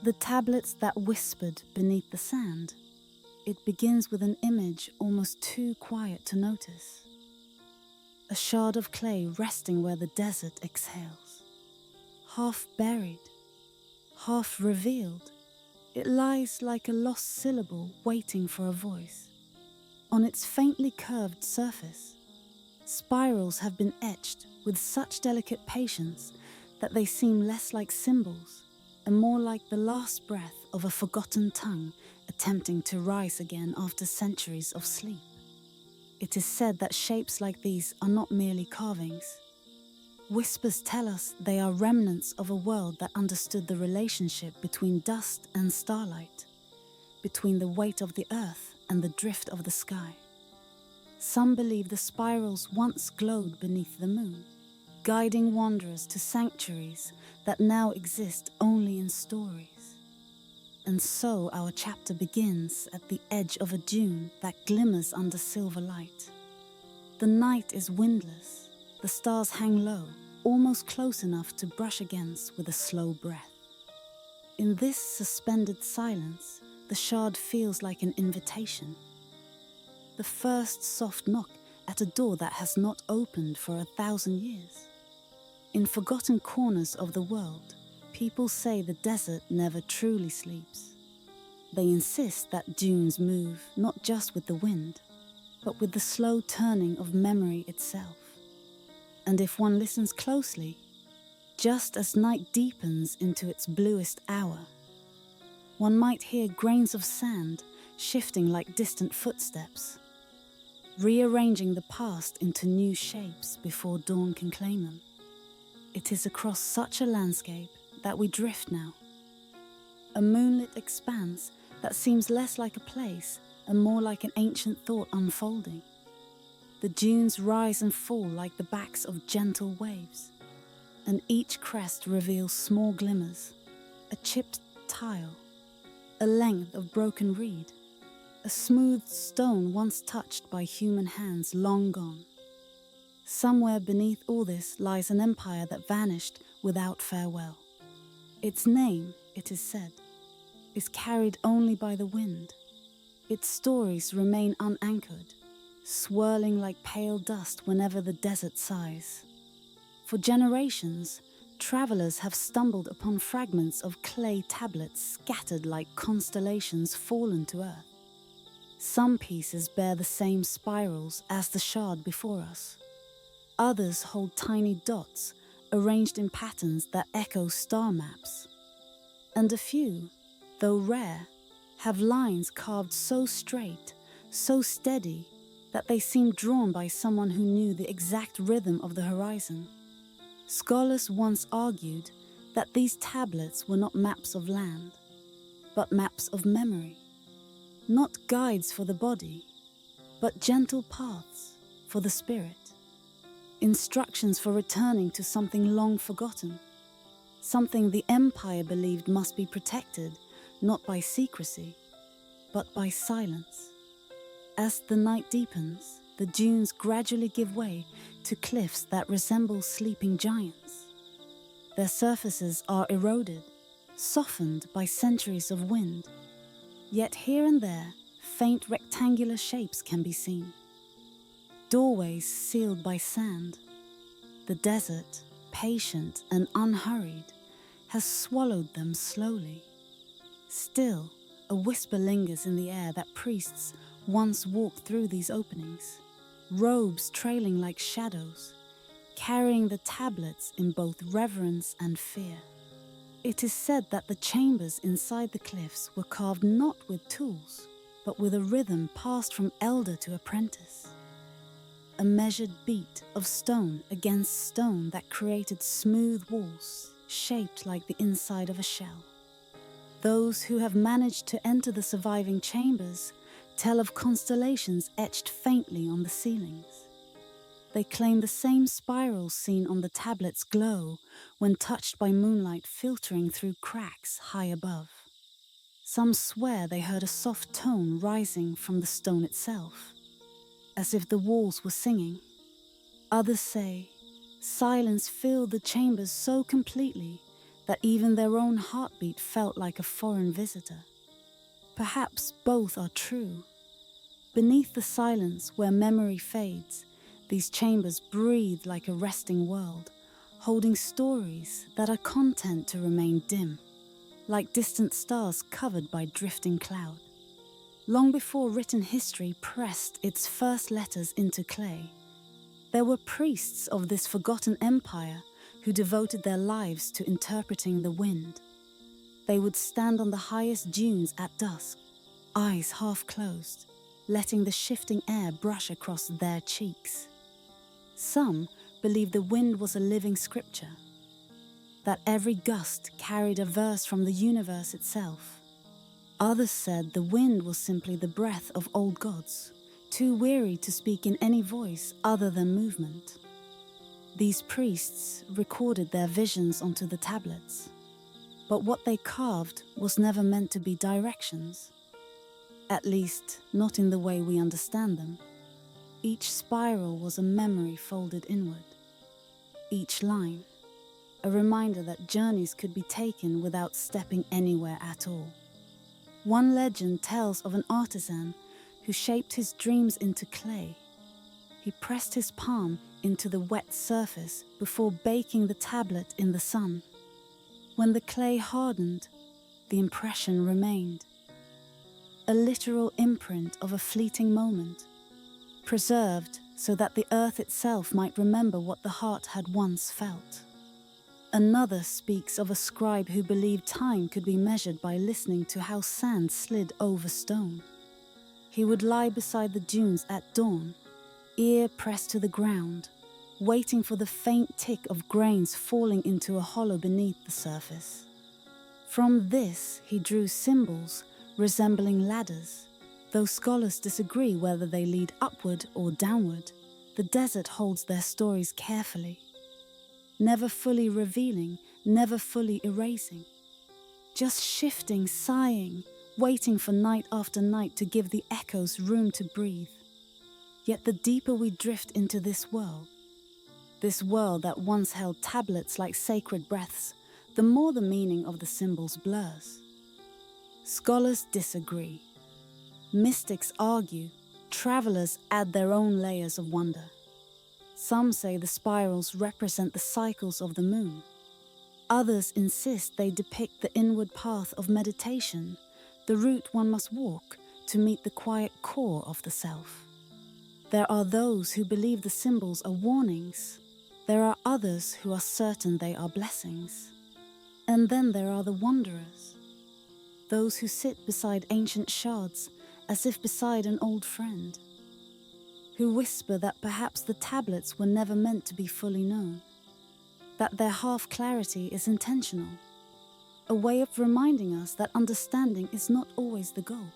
The tablets that whispered beneath the sand. It begins with an image almost too quiet to notice. A shard of clay resting where the desert exhales. Half buried, half revealed, it lies like a lost syllable waiting for a voice. On its faintly curved surface, spirals have been etched with such delicate patience that they seem less like symbols and more like the last breath of a forgotten tongue attempting to rise again after centuries of sleep. It is said that shapes like these are not merely carvings. Whispers tell us they are remnants of a world that understood the relationship between dust and starlight, between the weight of the earth and the drift of the sky. Some believe the spirals once glowed beneath the moon, guiding wanderers to sanctuaries that now exist only in stories. And so our chapter begins at the edge of a dune that glimmers under silver light. The night is windless, the stars hang low, almost close enough to brush against with a slow breath. In this suspended silence, the shard feels like an invitation. The first soft knock at a door that has not opened for 1,000 years. In forgotten corners of the world, people say the desert never truly sleeps. They insist that dunes move not just with the wind, but with the slow turning of memory itself. And if one listens closely, just as night deepens into its bluest hour, one might hear grains of sand shifting like distant footsteps, rearranging the past into new shapes before dawn can claim them. It is across such a landscape that we drift now. A moonlit expanse that seems less like a place and more like an ancient thought unfolding. The dunes rise and fall like the backs of gentle waves, and each crest reveals small glimmers, a chipped tile, a length of broken reed, a smooth stone once touched by human hands long gone. Somewhere beneath all this lies an empire that vanished without farewell. Its name, it is said, is carried only by the wind. Its stories remain unanchored, swirling like pale dust whenever the desert sighs. For generations, travelers have stumbled upon fragments of clay tablets scattered like constellations fallen to earth. Some pieces bear the same spirals as the shard before us. Others hold tiny dots arranged in patterns that echo star maps. And a few, though rare, have lines carved so straight, so steady, that they seem drawn by someone who knew the exact rhythm of the horizon. Scholars once argued that these tablets were not maps of land, but maps of memory. Not guides for the body, but gentle paths for the spirit. Instructions for returning to something long forgotten, something the empire believed must be protected, not by secrecy, but by silence. As the night deepens, the dunes gradually give way to cliffs that resemble sleeping giants. Their surfaces are eroded, softened by centuries of wind, yet here and there, faint rectangular shapes can be seen. Doorways sealed by sand. The desert, patient and unhurried, has swallowed them slowly. Still, a whisper lingers in the air that priests once walked through these openings, robes trailing like shadows, carrying the tablets in both reverence and fear. It is said that the chambers inside the cliffs were carved not with tools, but with a rhythm passed from elder to apprentice. A measured beat of stone against stone that created smooth walls shaped like the inside of a shell. Those who have managed to enter the surviving chambers tell of constellations etched faintly on the ceilings. They claim the same spirals seen on the tablets glow when touched by moonlight filtering through cracks high above. Some swear they heard a soft tone rising from the stone itself, as if the walls were singing. Others say silence filled the chambers so completely that even their own heartbeat felt like a foreign visitor. Perhaps both are true. Beneath the silence where memory fades, these chambers breathe like a resting world, holding stories that are content to remain dim, like distant stars covered by drifting cloud. Long before written history pressed its first letters into clay, there were priests of this forgotten empire who devoted their lives to interpreting the wind. They would stand on the highest dunes at dusk, eyes half closed, letting the shifting air brush across their cheeks. Some believed the wind was a living scripture, that every gust carried a verse from the universe itself. Others said the wind was simply the breath of old gods, too weary to speak in any voice other than movement. These priests recorded their visions onto the tablets, but what they carved was never meant to be directions. At least, not in the way we understand them. Each spiral was a memory folded inward. Each line, a reminder that journeys could be taken without stepping anywhere at all. One legend tells of an artisan who shaped his dreams into clay. He pressed his palm into the wet surface before baking the tablet in the sun. When the clay hardened, the impression remained. A literal imprint of a fleeting moment, preserved so that the earth itself might remember what the heart had once felt. Another speaks of a scribe who believed time could be measured by listening to how sand slid over stone. He would lie beside the dunes at dawn, ear pressed to the ground, waiting for the faint tick of grains falling into a hollow beneath the surface. From this, he drew symbols resembling ladders. Though scholars disagree whether they lead upward or downward, the desert holds their stories carefully, never fully revealing, never fully erasing, just shifting, sighing, waiting for night after night to give the echoes room to breathe. Yet the deeper we drift into this world that once held tablets like sacred breaths, the more the meaning of the symbols blurs. Scholars disagree. Mystics argue, travelers add their own layers of wonder. Some say the spirals represent the cycles of the moon. Others insist they depict the inward path of meditation, the route one must walk to meet the quiet core of the self. There are those who believe the symbols are warnings. There are others who are certain they are blessings. And then there are the wanderers, those who sit beside ancient shards as if beside an old friend, who whisper that perhaps the tablets were never meant to be fully known, that their half-clarity is intentional, a way of reminding us that understanding is not always the goal.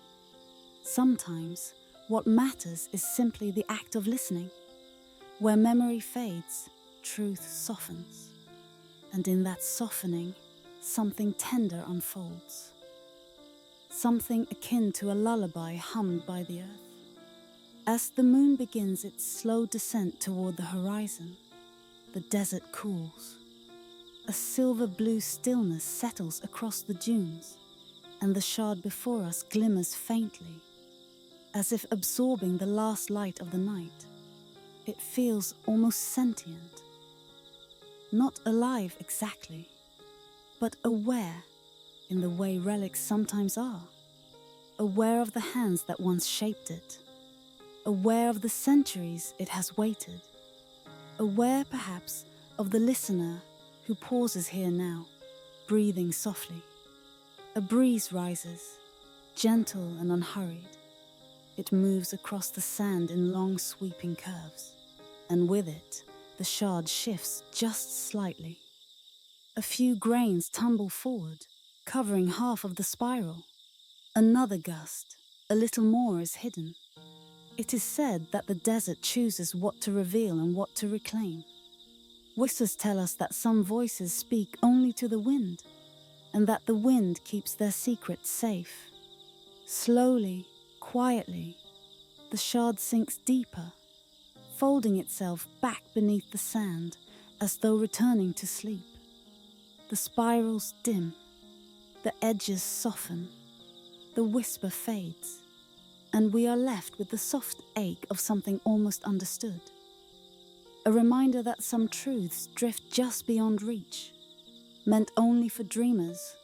Sometimes, what matters is simply the act of listening. Where memory fades, truth softens, and in that softening, something tender unfolds. Something akin to a lullaby hummed by the earth. As the moon begins its slow descent toward the horizon, the desert cools. A silver-blue stillness settles across the dunes, and the shard before us glimmers faintly, as if absorbing the last light of the night. It feels almost sentient. Not alive exactly, but aware in the way relics sometimes are. Aware of the hands that once shaped it. Aware of the centuries it has waited. Aware, perhaps, of the listener who pauses here now, breathing softly. A breeze rises, gentle and unhurried. It moves across the sand in long sweeping curves, and with it, the shard shifts just slightly. A few grains tumble forward, covering half of the spiral. Another gust, a little more is hidden. It is said that the desert chooses what to reveal and what to reclaim. Whispers tell us that some voices speak only to the wind, and that the wind keeps their secrets safe. Slowly, quietly, the shard sinks deeper, folding itself back beneath the sand as though returning to sleep. The spirals dim, the edges soften, the whisper fades, and we are left with the soft ache of something almost understood. A reminder that some truths drift just beyond reach, meant only for dreamers,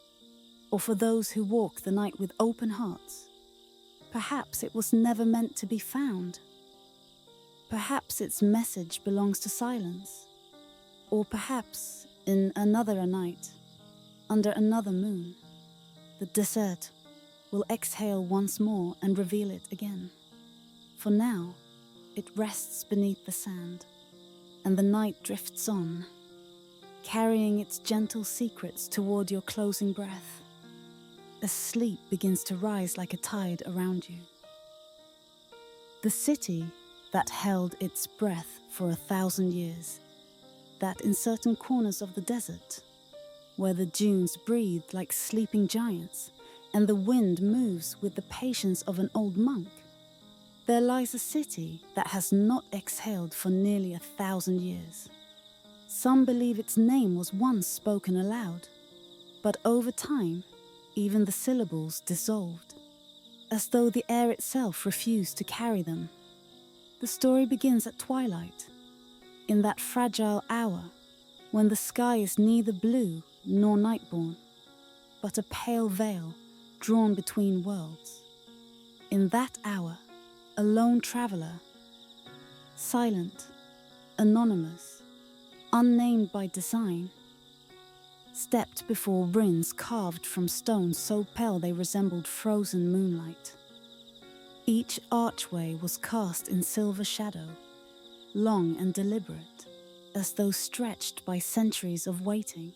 or for those who walk the night with open hearts. Perhaps it was never meant to be found. Perhaps its message belongs to silence, or perhaps in another night, under another moon, the desert will exhale once more and reveal it again. For now, it rests beneath the sand, and the night drifts on, carrying its gentle secrets toward your closing breath, as sleep begins to rise like a tide around you. The city that held its breath for 1,000 years, that in certain corners of the desert, where the dunes breathe like sleeping giants and the wind moves with the patience of an old monk, there lies a city that has not exhaled for nearly 1,000 years. Some believe its name was once spoken aloud, but over time, even the syllables dissolved, as though the air itself refused to carry them. The story begins at twilight, in that fragile hour when the sky is neither blue nor nightborn, but a pale veil drawn between worlds. In that hour, a lone traveler, silent, anonymous, unnamed by design, stepped before ruins carved from stone so pale they resembled frozen moonlight. Each archway was cast in silver shadow, long and deliberate, as though stretched by centuries of waiting.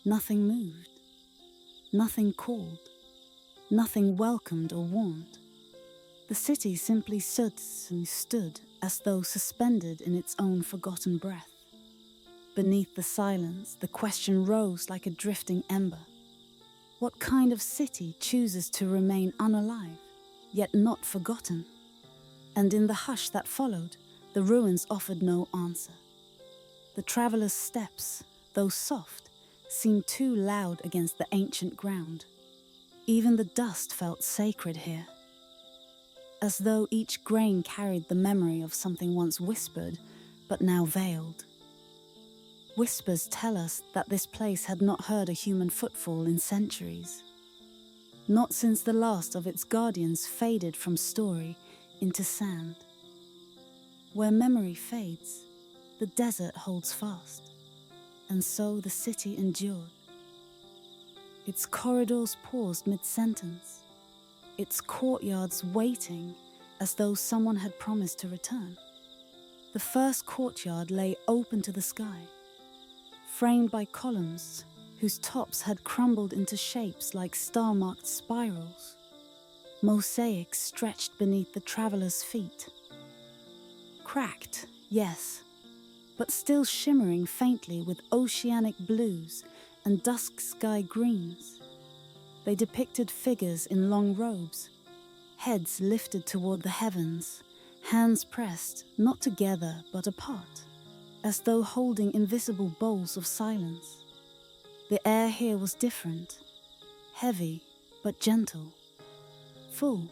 Nothing moved, nothing called, nothing welcomed or warned. The city simply stood as though suspended in its own forgotten breath. Beneath the silence, the question rose like a drifting ember. What kind of city chooses to remain unalive, yet not forgotten? And in the hush that followed, the ruins offered no answer. The traveler's steps, though soft, seemed too loud against the ancient ground. Even the dust felt sacred here, as though each grain carried the memory of something once whispered, but now veiled. Whispers tell us that this place had not heard a human footfall in centuries, not since the last of its guardians faded from story into sand. Where memory fades, the desert holds fast, and so the city endured. Its corridors paused mid-sentence, its courtyards waiting as though someone had promised to return. The first courtyard lay open to the sky, framed by columns whose tops had crumbled into shapes like star-marked spirals. Mosaics stretched beneath the traveler's feet. Cracked, yes, but still shimmering faintly with oceanic blues and dusk sky greens. They depicted figures in long robes, heads lifted toward the heavens, hands pressed, not together but apart, as though holding invisible bowls of silence. The air here was different, heavy but gentle, full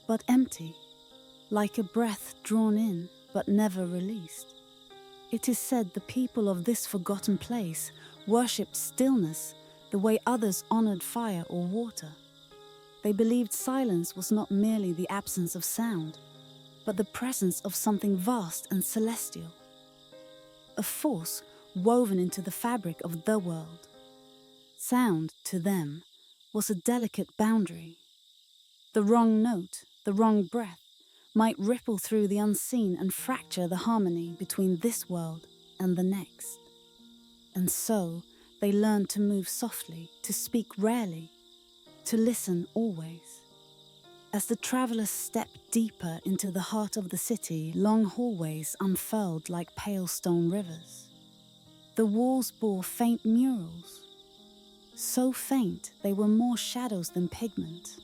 but empty, like a breath drawn in but never released. It is said the people of this forgotten place worshipped stillness the way others honored fire or water. They believed silence was not merely the absence of sound, but the presence of something vast and celestial, a force woven into the fabric of the world. Sound, to them, was a delicate boundary. The wrong note, the wrong breath, might ripple through the unseen and fracture the harmony between this world and the next. And so, they learned to move softly, to speak rarely, to listen always. As the travelers stepped deeper into the heart of the city, long hallways unfurled like pale stone rivers. The walls bore faint murals, so faint they were more shadows than pigment.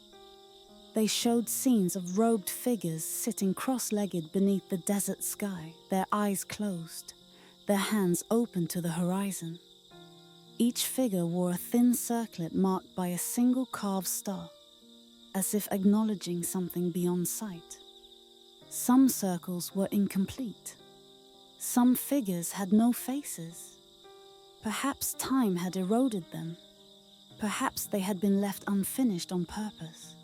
They showed scenes of robed figures sitting cross-legged beneath the desert sky, their eyes closed, their hands open to the horizon. Each figure wore a thin circlet marked by a single carved star, as if acknowledging something beyond sight. Some circles were incomplete. Some figures had no faces. Perhaps time had eroded them. Perhaps they had been left unfinished on purpose.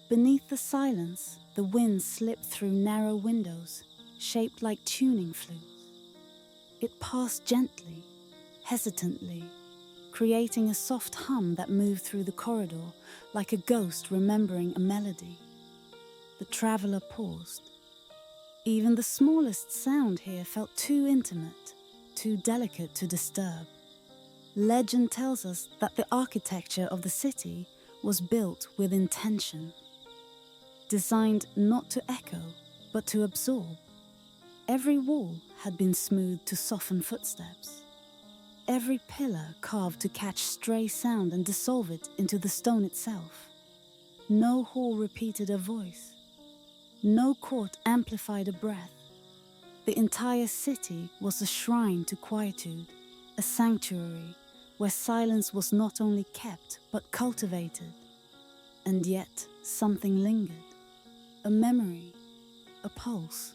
Beneath the silence, the wind slipped through narrow windows, shaped like tuning flutes. It passed gently, hesitantly, creating a soft hum that moved through the corridor like a ghost remembering a melody. The traveler paused. Even the smallest sound here felt too intimate, too delicate to disturb. Legend tells us that the architecture of the city was built with intention, designed not to echo, but to absorb. Every wall had been smoothed to soften footsteps. Every pillar carved to catch stray sound and dissolve it into the stone itself. No hall repeated a voice. No court amplified a breath. The entire city was a shrine to quietude, a sanctuary where silence was not only kept but cultivated. And yet something lingered. A memory, a pulse,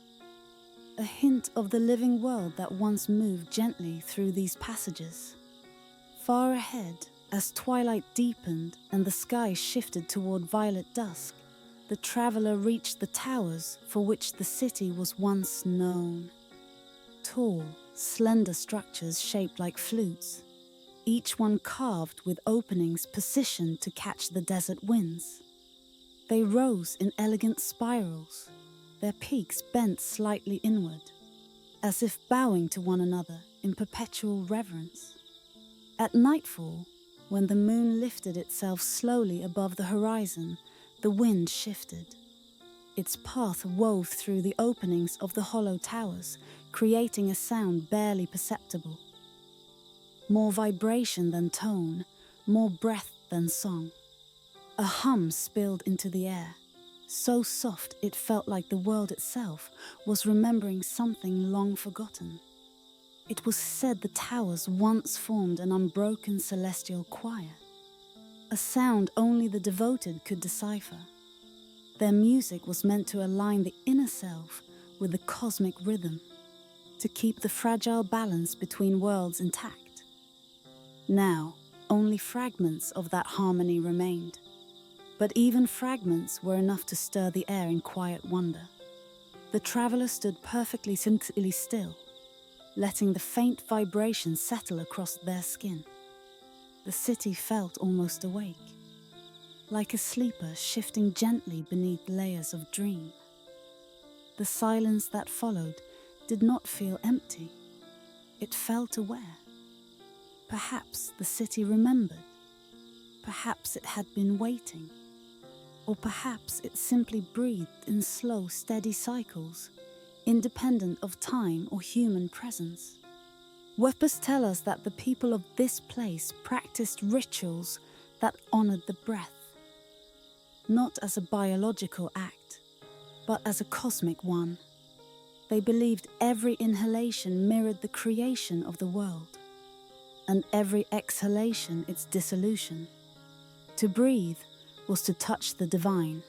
a hint of the living world that once moved gently through these passages. Far ahead, as twilight deepened and the sky shifted toward violet dusk, the traveler reached the towers for which the city was once known. Tall, slender structures shaped like flutes, each one carved with openings positioned to catch the desert winds. They rose in elegant spirals, their peaks bent slightly inward, as if bowing to one another in perpetual reverence. At nightfall, when the moon lifted itself slowly above the horizon, the wind shifted. Its path wove through the openings of the hollow towers, creating a sound barely perceptible. More vibration than tone, more breath than song. A hum spilled into the air, so soft it felt like the world itself was remembering something long forgotten. It was said the towers once formed an unbroken celestial choir, a sound only the devoted could decipher. Their music was meant to align the inner self with the cosmic rhythm, to keep the fragile balance between worlds intact. Now, only fragments of that harmony remained. But even fragments were enough to stir the air in quiet wonder. The traveler stood perfectly still, letting the faint vibration settle across their skin. The city felt almost awake, like a sleeper shifting gently beneath layers of dream. The silence that followed did not feel empty. It felt aware. Perhaps the city remembered. Perhaps it had been waiting. Or perhaps it simply breathed in slow, steady cycles, independent of time or human presence. Weppers tell us that the people of this place practiced rituals that honored the breath, not as a biological act, but as a cosmic one. They believed every inhalation mirrored the creation of the world, and every exhalation its dissolution. To breathe was to touch the divine.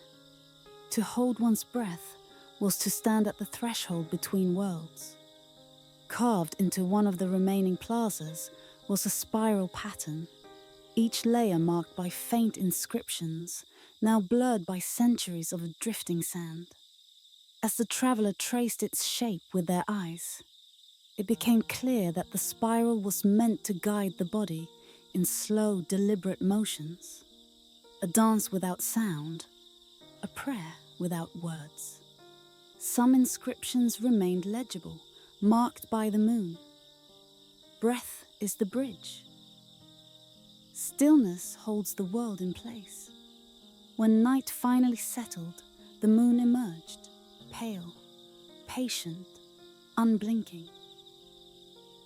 To hold one's breath was to stand at the threshold between worlds. Carved into one of the remaining plazas was a spiral pattern, each layer marked by faint inscriptions, now blurred by centuries of drifting sand. As the traveler traced its shape with their eyes, it became clear that the spiral was meant to guide the body in slow, deliberate motions. A dance without sound, a prayer without words. Some inscriptions remained legible, marked by the moon. Breath is the bridge. Stillness holds the world in place. When night finally settled, the moon emerged, pale, patient, unblinking.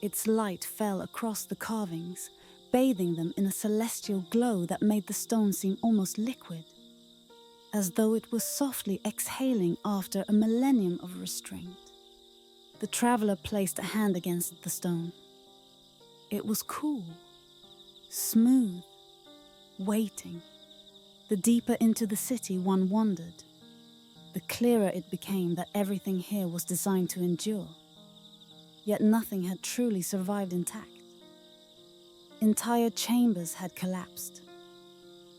Its light fell across the carvings, bathing them in a celestial glow that made the stone seem almost liquid, as though it was softly exhaling after a millennium of restraint. The traveler placed a hand against the stone. It was cool, smooth, waiting. The deeper into the city one wandered, the clearer it became that everything here was designed to endure. Yet nothing had truly survived intact. Entire chambers had collapsed.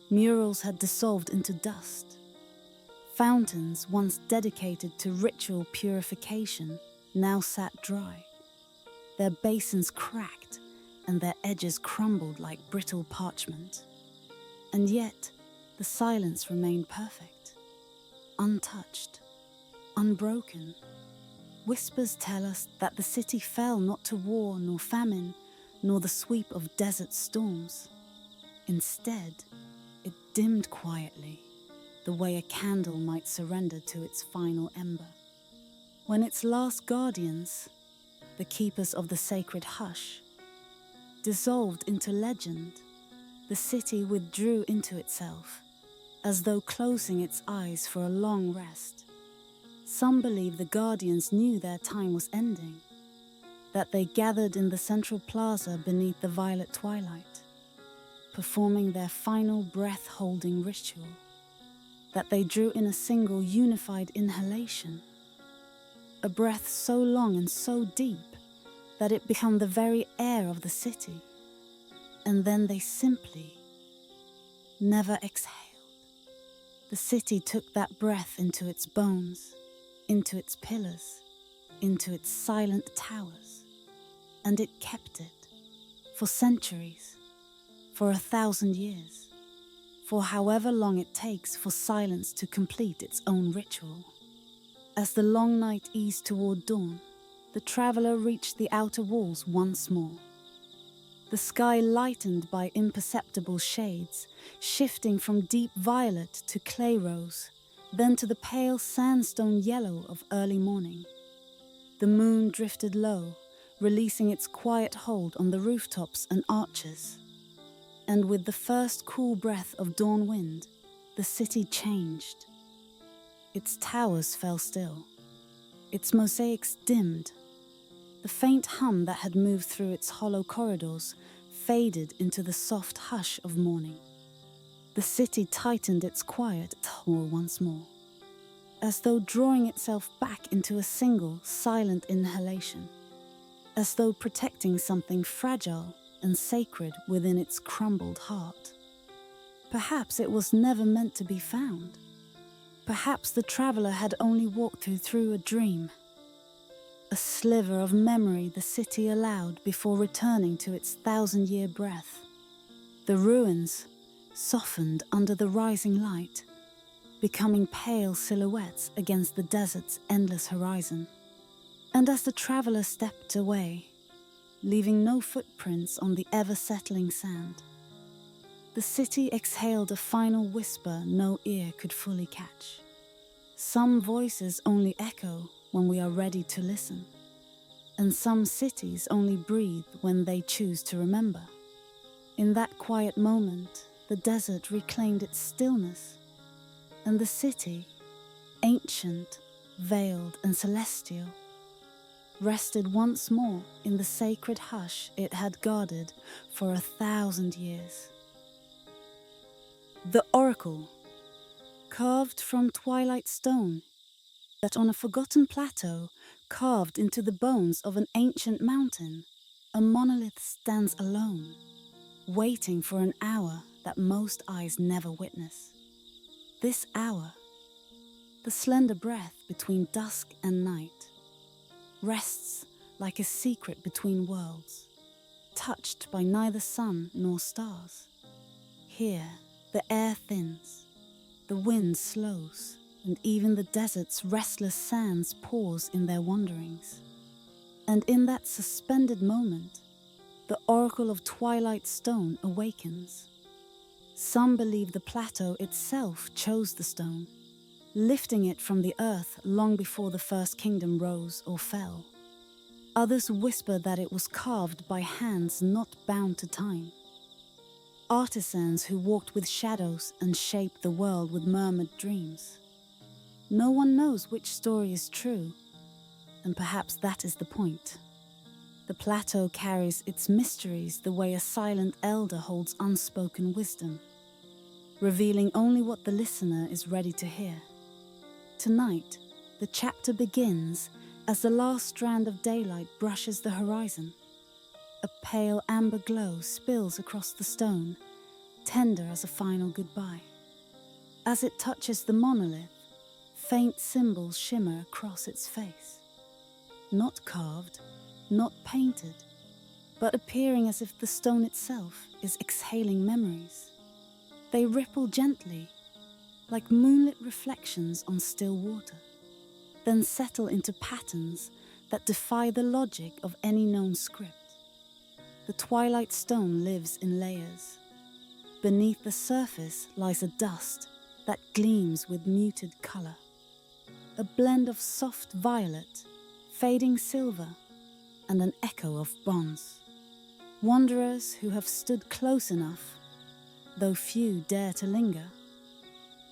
Murals had dissolved into dust. Fountains, once dedicated to ritual purification, now sat dry. Their basins cracked and their edges crumbled like brittle parchment. And yet, the silence remained perfect, untouched, unbroken. Whispers tell us that the city fell not to war nor famine, nor the sweep of desert storms. Instead, it dimmed quietly, the way a candle might surrender to its final ember. When its last guardians, the keepers of the sacred hush, dissolved into legend, the city withdrew into itself, as though closing its eyes for a long rest. Some believe the guardians knew their time was ending, that they gathered in the central plaza beneath the violet twilight, performing their final breath-holding ritual, that they drew in a single unified inhalation, a breath so long and so deep that it became the very air of the city, and then they simply never exhaled. The city took that breath into its bones, into its pillars, into its silent towers, and it kept it for centuries, for 1,000 years, for however long it takes for silence to complete its own ritual. As the long night eased toward dawn, the traveler reached the outer walls once more. The sky lightened by imperceptible shades, shifting from deep violet to clay rose, then to the pale sandstone yellow of early morning. The moon drifted low, releasing its quiet hold on the rooftops and arches. And with the first cool breath of dawn wind, the city changed. Its towers fell still, its mosaics dimmed. The faint hum that had moved through its hollow corridors faded into the soft hush of morning. The city tightened its quiet all once more, as though drawing itself back into a single, silent inhalation, as though protecting something fragile and sacred within its crumbled heart. Perhaps it was never meant to be found. Perhaps the traveler had only walked through a dream, a sliver of memory the city allowed before returning to its 1,000-year breath. The ruins softened under the rising light, becoming pale silhouettes against the desert's endless horizon. And as the traveler stepped away, leaving no footprints on the ever-settling sand, the city exhaled a final whisper no ear could fully catch. Some voices only echo when we are ready to listen, and some cities only breathe when they choose to remember. In that quiet moment, the desert reclaimed its stillness, and the city, ancient, veiled, and celestial, rested once more in the sacred hush it had guarded for 1,000 years. The Oracle, carved from twilight stone, that on a forgotten plateau, carved into the bones of an ancient mountain, a monolith stands alone, waiting for an hour that most eyes never witness. This hour, the slender breath between dusk and night, rests like a secret between worlds, touched by neither sun nor stars. Here, the air thins, the wind slows, and even the desert's restless sands pause in their wanderings. And in that suspended moment, the oracle of twilight stone awakens. Some believe the plateau itself chose the stone, lifting it from the earth long before the first kingdom rose or fell. Others whisper that it was carved by hands not bound to time, artisans who walked with shadows and shaped the world with murmured dreams. No one knows which story is true, and perhaps that is the point. The plateau carries its mysteries the way a silent elder holds unspoken wisdom, revealing only what the listener is ready to hear. Tonight, the chapter begins as the last strand of daylight brushes the horizon. A pale amber glow spills across the stone, tender as a final goodbye. As it touches the monolith, faint symbols shimmer across its face. Not carved, not painted, but appearing as if the stone itself is exhaling memories. They ripple gently, like moonlit reflections on still water, then settle into patterns that defy the logic of any known script. The twilight stone lives in layers. Beneath the surface lies a dust that gleams with muted color, a blend of soft violet, fading silver, and an echo of bronze. Wanderers who have stood close enough, though few dare to linger,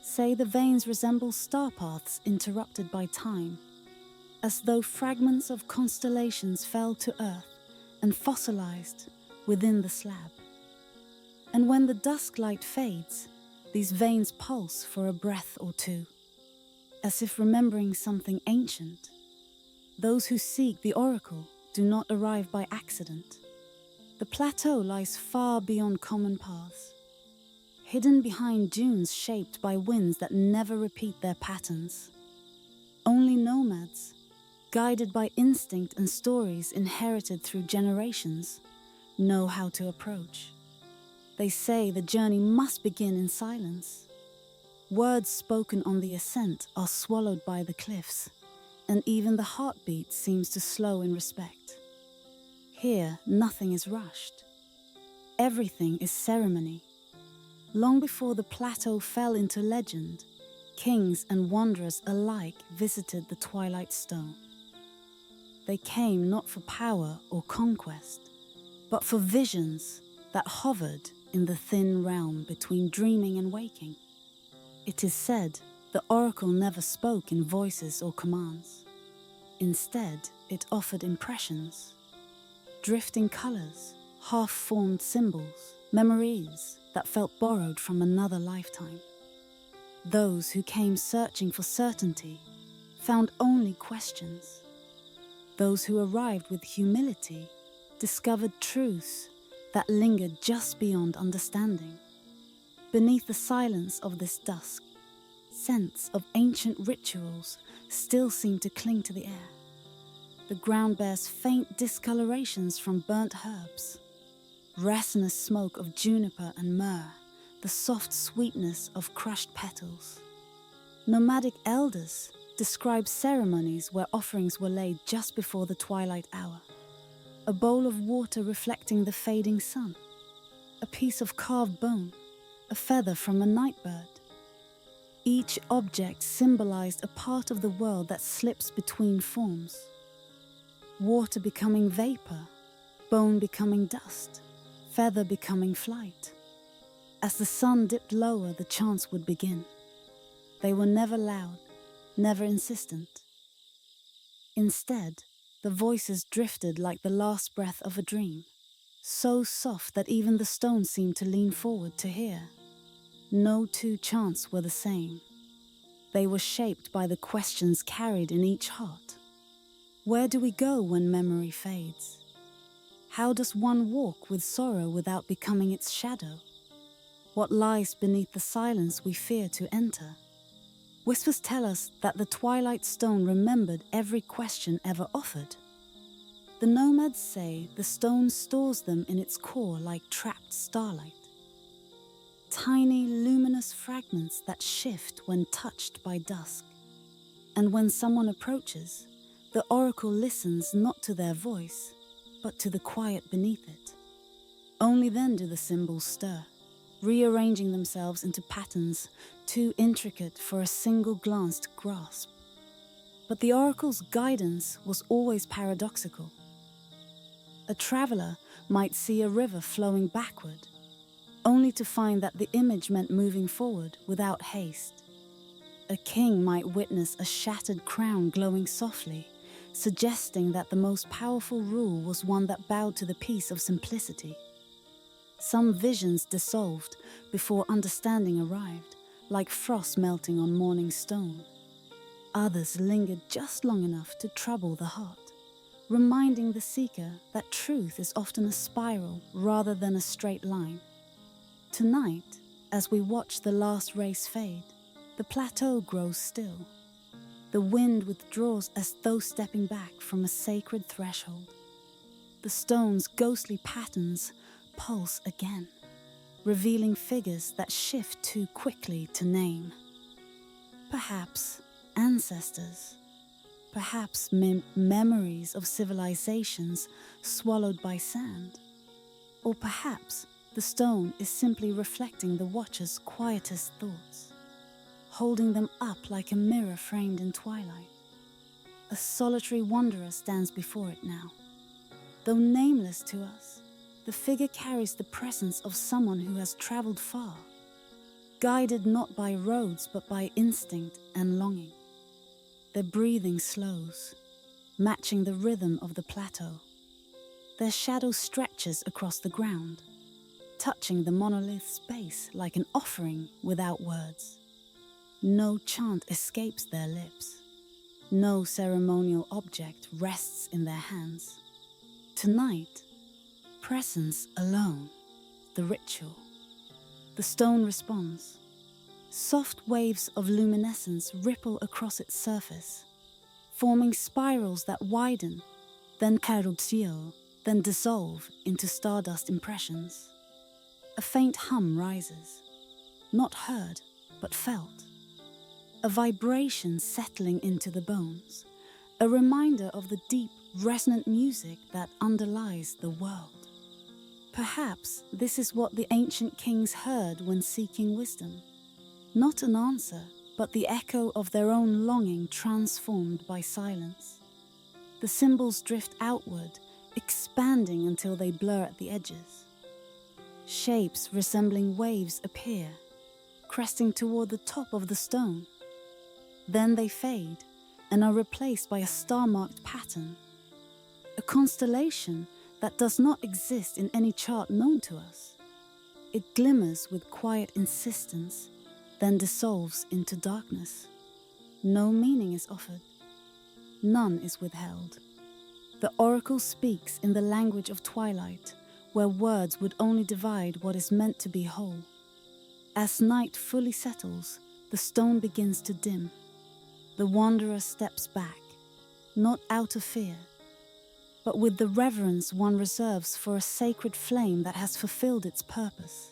say the veins resemble star paths interrupted by time, as though fragments of constellations fell to earth and fossilized within the slab. And when the dusk light fades, these veins pulse for a breath or two, as if remembering something ancient. Those who seek the oracle do not arrive by accident. The plateau lies far beyond common paths, hidden behind dunes shaped by winds that never repeat their patterns. Only nomads, guided by instinct and stories inherited through generations, know how to approach. They say the journey must begin in silence. Words spoken on the ascent are swallowed by the cliffs, and even the heartbeat seems to slow in respect. Here, nothing is rushed. Everything is ceremony. Long before the plateau fell into legend, kings and wanderers alike visited the twilight stone. They came not for power or conquest, but for visions that hovered in the thin realm between dreaming and waking. It is said the oracle never spoke in voices or commands. Instead, it offered impressions, drifting colors, half-formed symbols, memories that felt borrowed from another lifetime. Those who came searching for certainty found only questions. Those who arrived with humility discovered truths that lingered just beyond understanding. Beneath the silence of this dusk, scents of ancient rituals still seem to cling to the air. The ground bears faint discolorations from burnt herbs, resinous smoke of juniper and myrrh, the soft sweetness of crushed petals. Nomadic elders describe ceremonies where offerings were laid just before the twilight hour. A bowl of water reflecting the fading sun, a piece of carved bone, a feather from a nightbird. Each object symbolized a part of the world that slips between forms. Water becoming vapor, bone becoming dust, feather becoming flight. As the sun dipped lower, the chants would begin. They were never loud, never insistent. Instead, the voices drifted like the last breath of a dream, so soft that even the stones seemed to lean forward to hear. No two chants were the same. They were shaped by the questions carried in each heart. Where do we go when memory fades? How does one walk with sorrow without becoming its shadow? What lies beneath the silence we fear to enter? Whispers tell us that the twilight stone remembered every question ever offered. The nomads say the stone stores them in its core like trapped starlight. Tiny, luminous fragments that shift when touched by dusk. And when someone approaches, the oracle listens not to their voice, but to the quiet beneath it. Only then do the symbols stir, rearranging themselves into patterns too intricate for a single glance to grasp. But the oracle's guidance was always paradoxical. A traveler might see a river flowing backward, only to find that the image meant moving forward without haste. A king might witness a shattered crown glowing softly, suggesting that the most powerful rule was one that bowed to the peace of simplicity. Some visions dissolved before understanding arrived, like frost melting on morning stone. Others lingered just long enough to trouble the heart, reminding the seeker that truth is often a spiral rather than a straight line. Tonight, as we watch the last race fade, the plateau grows still. The wind withdraws as though stepping back from a sacred threshold. The stone's ghostly patterns pulse again, revealing figures that shift too quickly to name. Perhaps ancestors, perhaps memories of civilizations swallowed by sand, or perhaps the stone is simply reflecting the watcher's quietest thoughts, holding them up like a mirror framed in twilight. A solitary wanderer stands before it now. Though nameless to us, the figure carries the presence of someone who has traveled far, guided not by roads but by instinct and longing. Their breathing slows, matching the rhythm of the plateau. Their shadow stretches across the ground, touching the monolith's base like an offering without words. No chant escapes their lips. No ceremonial object rests in their hands. Tonight, presence alone, the ritual. The stone responds. Soft waves of luminescence ripple across its surface, forming spirals that widen, then caruzio, then dissolve into stardust impressions. A faint hum rises, not heard, but felt. A vibration settling into the bones, a reminder of the deep, resonant music that underlies the world. Perhaps this is what the ancient kings heard when seeking wisdom. Not an answer, but the echo of their own longing transformed by silence. The symbols drift outward, expanding until they blur at the edges. Shapes resembling waves appear, cresting toward the top of the stone. Then they fade and are replaced by a star-marked pattern, a constellation that does not exist in any chart known to us. It glimmers with quiet insistence, then dissolves into darkness. No meaning is offered. None is withheld. The oracle speaks in the language of twilight, where words would only divide what is meant to be whole. As night fully settles, the stone begins to dim. The wanderer steps back, not out of fear, but with the reverence one reserves for a sacred flame that has fulfilled its purpose.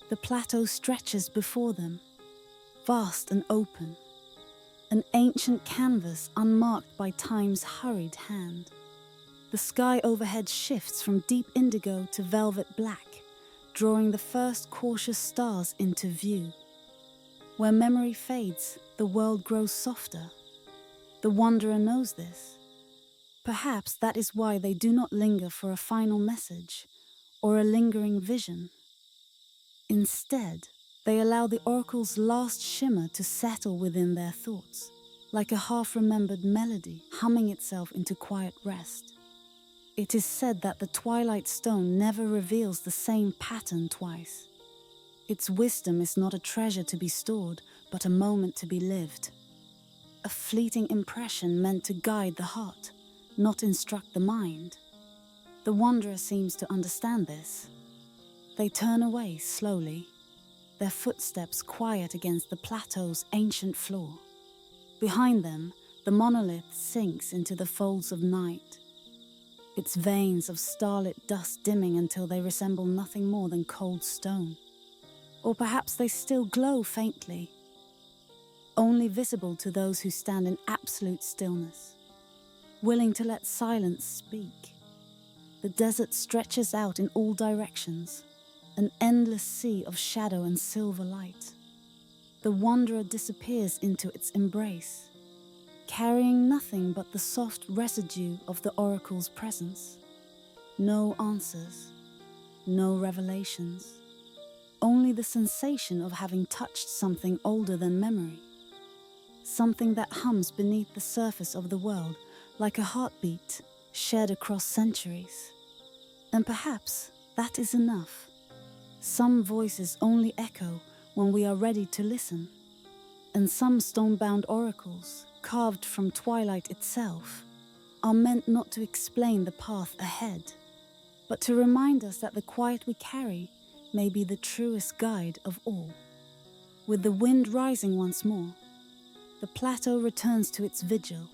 The plateau stretches before them, vast and open, an ancient canvas unmarked by time's hurried hand. The sky overhead shifts from deep indigo to velvet black, drawing the first cautious stars into view. Where memory fades, the world grows softer. The wanderer knows this. Perhaps that is why they do not linger for a final message or a lingering vision. Instead, they allow the oracle's last shimmer to settle within their thoughts, like a half-remembered melody humming itself into quiet rest. It is said that the twilight stone never reveals the same pattern twice. Its wisdom is not a treasure to be stored, but a moment to be lived. A fleeting impression meant to guide the heart, not instruct the mind. The wanderer seems to understand this. They turn away slowly, their footsteps quiet against the plateau's ancient floor. Behind them, the monolith sinks into the folds of night, its veins of starlit dust dimming until they resemble nothing more than cold stone. Or perhaps they still glow faintly, only visible to those who stand in absolute stillness, willing to let silence speak. The desert stretches out in all directions, an endless sea of shadow and silver light. The wanderer disappears into its embrace, carrying nothing but the soft residue of the oracle's presence. No answers, no revelations. Only the sensation of having touched something older than memory. Something that hums beneath the surface of the world, like a heartbeat shared across centuries. And perhaps that is enough. Some voices only echo when we are ready to listen, and some stone-bound oracles, carved from twilight itself, are meant not to explain the path ahead, but to remind us that the quiet we carry may be the truest guide of all. With the wind rising once more, the plateau returns to its vigil.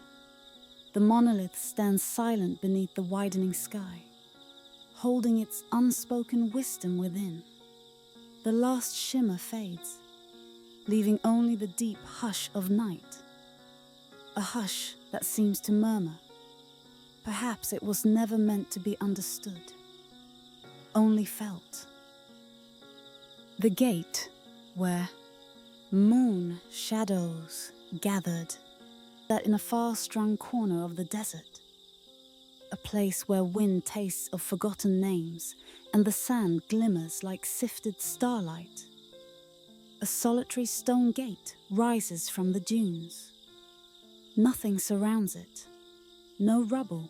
The monolith stands silent beneath the widening sky, holding its unspoken wisdom within. The last shimmer fades, leaving only the deep hush of night, a hush that seems to murmur. Perhaps it was never meant to be understood, only felt. The gate, where moon shadows gathered, that in a far-strung corner of the desert, a place where wind tastes of forgotten names and the sand glimmers like sifted starlight. A solitary stone gate rises from the dunes. Nothing surrounds it. No rubble,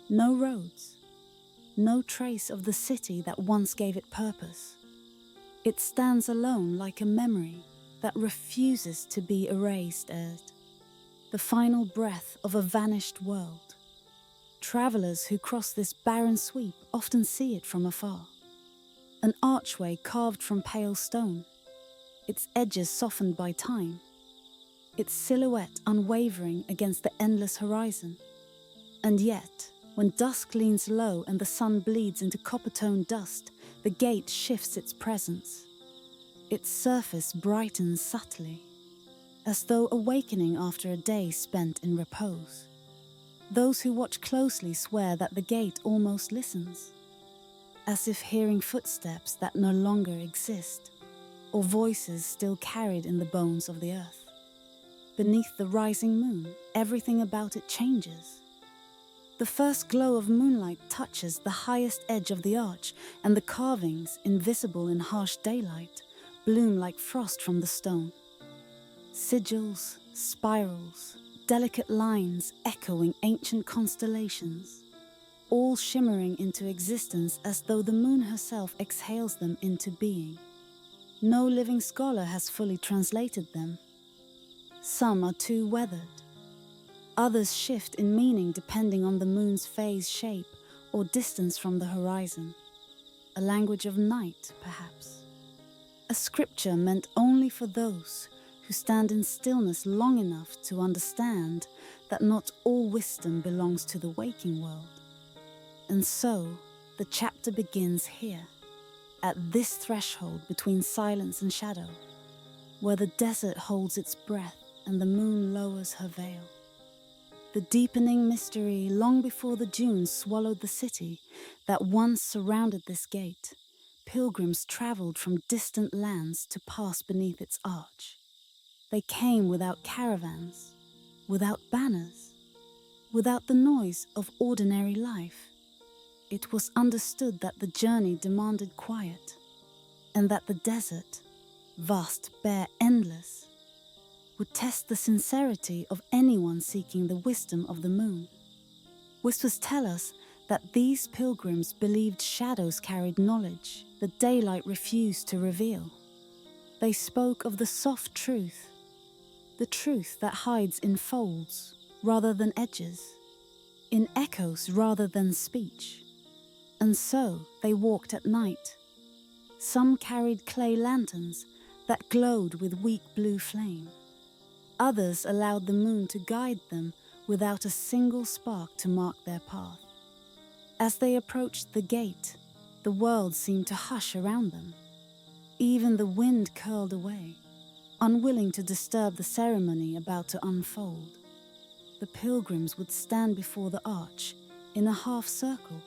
no roads, no trace of the city that once gave it purpose. It stands alone like a memory that refuses to be erased as the final breath of a vanished world. Travelers who cross this barren sweep often see it from afar. An archway carved from pale stone, its edges softened by time, its silhouette unwavering against the endless horizon. And yet, when dusk leans low and the sun bleeds into copper-toned dust, the gate shifts its presence. Its surface brightens subtly, as though awakening after a day spent in repose. Those who watch closely swear that the gate almost listens, as if hearing footsteps that no longer exist, or voices still carried in the bones of the earth. Beneath the rising moon, everything about it changes. The first glow of moonlight touches the highest edge of the arch, and the carvings, invisible in harsh daylight, bloom like frost from the stone. Sigils, spirals, delicate lines echoing ancient constellations, all shimmering into existence as though the moon herself exhales them into being. No living scholar has fully translated them. Some are too weathered. Others shift in meaning depending on the moon's phase, shape, or distance from the horizon. A language of night, perhaps. A scripture meant only for those who stand in stillness long enough to understand that not all wisdom belongs to the waking world. And so, the chapter begins here, at this threshold between silence and shadow, where the desert holds its breath and the moon lowers her veil. The deepening mystery long before the dunes swallowed the city that once surrounded this gate, pilgrims traveled from distant lands to pass beneath its arch. They came without caravans, without banners, without the noise of ordinary life. It was understood that the journey demanded quiet, and that the desert, vast, bare, endless, would test the sincerity of anyone seeking the wisdom of the moon. Whispers tell us that these pilgrims believed shadows carried knowledge the daylight refused to reveal. They spoke of the soft truth, the truth that hides in folds rather than edges, in echoes rather than speech. And so they walked at night. Some carried clay lanterns that glowed with weak blue flame. Others allowed the moon to guide them without a single spark to mark their path. As they approached the gate, the world seemed to hush around them. Even the wind curled away, unwilling to disturb the ceremony about to unfold. The pilgrims would stand before the arch in a half circle,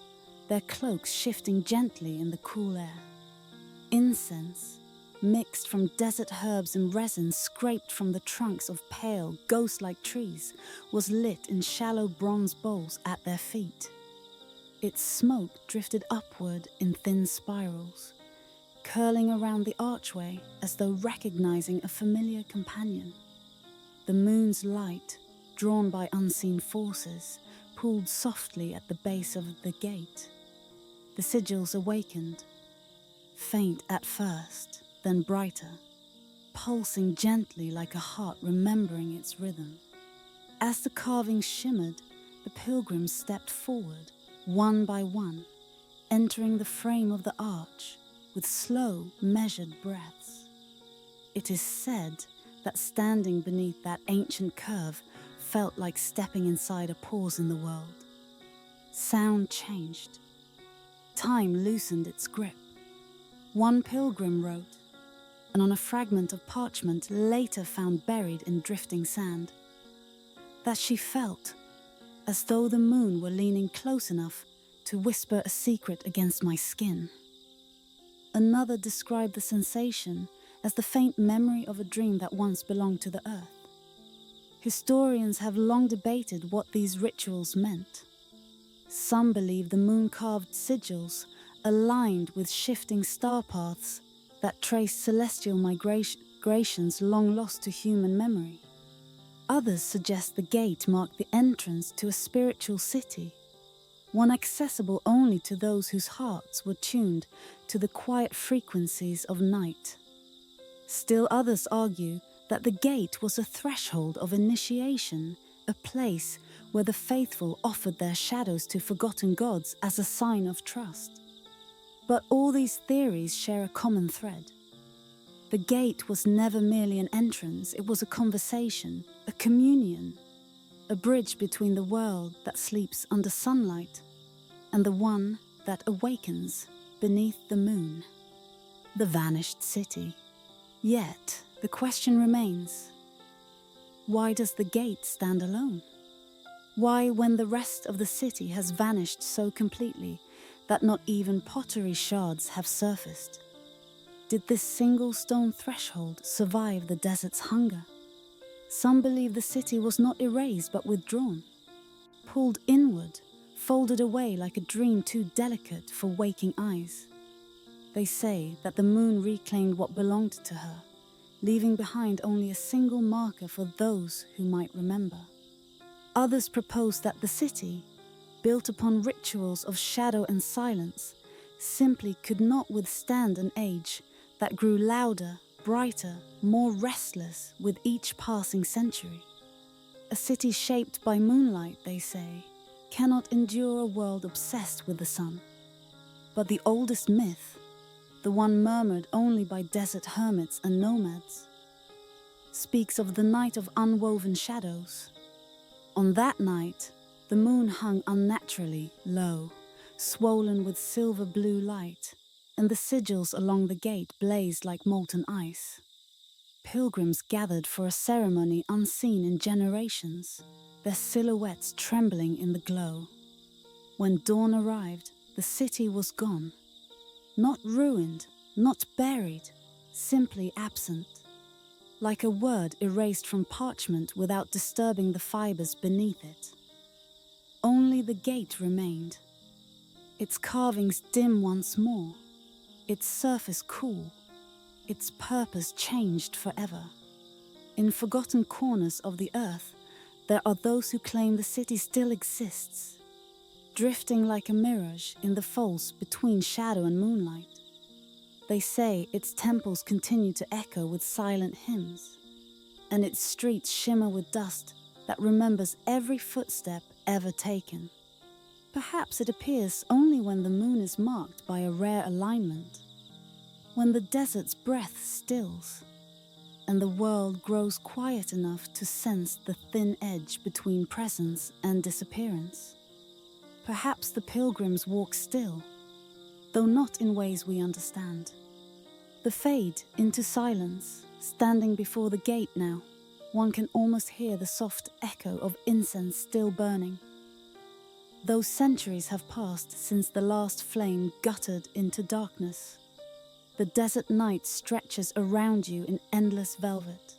their cloaks shifting gently in the cool air. Incense, mixed from desert herbs and resin scraped from the trunks of pale, ghost-like trees, was lit in shallow bronze bowls at their feet. Its smoke drifted upward in thin spirals, curling around the archway as though recognizing a familiar companion. The moon's light, drawn by unseen forces, pulled softly at the base of the gate. The sigils awakened, faint at first, then brighter, pulsing gently like a heart remembering its rhythm. As the carvings shimmered, the pilgrims stepped forward, one by one, entering the frame of the arch with slow, measured breaths. It is said that standing beneath that ancient curve felt like stepping inside a pause in the world. Sound changed. Time loosened its grip. One pilgrim wrote, and on a fragment of parchment later found buried in drifting sand, that she felt as though the moon were leaning close enough to whisper a secret against my skin. Another described the sensation as the faint memory of a dream that once belonged to the earth. Historians have long debated what these rituals meant. Some believe the moon-carved sigils aligned with shifting star paths that trace celestial migrations long lost to human memory. Others suggest the gate marked the entrance to a spiritual city, one accessible only to those whose hearts were tuned to the quiet frequencies of night. Still others argue that the gate was a threshold of initiation, a place where the faithful offered their shadows to forgotten gods as a sign of trust. But all these theories share a common thread. The gate was never merely an entrance, it was a conversation, a communion, a bridge between the world that sleeps under sunlight and the one that awakens beneath the moon. The vanished city. Yet, the question remains, why does the gate stand alone? Why, when the rest of the city has vanished so completely that not even pottery shards have surfaced, did this single stone threshold survive the desert's hunger? Some believe the city was not erased but withdrawn, pulled inward, folded away like a dream too delicate for waking eyes. They say that the moon reclaimed what belonged to her, leaving behind only a single marker for those who might remember. Others propose that the city, built upon rituals of shadow and silence, simply could not withstand an age that grew louder, brighter, more restless with each passing century. A city shaped by moonlight, they say, cannot endure a world obsessed with the sun. But the oldest myth, the one murmured only by desert hermits and nomads, speaks of the night of unwoven shadows. On that night, the moon hung unnaturally low, swollen with silver blue light, and the sigils along the gate blazed like molten ice. Pilgrims gathered for a ceremony unseen in generations, their silhouettes trembling in the glow. When dawn arrived, the city was gone. Not ruined, not buried, simply absent. Like a word erased from parchment without disturbing the fibers beneath it. Only the gate remained, its carvings dim once more, its surface cool, its purpose changed forever. In forgotten corners of the earth, there are those who claim the city still exists, drifting like a mirage in the folds between shadow and moonlight. They say its temples continue to echo with silent hymns, and its streets shimmer with dust that remembers every footstep ever taken. Perhaps it appears only when the moon is marked by a rare alignment, when the desert's breath stills, and the world grows quiet enough to sense the thin edge between presence and disappearance. Perhaps the pilgrims walk still, though not in ways we understand. The fade into silence, standing before the gate now, one can almost hear the soft echo of incense still burning. Though centuries have passed since the last flame guttered into darkness, the desert night stretches around you in endless velvet.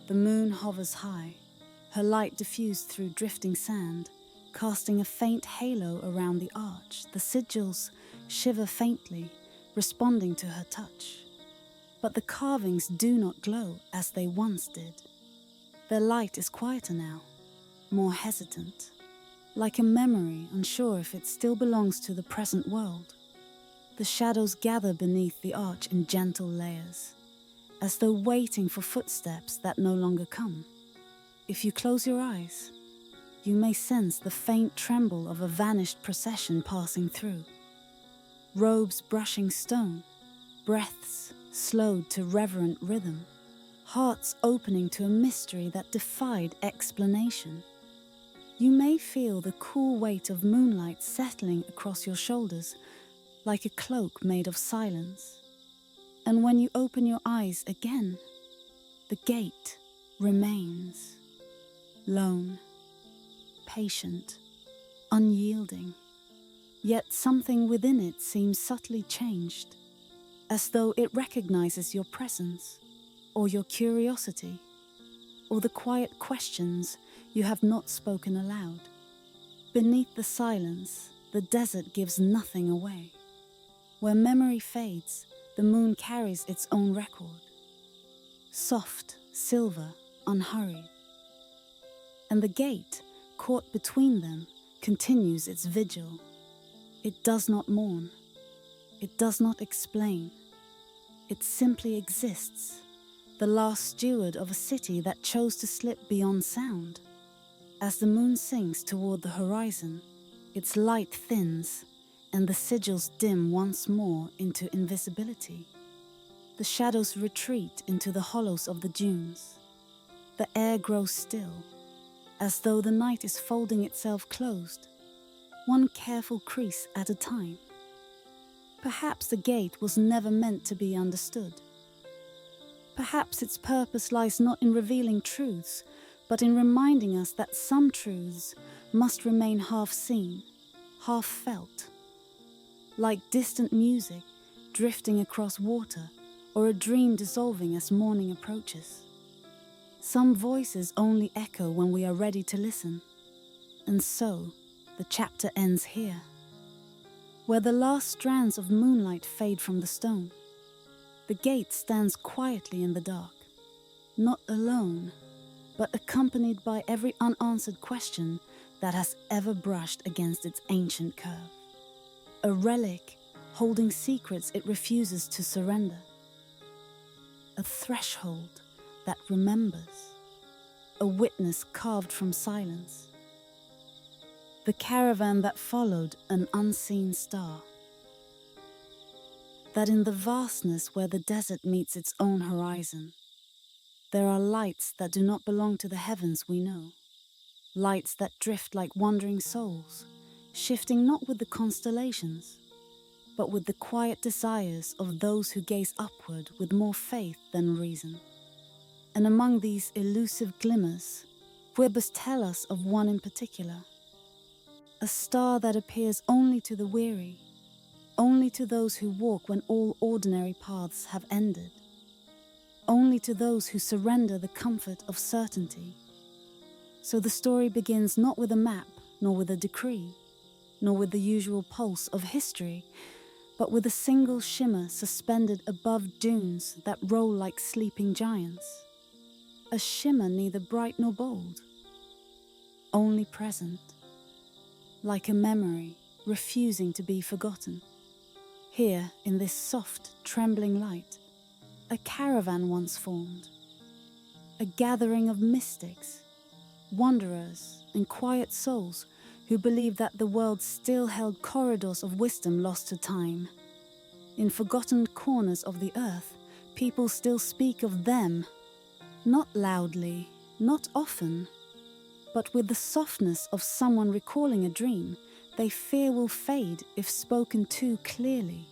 The moon hovers high, her light diffused through drifting sand, casting a faint halo around the arch. The sigils shiver faintly, responding to her touch. But the carvings do not glow as they once did. Their light is quieter now, more hesitant, like a memory unsure if it still belongs to the present world. The shadows gather beneath the arch in gentle layers, as though waiting for footsteps that no longer come. If you close your eyes, you may sense the faint tremble of a vanished procession passing through. Robes brushing stone, breaths slowed to reverent rhythm, hearts opening to a mystery that defied explanation. You may feel the cool weight of moonlight settling across your shoulders like a cloak made of silence. And when you open your eyes again, the gate remains, lone, patient, unyielding. Yet something within it seems subtly changed, as though it recognizes your presence, or your curiosity, or the quiet questions you have not spoken aloud. Beneath the silence, the desert gives nothing away. Where memory fades, the moon carries its own record. Soft, silver, unhurried. And the gate, caught between them, continues its vigil. It does not mourn. It does not explain. It simply exists, the last steward of a city that chose to slip beyond sound. As the moon sinks toward the horizon, its light thins, and the sigils dim once more into invisibility. The shadows retreat into the hollows of the dunes. The air grows still, as though the night is folding itself closed, one careful crease at a time. Perhaps the gate was never meant to be understood. Perhaps its purpose lies not in revealing truths, but in reminding us that some truths must remain half seen, half felt. Like distant music drifting across water, or a dream dissolving as morning approaches. Some voices only echo when we are ready to listen. And so, the chapter ends here, where the last strands of moonlight fade from the stone. The gate stands quietly in the dark, not alone, but accompanied by every unanswered question that has ever brushed against its ancient curve. A relic holding secrets it refuses to surrender. A threshold that remembers. A witness carved from silence. The caravan that followed an unseen star. That in the vastness where the desert meets its own horizon, there are lights that do not belong to the heavens we know. Lights that drift like wandering souls, shifting not with the constellations, but with the quiet desires of those who gaze upward with more faith than reason. And among these elusive glimmers, Quibus tell us of one in particular. A star that appears only to the weary, only to those who walk when all ordinary paths have ended, only to those who surrender the comfort of certainty. So the story begins not with a map, nor with a decree, nor with the usual pulse of history, but with a single shimmer suspended above dunes that roll like sleeping giants. A shimmer neither bright nor bold, only present, like a memory refusing to be forgotten. Here, in this soft, trembling light, a caravan once formed, a gathering of mystics, wanderers, and quiet souls who believed that the world still held corridors of wisdom lost to time. In forgotten corners of the earth, people still speak of them, not loudly, not often, but with the softness of someone recalling a dream they fear will fade if spoken too clearly.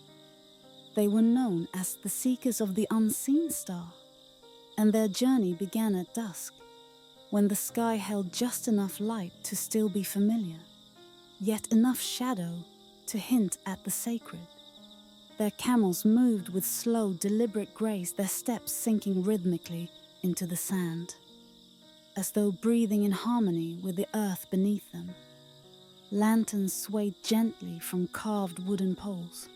They were known as the seekers of the unseen star, and their journey began at dusk, when the sky held just enough light to still be familiar, yet enough shadow to hint at the sacred. Their camels moved with slow, deliberate grace, their steps sinking rhythmically into the sand, as though breathing in harmony with the earth beneath them. Lanterns swayed gently from carved wooden poles,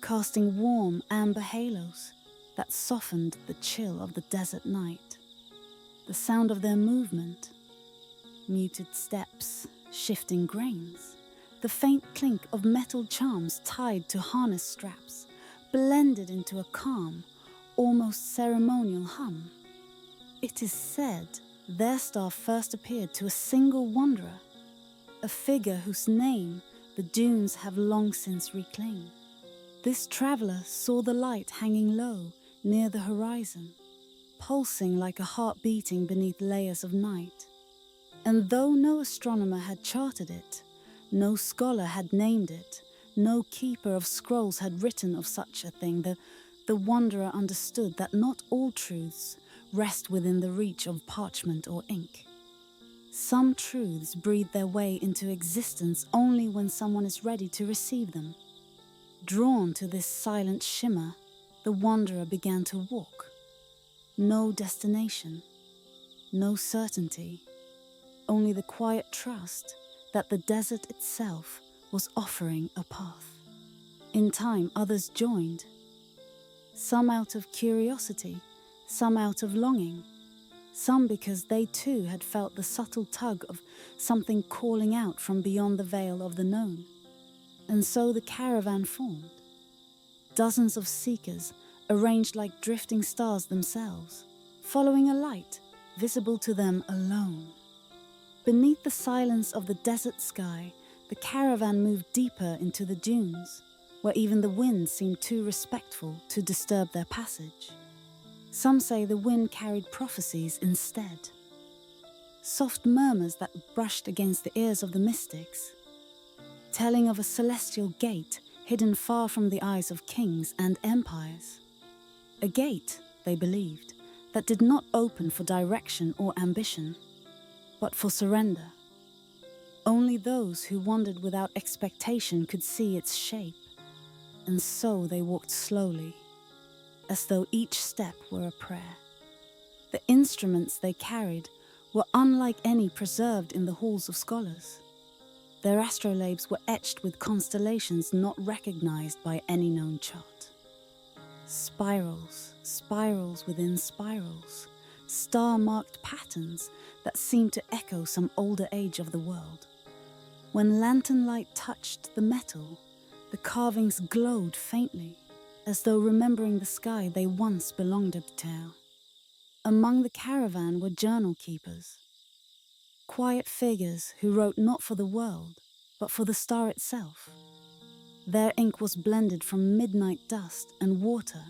casting warm amber halos that softened the chill of the desert night. The sound of their movement, Muted steps, shifting grains, the faint clink of metal charms tied to harness straps, blended into a calm, almost ceremonial hum. It is said their star first appeared to a single wanderer, a figure whose name the dunes have long since reclaimed. This traveller saw the light hanging low near the horizon, pulsing like a heart beating beneath layers of night. And though no astronomer had charted it, no scholar had named it, no keeper of scrolls had written of such a thing, the wanderer understood that not all truths rest within the reach of parchment or ink. Some truths breathe their way into existence only when someone is ready to receive them. Drawn to this silent shimmer, the wanderer began to walk. No destination, no certainty, only the quiet trust that the desert itself was offering a path. In time, others joined, some out of curiosity, some out of longing, some because they too had felt the subtle tug of something calling out from beyond the veil of the known. And so the caravan formed. Dozens of seekers, arranged like drifting stars themselves, following a light visible to them alone. Beneath the silence of the desert sky, the caravan moved deeper into the dunes, where even the wind seemed too respectful to disturb their passage. Some say the wind carried prophecies instead. Soft murmurs that brushed against the ears of the mystics, telling of a celestial gate hidden far from the eyes of kings and empires. A gate, they believed, that did not open for direction or ambition, but for surrender. Only those who wandered without expectation could see its shape, and so they walked slowly, as though each step were a prayer. The instruments they carried were unlike any preserved in the halls of scholars. Their astrolabes were etched with constellations not recognized by any known chart. Spirals, spirals within spirals, star-marked patterns that seemed to echo some older age of the world. When lantern light touched the metal, the carvings glowed faintly, as though remembering the sky they once belonged to. Among the caravan were journal keepers, quiet figures who wrote not for the world, but for the star itself. Their ink was blended from midnight dust and water,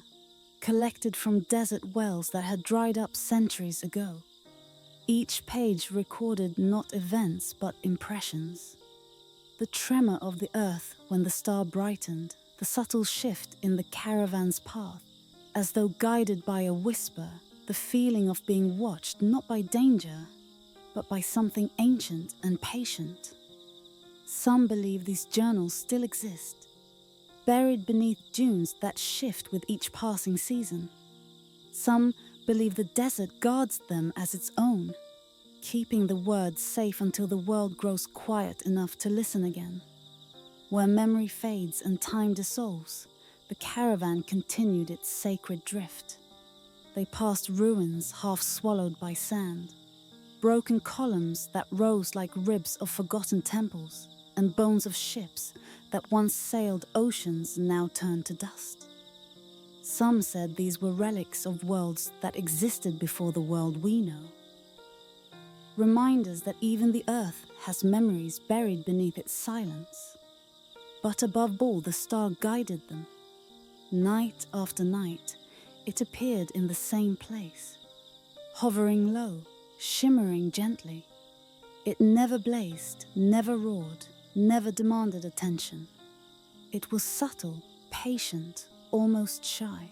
collected from desert wells that had dried up centuries ago. Each page recorded not events, but impressions. The tremor of the earth when the star brightened, the subtle shift in the caravan's path, as though guided by a whisper, the feeling of being watched not by danger, but by something ancient and patient. Some believe these journals still exist, buried beneath dunes that shift with each passing season. Some believe the desert guards them as its own, keeping the words safe until the world grows quiet enough to listen again. Where memory fades and time dissolves, the caravan continued its sacred drift. They passed ruins half swallowed by sand, broken columns that rose like ribs of forgotten temples, and bones of ships that once sailed oceans now turned to dust. Some said these were relics of worlds that existed before the world we know. Reminders that even the earth has memories buried beneath its silence. But above all, the star guided them. Night after night, it appeared in the same place, hovering low, shimmering gently. It never blazed, never roared, never demanded attention. It was subtle, patient, almost shy.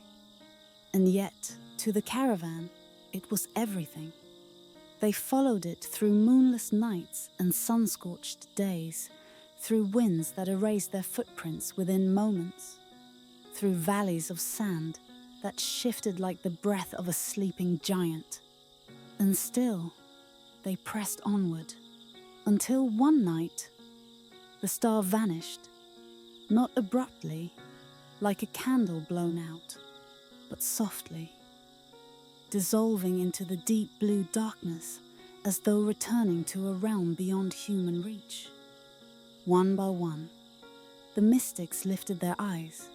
And yet, to the caravan, it was everything. They followed it through moonless nights and sun-scorched days, through winds that erased their footprints within moments, through valleys of sand that shifted like the breath of a sleeping giant. And still, they pressed onward, until one night, the star vanished, not abruptly, like a candle blown out, but softly, dissolving into the deep blue darkness as though returning to a realm beyond human reach. One by one, the mystics lifted their eyes,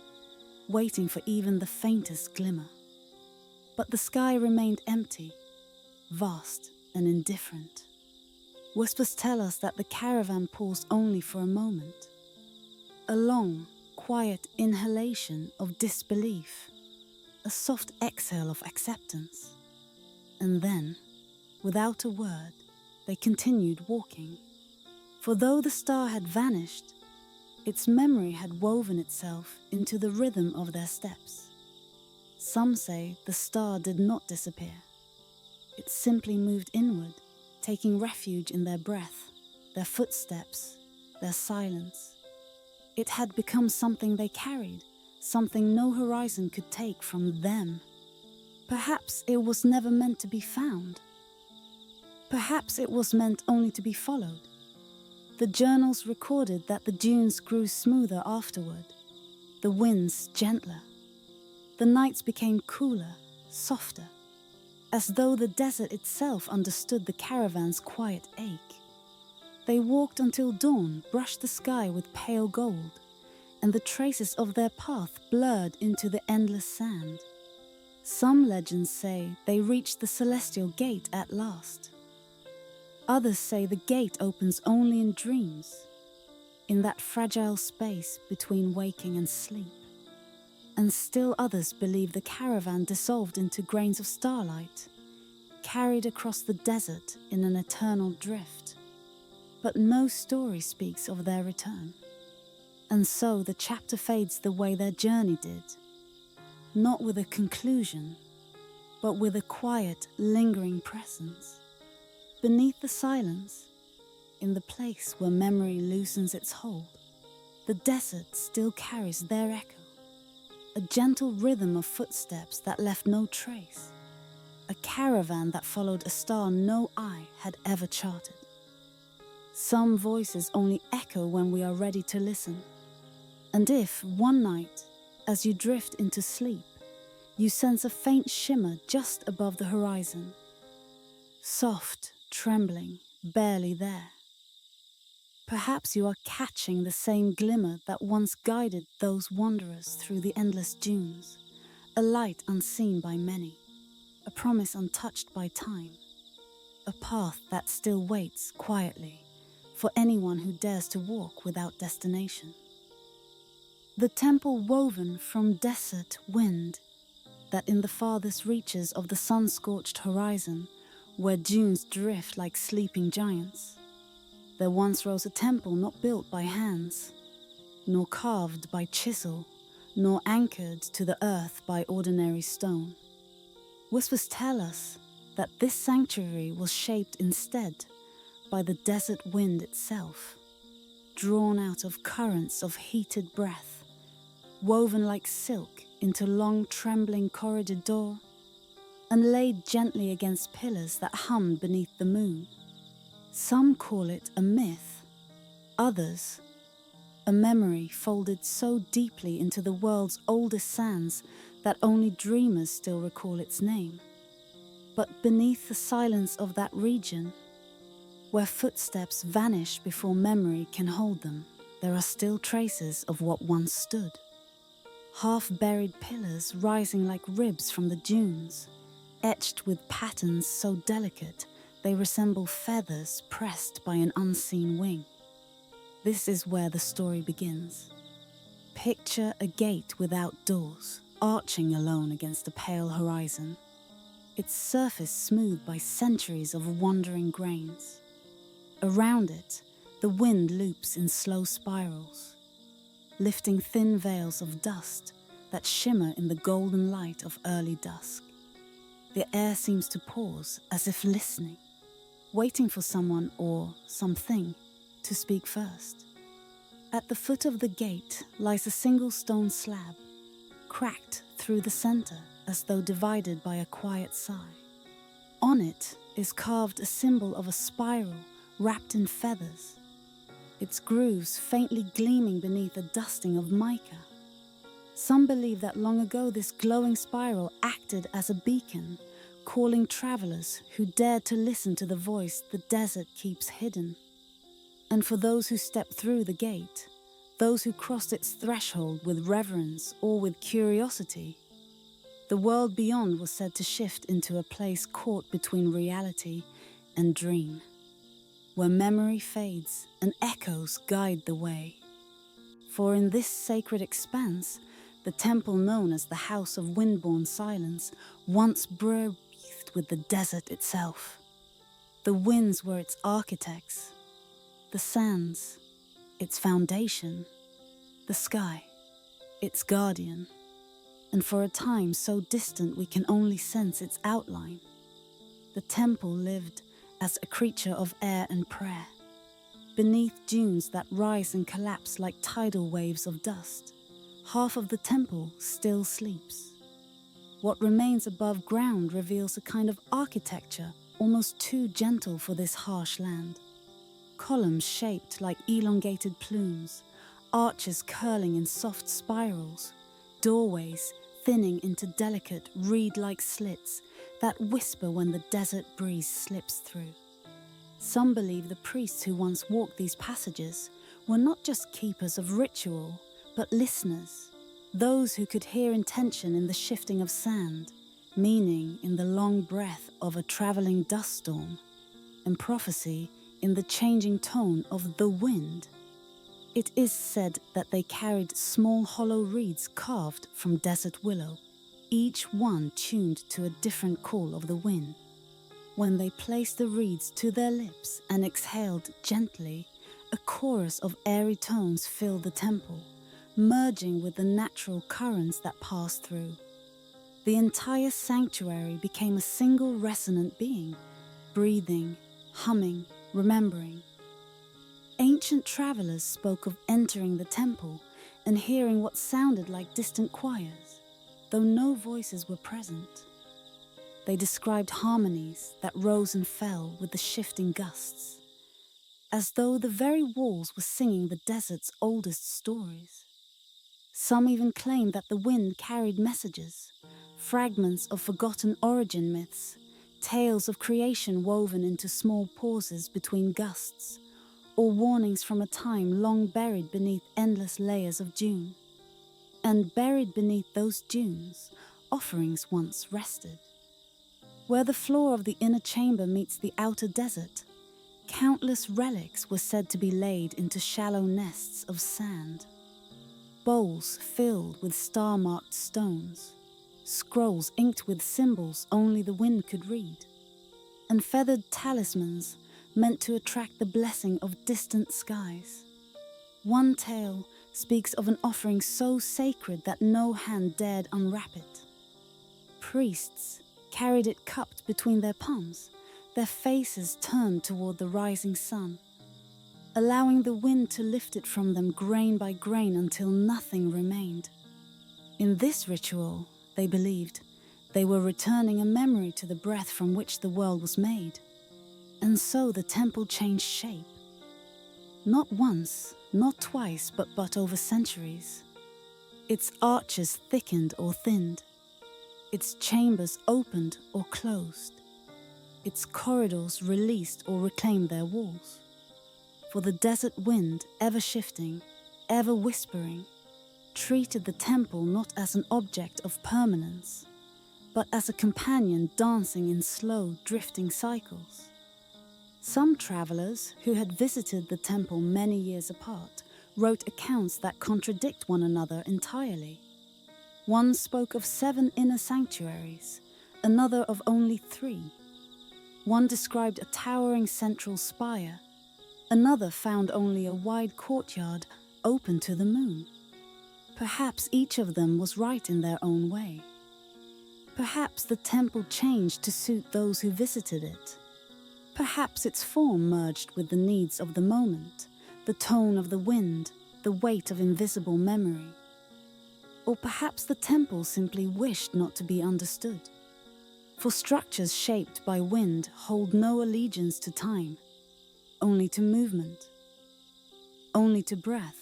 waiting for even the faintest glimmer. But the sky remained empty, vast and indifferent. Whispers tell us that the caravan paused only for a moment, a long, quiet inhalation of disbelief, a soft exhale of acceptance. And then, without a word, they continued walking. For though the star had vanished, its memory had woven itself into the rhythm of their steps. Some say the star did not disappear. It simply moved inward, taking refuge in their breath, their footsteps, their silence. It had become something they carried, something no horizon could take from them. Perhaps it was never meant to be found. Perhaps it was meant only to be followed. The journals recorded that the dunes grew smoother afterward, the winds gentler. The nights became cooler, softer, as though the desert itself understood the caravan's quiet ache. They walked until dawn brushed the sky with pale gold, and the traces of their path blurred into the endless sand. Some legends say they reached the celestial gate at last. Others say the gate opens only in dreams, in that fragile space between waking and sleep. And still others believe the caravan dissolved into grains of starlight, carried across the desert in an eternal drift. But no story speaks of their return. And so the chapter fades the way their journey did, not with a conclusion, but with a quiet, lingering presence. Beneath the silence, in the place where memory loosens its hold, the desert still carries their echo, a gentle rhythm of footsteps that left no trace, a caravan that followed a star no eye had ever charted. Some voices only echo when we are ready to listen. And if, one night, as you drift into sleep, you sense a faint shimmer just above the horizon, soft, trembling, barely there, perhaps you are catching the same glimmer that once guided those wanderers through the endless dunes, a light unseen by many, a promise untouched by time, a path that still waits quietly for anyone who dares to walk without destination. The temple woven from desert wind, that in the farthest reaches of the sun-scorched horizon, where dunes drift like sleeping giants, there once rose a temple not built by hands, nor carved by chisel, nor anchored to the earth by ordinary stone. Whispers tell us that this sanctuary was shaped instead by the desert wind itself, drawn out of currents of heated breath, woven like silk into long trembling corridor, and laid gently against pillars that hummed beneath the moon. Some call it a myth, others a memory folded so deeply into the world's oldest sands that only dreamers still recall its name. But beneath the silence of that region, where footsteps vanish before memory can hold them, there are still traces of what once stood. Half-buried pillars rising like ribs from the dunes, etched with patterns so delicate they resemble feathers pressed by an unseen wing. This is where the story begins. Picture a gate without doors, arching alone against a pale horizon, its surface smoothed by centuries of wandering grains. Around it, the wind loops in slow spirals, lifting thin veils of dust that shimmer in the golden light of early dusk. The air seems to pause as if listening, waiting for someone or something to speak first. At the foot of the gate lies a single stone slab, cracked through the center as though divided by a quiet sigh. On it is carved a symbol of a spiral wrapped in feathers, its grooves faintly gleaming beneath a dusting of mica. Some believe that long ago this glowing spiral acted as a beacon, calling travelers who dare to listen to the voice the desert keeps hidden. And for those who stepped through the gate, those who crossed its threshold with reverence or with curiosity, the world beyond was said to shift into a place caught between reality and dream, where memory fades and echoes guide the way. For in this sacred expanse, the temple known as the House of Windborne Silence once breathed with the desert itself. The winds were its architects, the sands, its foundation, the sky, its guardian, and for a time so distant we can only sense its outline. The temple lived as a creature of air and prayer, beneath dunes that rise and collapse like tidal waves of dust. Half of the temple still sleeps. What remains above ground reveals a kind of architecture almost too gentle for this harsh land. Columns shaped like elongated plumes, arches curling in soft spirals, doorways thinning into delicate reed-like slits that whisper when the desert breeze slips through. Some believe the priests who once walked these passages were not just keepers of ritual, but listeners, those who could hear intention in the shifting of sand, meaning in the long breath of a traveling dust storm, and prophecy in the changing tone of the wind. It is said that they carried small hollow reeds carved from desert willow, each one tuned to a different call of the wind. When they placed the reeds to their lips and exhaled gently, a chorus of airy tones filled the temple, merging with the natural currents that passed through. The entire sanctuary became a single resonant being, breathing, humming, remembering. Ancient travelers spoke of entering the temple and hearing what sounded like distant choirs, though no voices were present. They described harmonies that rose and fell with the shifting gusts, as though the very walls were singing the desert's oldest stories. Some even claimed that the wind carried messages, fragments of forgotten origin myths, tales of creation woven into small pauses between gusts, or warnings from a time long buried beneath endless layers of dune. And buried beneath those dunes, offerings once rested. Where the floor of the inner chamber meets the outer desert, countless relics were said to be laid into shallow nests of sand. Bowls filled with star-marked stones, scrolls inked with symbols only the wind could read, and feathered talismans meant to attract the blessing of distant skies. One tale speaks of an offering so sacred that no hand dared unwrap it. Priests carried it cupped between their palms, their faces turned toward the rising sun, allowing the wind to lift it from them grain by grain until nothing remained. In this ritual, they believed, they were returning a memory to the breath from which the world was made. And so the temple changed shape. Not once, not twice, but over centuries. Its arches thickened or thinned. Its chambers opened or closed. Its corridors released or reclaimed their walls. For the desert wind, ever shifting, ever whispering, treated the temple not as an object of permanence, but as a companion dancing in slow, drifting cycles. Some travelers who had visited the temple many years apart wrote accounts that contradict one another entirely. One spoke of 7 inner sanctuaries, another of only 3. One described a towering central spire, another found only a wide courtyard open to the moon. Perhaps each of them was right in their own way. Perhaps the temple changed to suit those who visited it. Perhaps its form merged with the needs of the moment, the tone of the wind, the weight of invisible memory. Or perhaps the temple simply wished not to be understood. For structures shaped by wind hold no allegiance to time, only to movement, only to breath.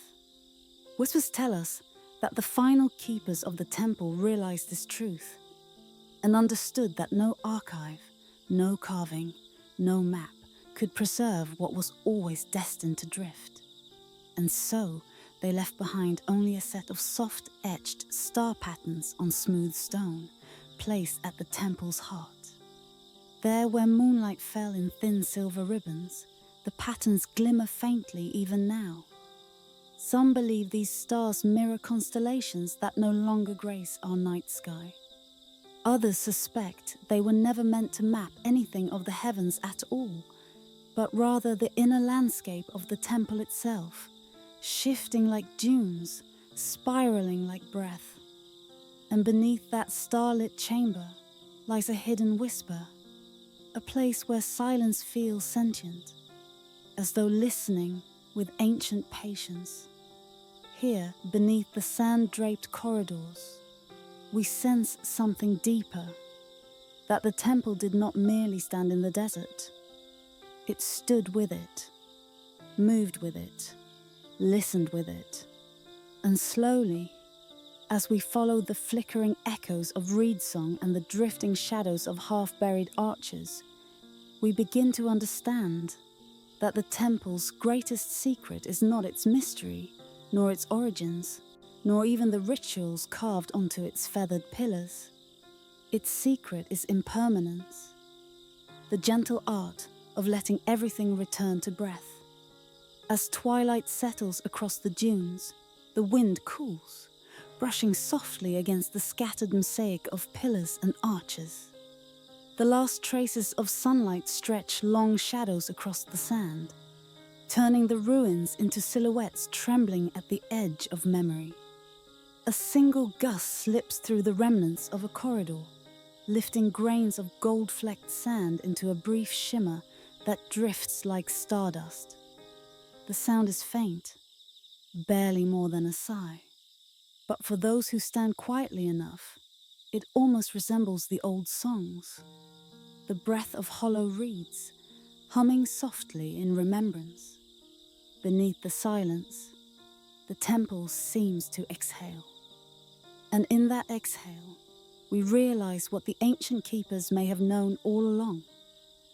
Whispers tell us that the final keepers of the temple realized this truth, and understood that no archive, no carving, no map could preserve what was always destined to drift. And so they left behind only a set of soft-etched star patterns on smooth stone, placed at the temple's heart. There where moonlight fell in thin silver ribbons, the patterns glimmer faintly even now. Some believe these stars mirror constellations that no longer grace our night sky. Others suspect they were never meant to map anything of the heavens at all, but rather the inner landscape of the temple itself, shifting like dunes, spiraling like breath. And beneath that starlit chamber lies a hidden whisper, a place where silence feels sentient, as though listening with ancient patience. Here, beneath the sand-draped corridors, we sense something deeper, that the temple did not merely stand in the desert. It stood with it, moved with it, listened with it, and slowly, as we followed the flickering echoes of reed song and the drifting shadows of half-buried arches, we begin to understand that the temple's greatest secret is not its mystery, nor its origins, nor even the rituals carved onto its feathered pillars. Its secret is impermanence, the gentle art of letting everything return to breath. As twilight settles across the dunes, the wind cools, brushing softly against the scattered mosaic of pillars and arches. The last traces of sunlight stretch long shadows across the sand, turning the ruins into silhouettes trembling at the edge of memory. A single gust slips through the remnants of a corridor, lifting grains of gold-flecked sand into a brief shimmer that drifts like stardust. The sound is faint, barely more than a sigh. But for those who stand quietly enough, it almost resembles the old songs, the breath of hollow reeds, humming softly in remembrance. Beneath the silence, the temple seems to exhale. And in that exhale, we realize what the ancient keepers may have known all along.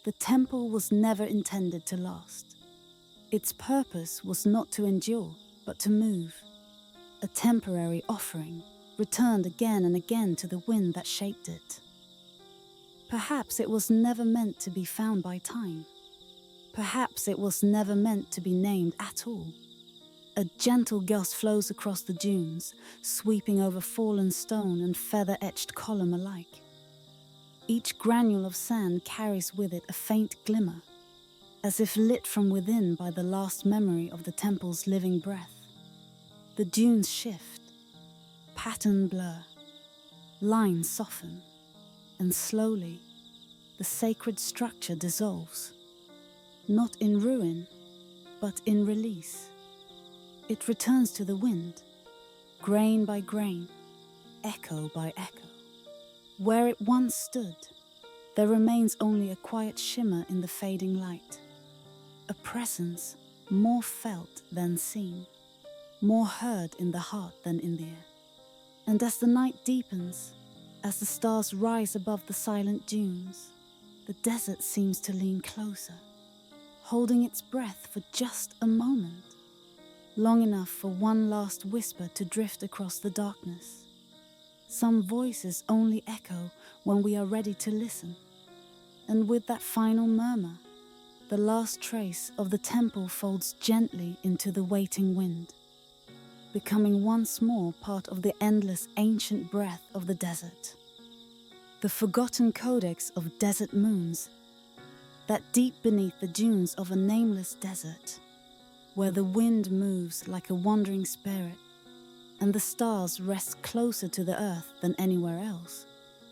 The temple was never intended to last. Its purpose was not to endure, but to move. A temporary offering, returned again and again to the wind that shaped it. Perhaps it was never meant to be found by time. Perhaps it was never meant to be named at all. A gentle gust flows across the dunes, sweeping over fallen stone and feather-etched column alike. Each granule of sand carries with it a faint glimmer, as if lit from within by the last memory of the temple's living breath. The dunes shift, pattern blur, lines soften, and slowly the sacred structure dissolves, not in ruin, but in release. It returns to the wind, grain by grain, echo by echo. Where it once stood, there remains only a quiet shimmer in the fading light, a presence more felt than seen, more heard in the heart than in the ear. And as the night deepens, as the stars rise above the silent dunes, the desert seems to lean closer, holding its breath for just a moment, long enough for one last whisper to drift across the darkness. Some voices only echo when we are ready to listen, and with that final murmur, the last trace of the temple folds gently into the waiting wind, becoming once more part of the endless ancient breath of the desert. The forgotten codex of desert moons, that deep beneath the dunes of a nameless desert, where the wind moves like a wandering spirit, and the stars rest closer to the earth than anywhere else,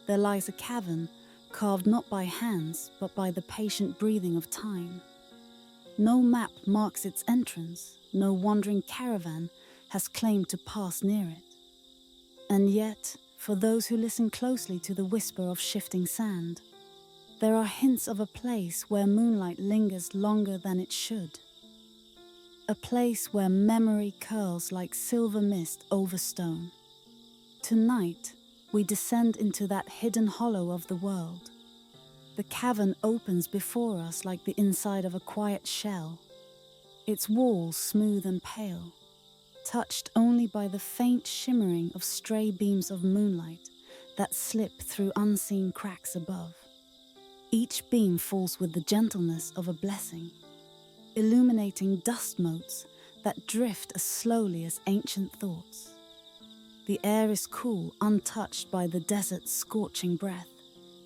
there lies a cavern carved not by hands, but by the patient breathing of time. No map marks its entrance, no wandering caravan has claimed to pass near it. And yet, for those who listen closely to the whisper of shifting sand, there are hints of a place where moonlight lingers longer than it should. A place where memory curls like silver mist over stone. Tonight, We descend into that hidden hollow of the world. The cavern opens before us like the inside of a quiet shell, its walls smooth and pale, touched only by the faint shimmering of stray beams of moonlight that slip through unseen cracks above. Each beam falls with the gentleness of a blessing, illuminating dust motes that drift as slowly as ancient thoughts. The air is cool, untouched by the desert's scorching breath,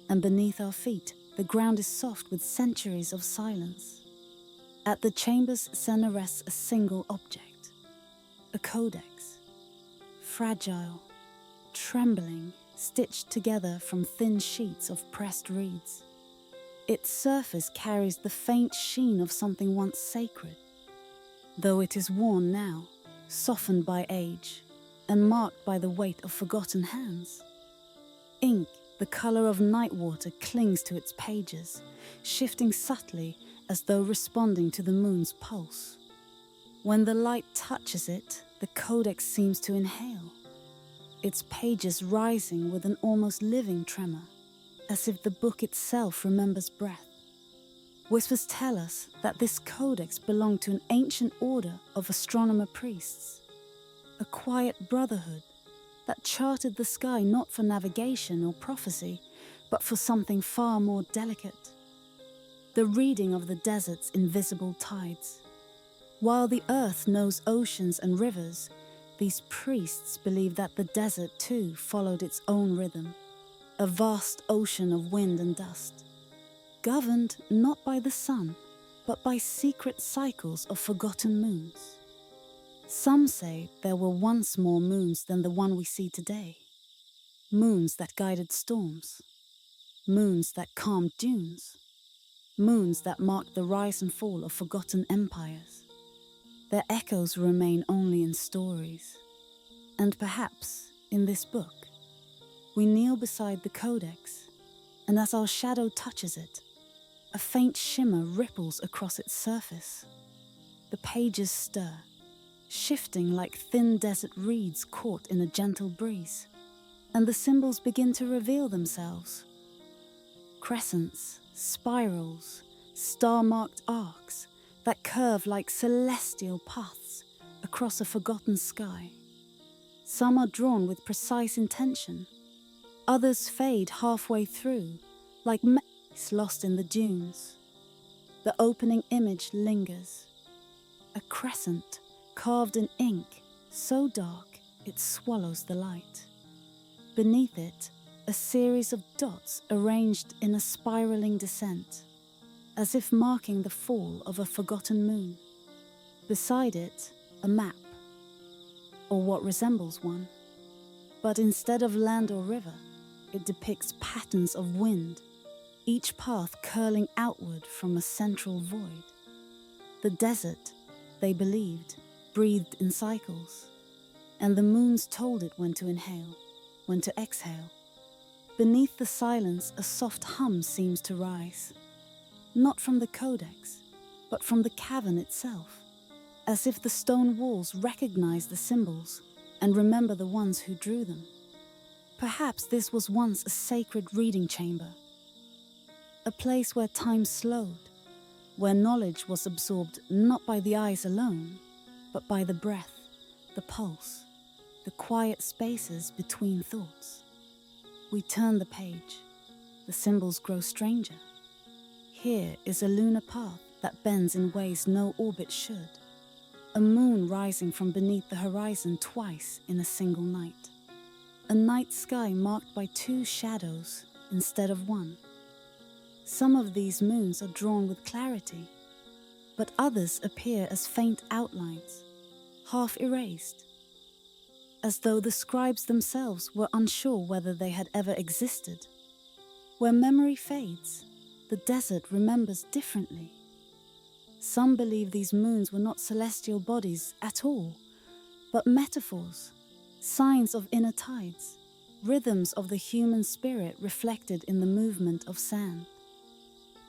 and beneath our feet, the ground is soft with centuries of silence. At the chamber's center rests a single object, a codex, fragile, trembling, stitched together from thin sheets of pressed reeds. Its surface carries the faint sheen of something once sacred, though it is worn now, softened by age, and marked by the weight of forgotten hands. Ink, the color of night water, clings to its pages, shifting subtly as though responding to the moon's pulse. When the light touches it, the codex seems to inhale, its pages rising with an almost living tremor, as if the book itself remembers breath. Whispers tell us that this codex belonged to an ancient order of astronomer priests, a quiet brotherhood that charted the sky not for navigation or prophecy, but for something far more delicate: the reading of the desert's invisible tides. While the earth knows oceans and rivers, these priests believe that the desert too followed its own rhythm, a vast ocean of wind and dust, governed not by the sun, but by secret cycles of forgotten moons. Some say there were once more moons than the one we see today, moons that guided storms, moons that calmed dunes, moons that marked the rise and fall of forgotten empires. Their echoes remain only in stories, and perhaps in this book. We kneel beside the codex, and as our shadow touches it, a faint shimmer ripples across its surface. The pages stir, shifting like thin desert reeds caught in a gentle breeze, and the symbols begin to reveal themselves. Crescents, spirals, star-marked arcs that curve like celestial paths across a forgotten sky. Some are drawn with precise intention, others fade halfway through, like memories lost in the dunes. The opening image lingers, a crescent carved in ink so dark it swallows the light. Beneath it, a series of dots arranged in a spiraling descent, as if marking the fall of a forgotten moon. Beside it, a map, or what resembles one. But instead of land or river, it depicts patterns of wind, each path curling outward from a central void. The desert, they believed, breathed in cycles, and the moons told it when to inhale, when to exhale. Beneath the silence, a soft hum seems to rise, not from the codex, but from the cavern itself, as if the stone walls recognize the symbols and remember the ones who drew them. Perhaps this was once a sacred reading chamber, a place where time slowed, where knowledge was absorbed not by the eyes alone, but by the breath, the pulse, the quiet spaces between thoughts. We turn the page. The symbols grow stranger. Here is a lunar path that bends in ways no orbit should, a moon rising from beneath the horizon twice in a single night, a night sky marked by two shadows instead of one. Some of these moons are drawn with clarity, but others appear as faint outlines, half erased, as though the scribes themselves were unsure whether they had ever existed. Where memory fades, the desert remembers differently. Some believe these moons were not celestial bodies at all, but metaphors, signs of inner tides, rhythms of the human spirit reflected in the movement of sand.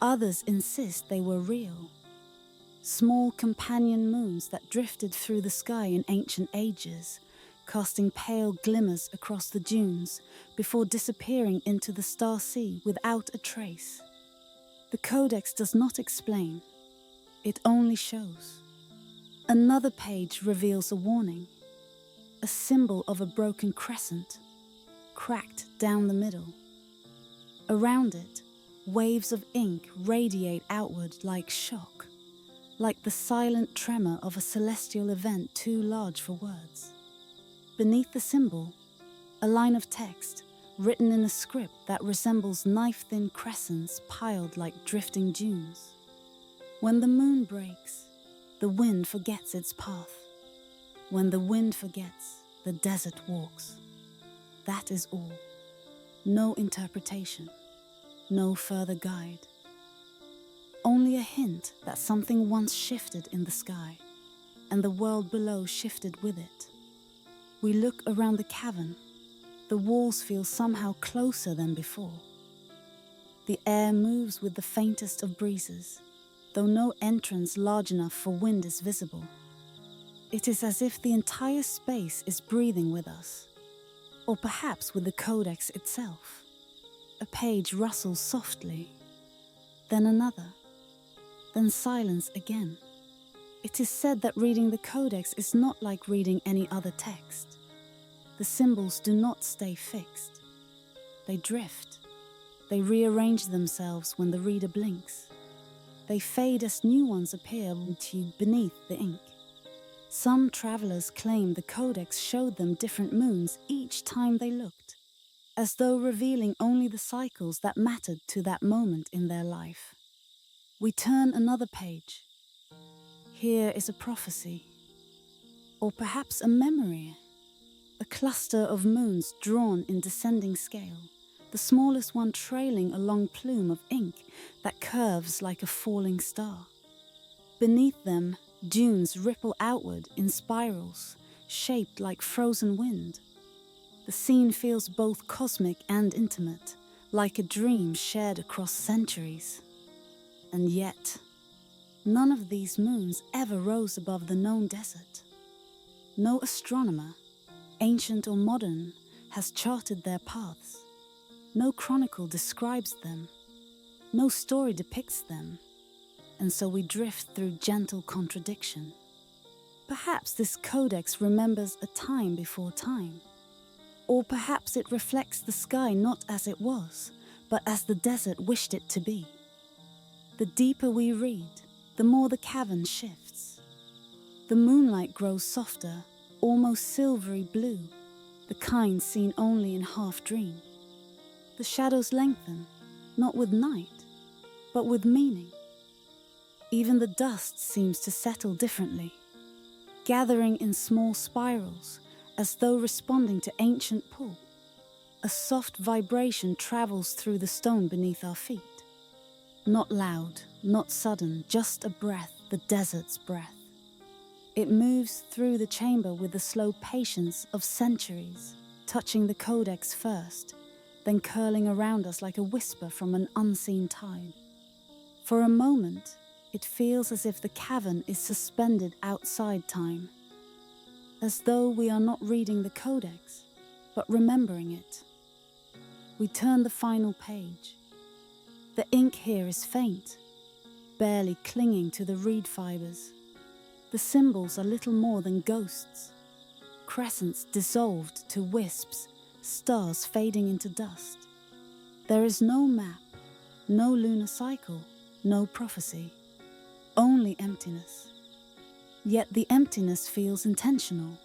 Others insist they were real, small companion moons that drifted through the sky in ancient ages, casting pale glimmers across the dunes before disappearing into the star sea without a trace. The codex does not explain, it only shows. Another page reveals a warning, a symbol of a broken crescent, cracked down the middle. Around it, waves of ink radiate outward like shock, like the silent tremor of a celestial event too large for words. Beneath the symbol, a line of text written in a script that resembles knife-thin crescents piled like drifting dunes. When the moon breaks, the wind forgets its path. When the wind forgets, the desert walks. That is all. No interpretation, no further guide. Only a hint that something once shifted in the sky, and the world below shifted with it. We look around the cavern. The walls feel somehow closer than before. The air moves with the faintest of breezes, though no entrance large enough for wind is visible. It is as if the entire space is breathing with us, or perhaps with the codex itself. A page rustles softly, then another, then silence again. It is said that reading the codex is not like reading any other text. The symbols do not stay fixed. They drift. They rearrange themselves when the reader blinks. They fade as new ones appear beneath the ink. Some travelers claim the codex showed them different moons each time they looked, as though revealing only the cycles that mattered to that moment in their life. We turn another page. Here is a prophecy, or perhaps a memory, a cluster of moons drawn in descending scale, the smallest one trailing a long plume of ink that curves like a falling star. Beneath them, dunes ripple outward in spirals, shaped like frozen wind. The scene feels both cosmic and intimate, like a dream shared across centuries. And yet, none of these moons ever rose above the known desert. No astronomer, ancient or modern, has charted their paths. No chronicle describes them. No story depicts them. And so we drift through gentle contradiction. Perhaps this codex remembers a time before time. Or perhaps it reflects the sky not as it was, but as the desert wished it to be. The deeper we read, the more the cavern shifts. The moonlight grows softer, almost silvery blue, the kind seen only in half-dream. The shadows lengthen, not with night, but with meaning. Even the dust seems to settle differently, gathering in small spirals, as though responding to ancient pull. A soft vibration travels through the stone beneath our feet. Not loud, not sudden, just a breath, the desert's breath. It moves through the chamber with the slow patience of centuries, touching the codex first, then curling around us like a whisper from an unseen tide. For a moment, it feels as if the cavern is suspended outside time, as though we are not reading the codex, but remembering it. We turn the final page. The ink here is faint, barely clinging to the reed fibers. The symbols are little more than ghosts, crescents dissolved to wisps, stars fading into dust. There is no map, no lunar cycle, no prophecy, only emptiness. Yet the emptiness feels intentional,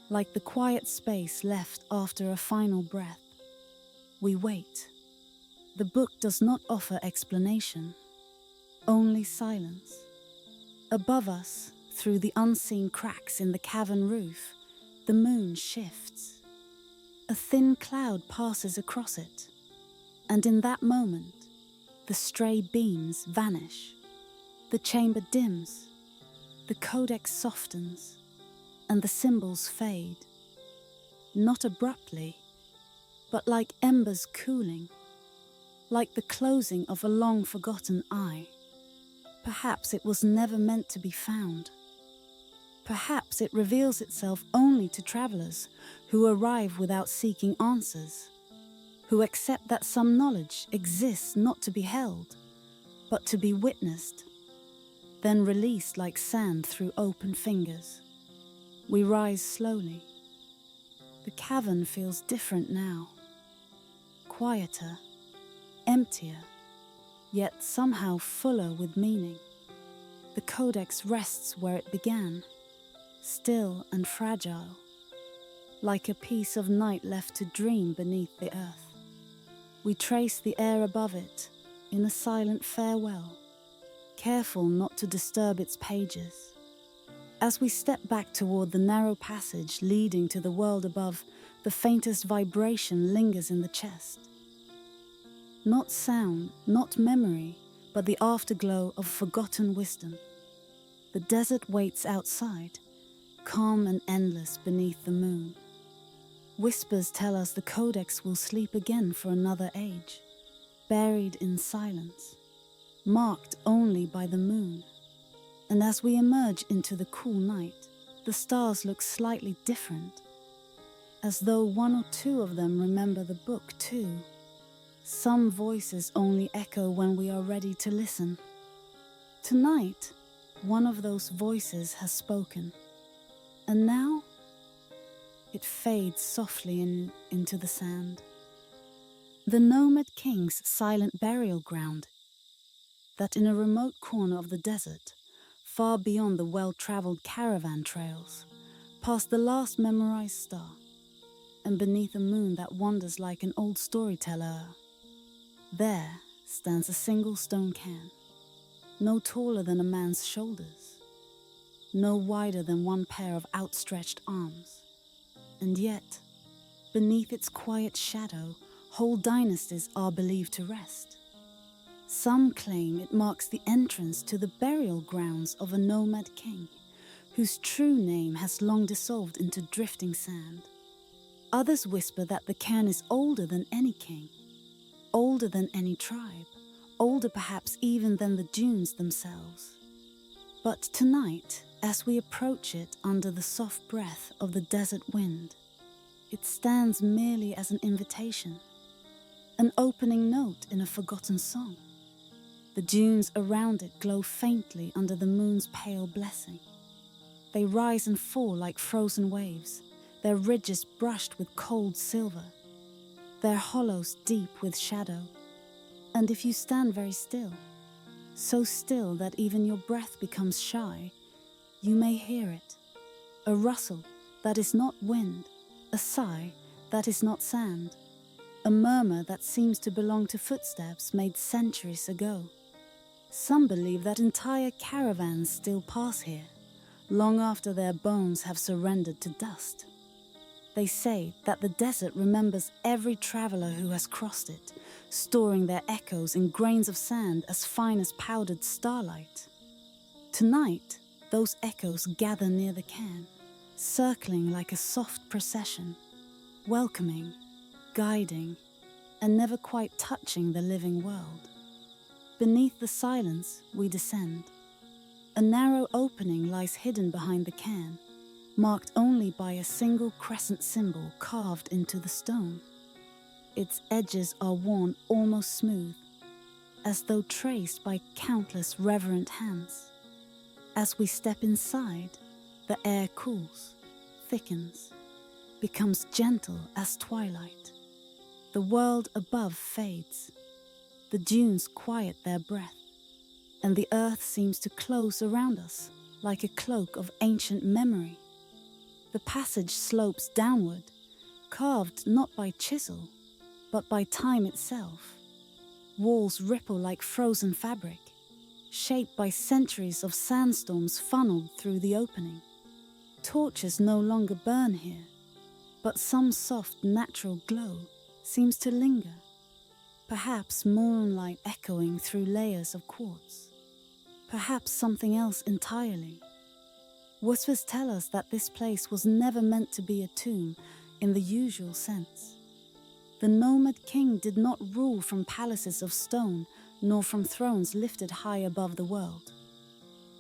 like the quiet space left after a final breath. We wait. The book does not offer explanation, only silence. Above us, through the unseen cracks in the cavern roof, the moon shifts. A thin cloud passes across it, and in that moment, the stray beams vanish. The chamber dims, the codex softens, and the symbols fade. Not abruptly, but like embers cooling, like the closing of a long-forgotten eye. Perhaps it was never meant to be found. Perhaps it reveals itself only to travelers who arrive without seeking answers, who accept that some knowledge exists not to be held, but to be witnessed, then released like sand through open fingers. We rise slowly. The cavern feels different now, quieter, emptier, yet somehow fuller with meaning. The codex rests where it began, still and fragile, like a piece of night left to dream beneath the earth. We trace the air above it in a silent farewell, careful not to disturb its pages. As we step back toward the narrow passage leading to the world above, the faintest vibration lingers in the chest. Not sound, not memory, but the afterglow of forgotten wisdom. The desert waits outside, calm and endless beneath the moon. Whispers tell us the codex will sleep again for another age, buried in silence, marked only by the moon. And as we emerge into the cool night, the stars look slightly different, as though one or two of them remember the book too. Some voices only echo when we are ready to listen. Tonight, one of those voices has spoken, and now it fades softly into the sand. The nomad king's silent burial ground, that in a remote corner of the desert, far beyond the well-traveled caravan trails, past the last memorized star, and beneath a moon that wanders like an old storyteller, there stands a single stone cairn, no taller than a man's shoulders, no wider than one pair of outstretched arms. And yet, beneath its quiet shadow, whole dynasties are believed to rest. Some claim it marks the entrance to the burial grounds of a nomad king, whose true name has long dissolved into drifting sand. Others whisper that the cairn is older than any king, older than any tribe, older perhaps even than the dunes themselves. But tonight, as we approach it under the soft breath of the desert wind, it stands merely as an invitation, an opening note in a forgotten song. The dunes around it glow faintly under the moon's pale blessing. They rise and fall like frozen waves, their ridges brushed with cold silver, their hollows deep with shadow. And if you stand very still, so still that even your breath becomes shy, you may hear it, a rustle that is not wind, a sigh that is not sand, a murmur that seems to belong to footsteps made centuries ago. Some believe that entire caravans still pass here, long after their bones have surrendered to dust. They say that the desert remembers every traveler who has crossed it, storing their echoes in grains of sand as fine as powdered starlight. Tonight, those echoes gather near the cairn, circling like a soft procession, welcoming, guiding, and never quite touching the living world. Beneath the silence, we descend. A narrow opening lies hidden behind the cairn, marked only by a single crescent symbol carved into the stone. Its edges are worn almost smooth, as though traced by countless reverent hands. As we step inside, the air cools, thickens, becomes gentle as twilight. The world above fades. The dunes quiet their breath, and the earth seems to close around us like a cloak of ancient memory. The passage slopes downward, carved not by chisel, but by time itself. Walls ripple like frozen fabric, shaped by centuries of sandstorms funneled through the opening. Torches no longer burn here, but some soft natural glow seems to linger, perhaps moonlight echoing through layers of quartz, perhaps something else entirely. Whispers tell us that this place was never meant to be a tomb in the usual sense. The nomad king did not rule from palaces of stone, nor from thrones lifted high above the world.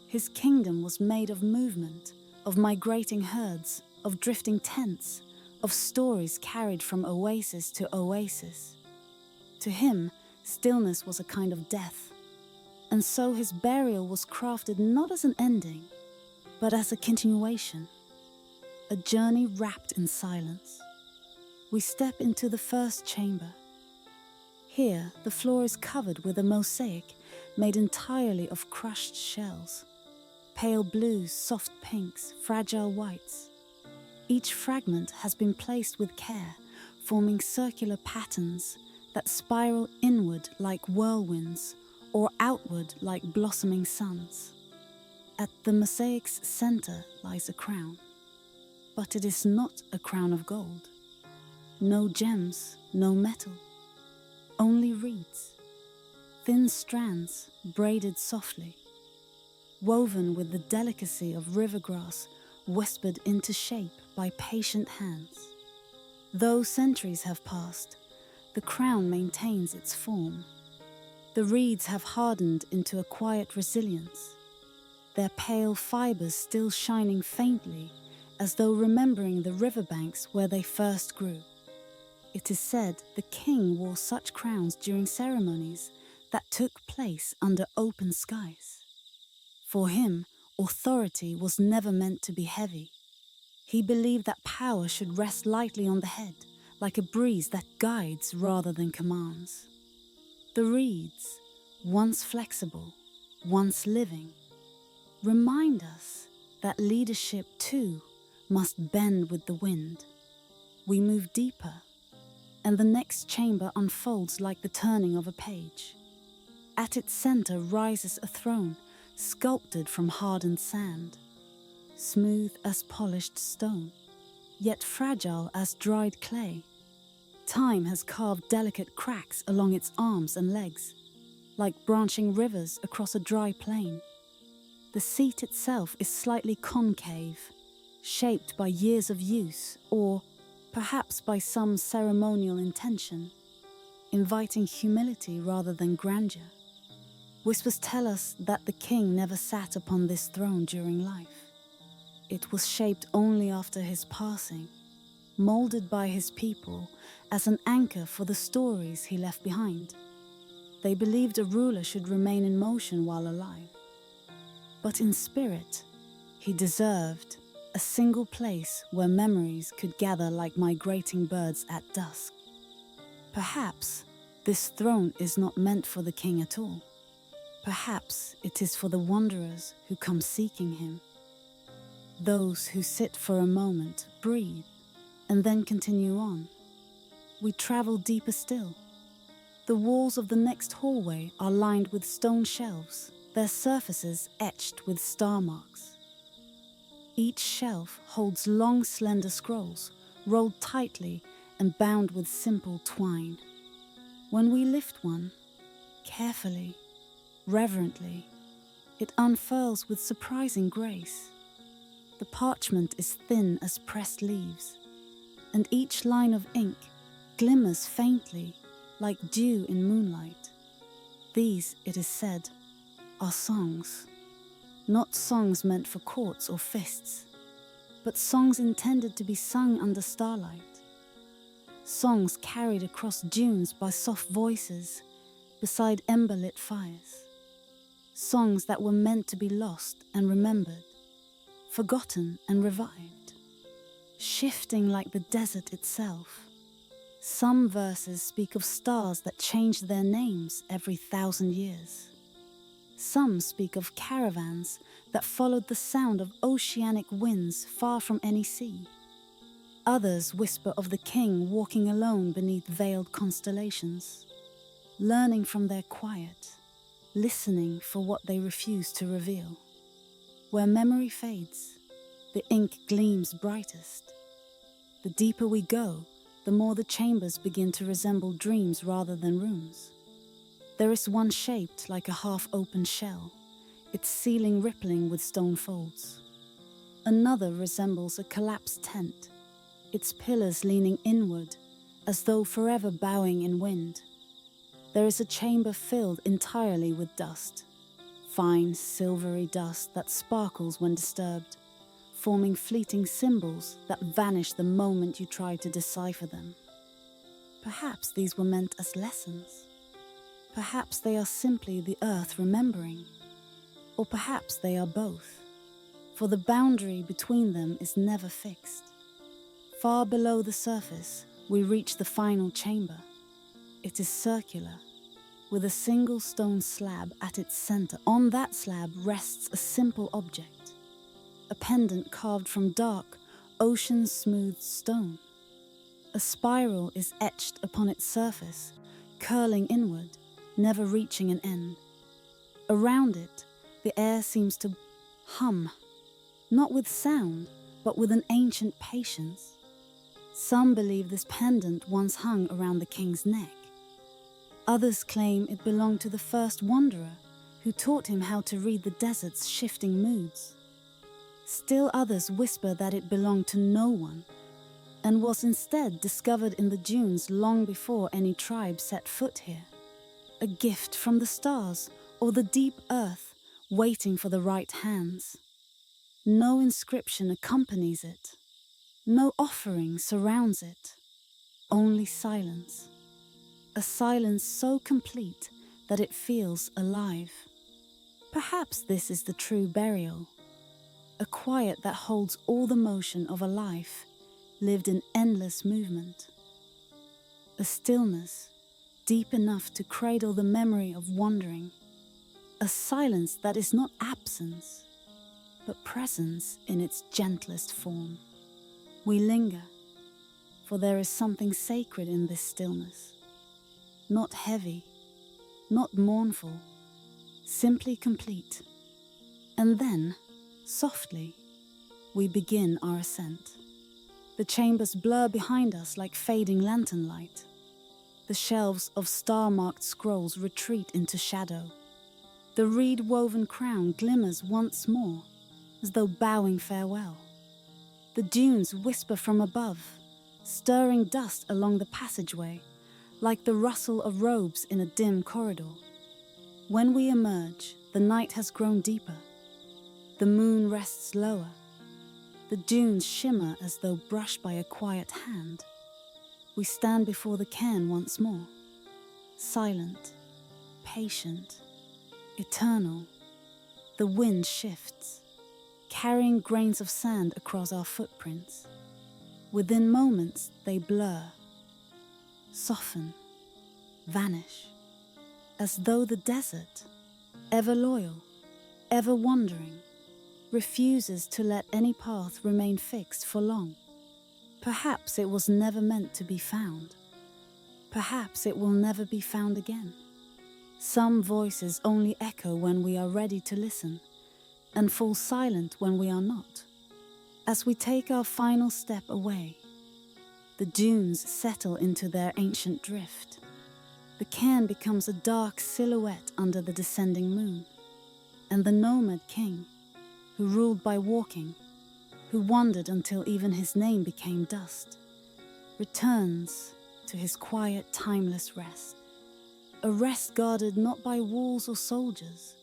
His kingdom was made of movement, of migrating herds, of drifting tents, of stories carried from oasis to oasis. To him, stillness was a kind of death, and so his burial was crafted not as an ending, but as a continuation, a journey wrapped in silence. We step into the first chamber. Here, the floor is covered with a mosaic made entirely of crushed shells. Pale blues, soft pinks, fragile whites. Each fragment has been placed with care, forming circular patterns that spiral inward like whirlwinds or outward like blossoming suns. At the mosaic's center lies a crown, but it is not a crown of gold. No gems, no metal, only reeds, thin strands braided softly, woven with the delicacy of river grass whispered into shape by patient hands. Though centuries have passed, the crown maintains its form. The reeds have hardened into a quiet resilience, their pale fibers still shining faintly as though remembering the riverbanks where they first grew. It is said the king wore such crowns during ceremonies that took place under open skies. For him, authority was never meant to be heavy. He believed that power should rest lightly on the head, like a breeze that guides rather than commands. The reeds, once flexible, once living, remind us that leadership too must bend with the wind. We move deeper, and the next chamber unfolds like the turning of a page. At its center rises a throne sculpted from hardened sand, smooth as polished stone, yet fragile as dried clay. Time has carved delicate cracks along its arms and legs, like branching rivers across a dry plain. The seat itself is slightly concave, shaped by years of use or perhaps by some ceremonial intention, inviting humility rather than grandeur. Whispers tell us that the king never sat upon this throne during life. It was shaped only after his passing, molded by his people as an anchor for the stories he left behind. They believed a ruler should remain in motion while alive. But in spirit, he deserved a single place where memories could gather like migrating birds at dusk. Perhaps this throne is not meant for the king at all. Perhaps it is for the wanderers who come seeking him. Those who sit for a moment, breathe, and then continue on. We travel deeper still. The walls of the next hallway are lined with stone shelves, their surfaces etched with star marks. Each shelf holds long, slender scrolls, rolled tightly and bound with simple twine. When we lift one, carefully, reverently, it unfurls with surprising grace. The parchment is thin as pressed leaves, and each line of ink glimmers faintly like dew in moonlight. These, it is said, are songs. Not songs meant for courts or fists, but songs intended to be sung under starlight. Songs carried across dunes by soft voices beside ember-lit fires. Songs that were meant to be lost and remembered, forgotten and revived, shifting like the desert itself. Some verses speak of stars that changed their names every 1,000 years. Some speak of caravans that followed the sound of oceanic winds far from any sea. Others whisper of the king walking alone beneath veiled constellations, learning from their quiet, listening for what they refuse to reveal. Where memory fades, the ink gleams brightest. The deeper we go, the more the chambers begin to resemble dreams rather than rooms. There is one shaped like a half-open shell, its ceiling rippling with stone folds. Another resembles a collapsed tent, its pillars leaning inward, as though forever bowing in wind. There is a chamber filled entirely with dust, fine silvery dust that sparkles when disturbed, forming fleeting symbols that vanish the moment you try to decipher them. Perhaps these were meant as lessons. Perhaps they are simply the earth remembering. Or perhaps they are both, for the boundary between them is never fixed. Far below the surface, we reach the final chamber. It is circular, with a single stone slab at its center. On that slab rests a simple object, a pendant carved from dark, ocean-smooth stone. A spiral is etched upon its surface, curling inward, never reaching an end. Around it, the air seems to hum, not with sound, but with an ancient patience. Some believe this pendant once hung around the king's neck. Others claim it belonged to the first wanderer who taught him how to read the desert's shifting moods. Still others whisper that it belonged to no one and was instead discovered in the dunes long before any tribe set foot here. A gift from the stars or the deep earth waiting for the right hands. No inscription accompanies it. No offering surrounds it. Only silence. A silence so complete that it feels alive. Perhaps this is the true burial. A quiet that holds all the motion of a life lived in endless movement. A stillness deep enough to cradle the memory of wandering. A silence that is not absence, but presence in its gentlest form. We linger, for there is something sacred in this stillness. Not heavy, not mournful, simply complete. And then, softly, we begin our ascent. The chambers blur behind us like fading lantern light. The shelves of star-marked scrolls retreat into shadow. The reed-woven crown glimmers once more, as though bowing farewell. The dunes whisper from above, stirring dust along the passageway, like the rustle of robes in a dim corridor. When we emerge, the night has grown deeper. The moon rests lower. The dunes shimmer as though brushed by a quiet hand. We stand before the cairn once more, silent, patient, eternal. The wind shifts, carrying grains of sand across our footprints. Within moments, they blur, soften, vanish, as though the desert, ever loyal, ever wandering, refuses to let any path remain fixed for long. Perhaps it was never meant to be found. Perhaps it will never be found again. Some voices only echo when we are ready to listen, and fall silent when we are not. As we take our final step away, the dunes settle into their ancient drift. The cairn becomes a dark silhouette under the descending moon, and the nomad king, who ruled by walking, who wandered until even his name became dust, returns to his quiet, timeless rest. A rest guarded not by walls or soldiers,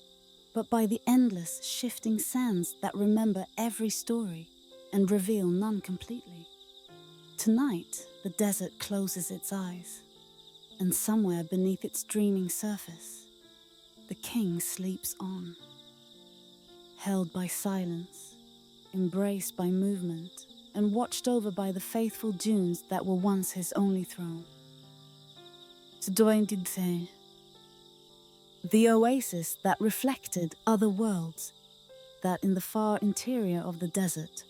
but by the endless, shifting sands that remember every story and reveal none completely. Tonight, the desert closes its eyes, and somewhere beneath its dreaming surface, the king sleeps on. Held by silence, embraced by movement, and watched over by the faithful dunes that were once his only throne. The oasis that reflected other worlds, that in the far interior of the desert,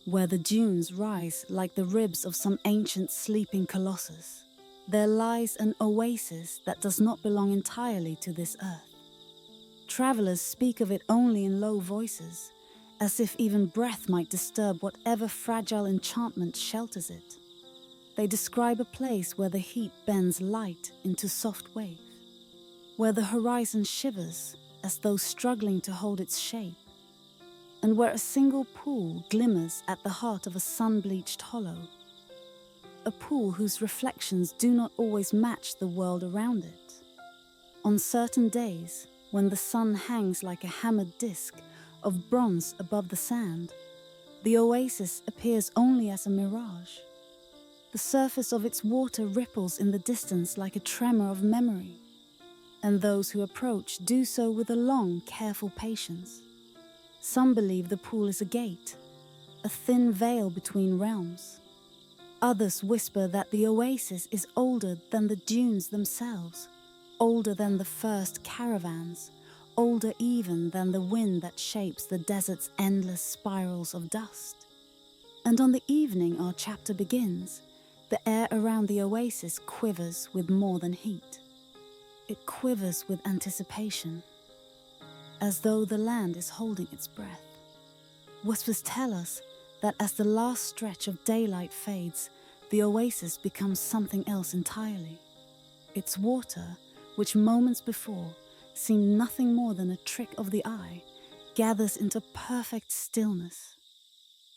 where the dunes rise like the ribs of some ancient sleeping colossus, there lies an oasis that does not belong entirely to this earth. Travelers speak of it only in low voices, as if even breath might disturb whatever fragile enchantment shelters it. They describe a place where the heat bends light into soft wave, where the horizon shivers as though struggling to hold its shape, and where a single pool glimmers at the heart of a sun-bleached hollow. A pool whose reflections do not always match the world around it. On certain days, when the sun hangs like a hammered disc of bronze above the sand, The oasis appears only as a mirage. The surface of its water ripples in the distance like a tremor of memory, and those who approach do so with a long, careful patience. Some believe the pool is a gate, a thin veil between realms. Others whisper that the oasis is older than the dunes themselves, older than the first caravans, older even than the wind that shapes the desert's endless spirals of dust. And on the evening our chapter begins, the air around the oasis quivers with more than heat. It quivers with anticipation, as though the land is holding its breath. Whispers tell us that as the last stretch of daylight fades, the oasis becomes something else entirely. Its water, which moments before seemed nothing more than a trick of the eye, gathers into perfect stillness.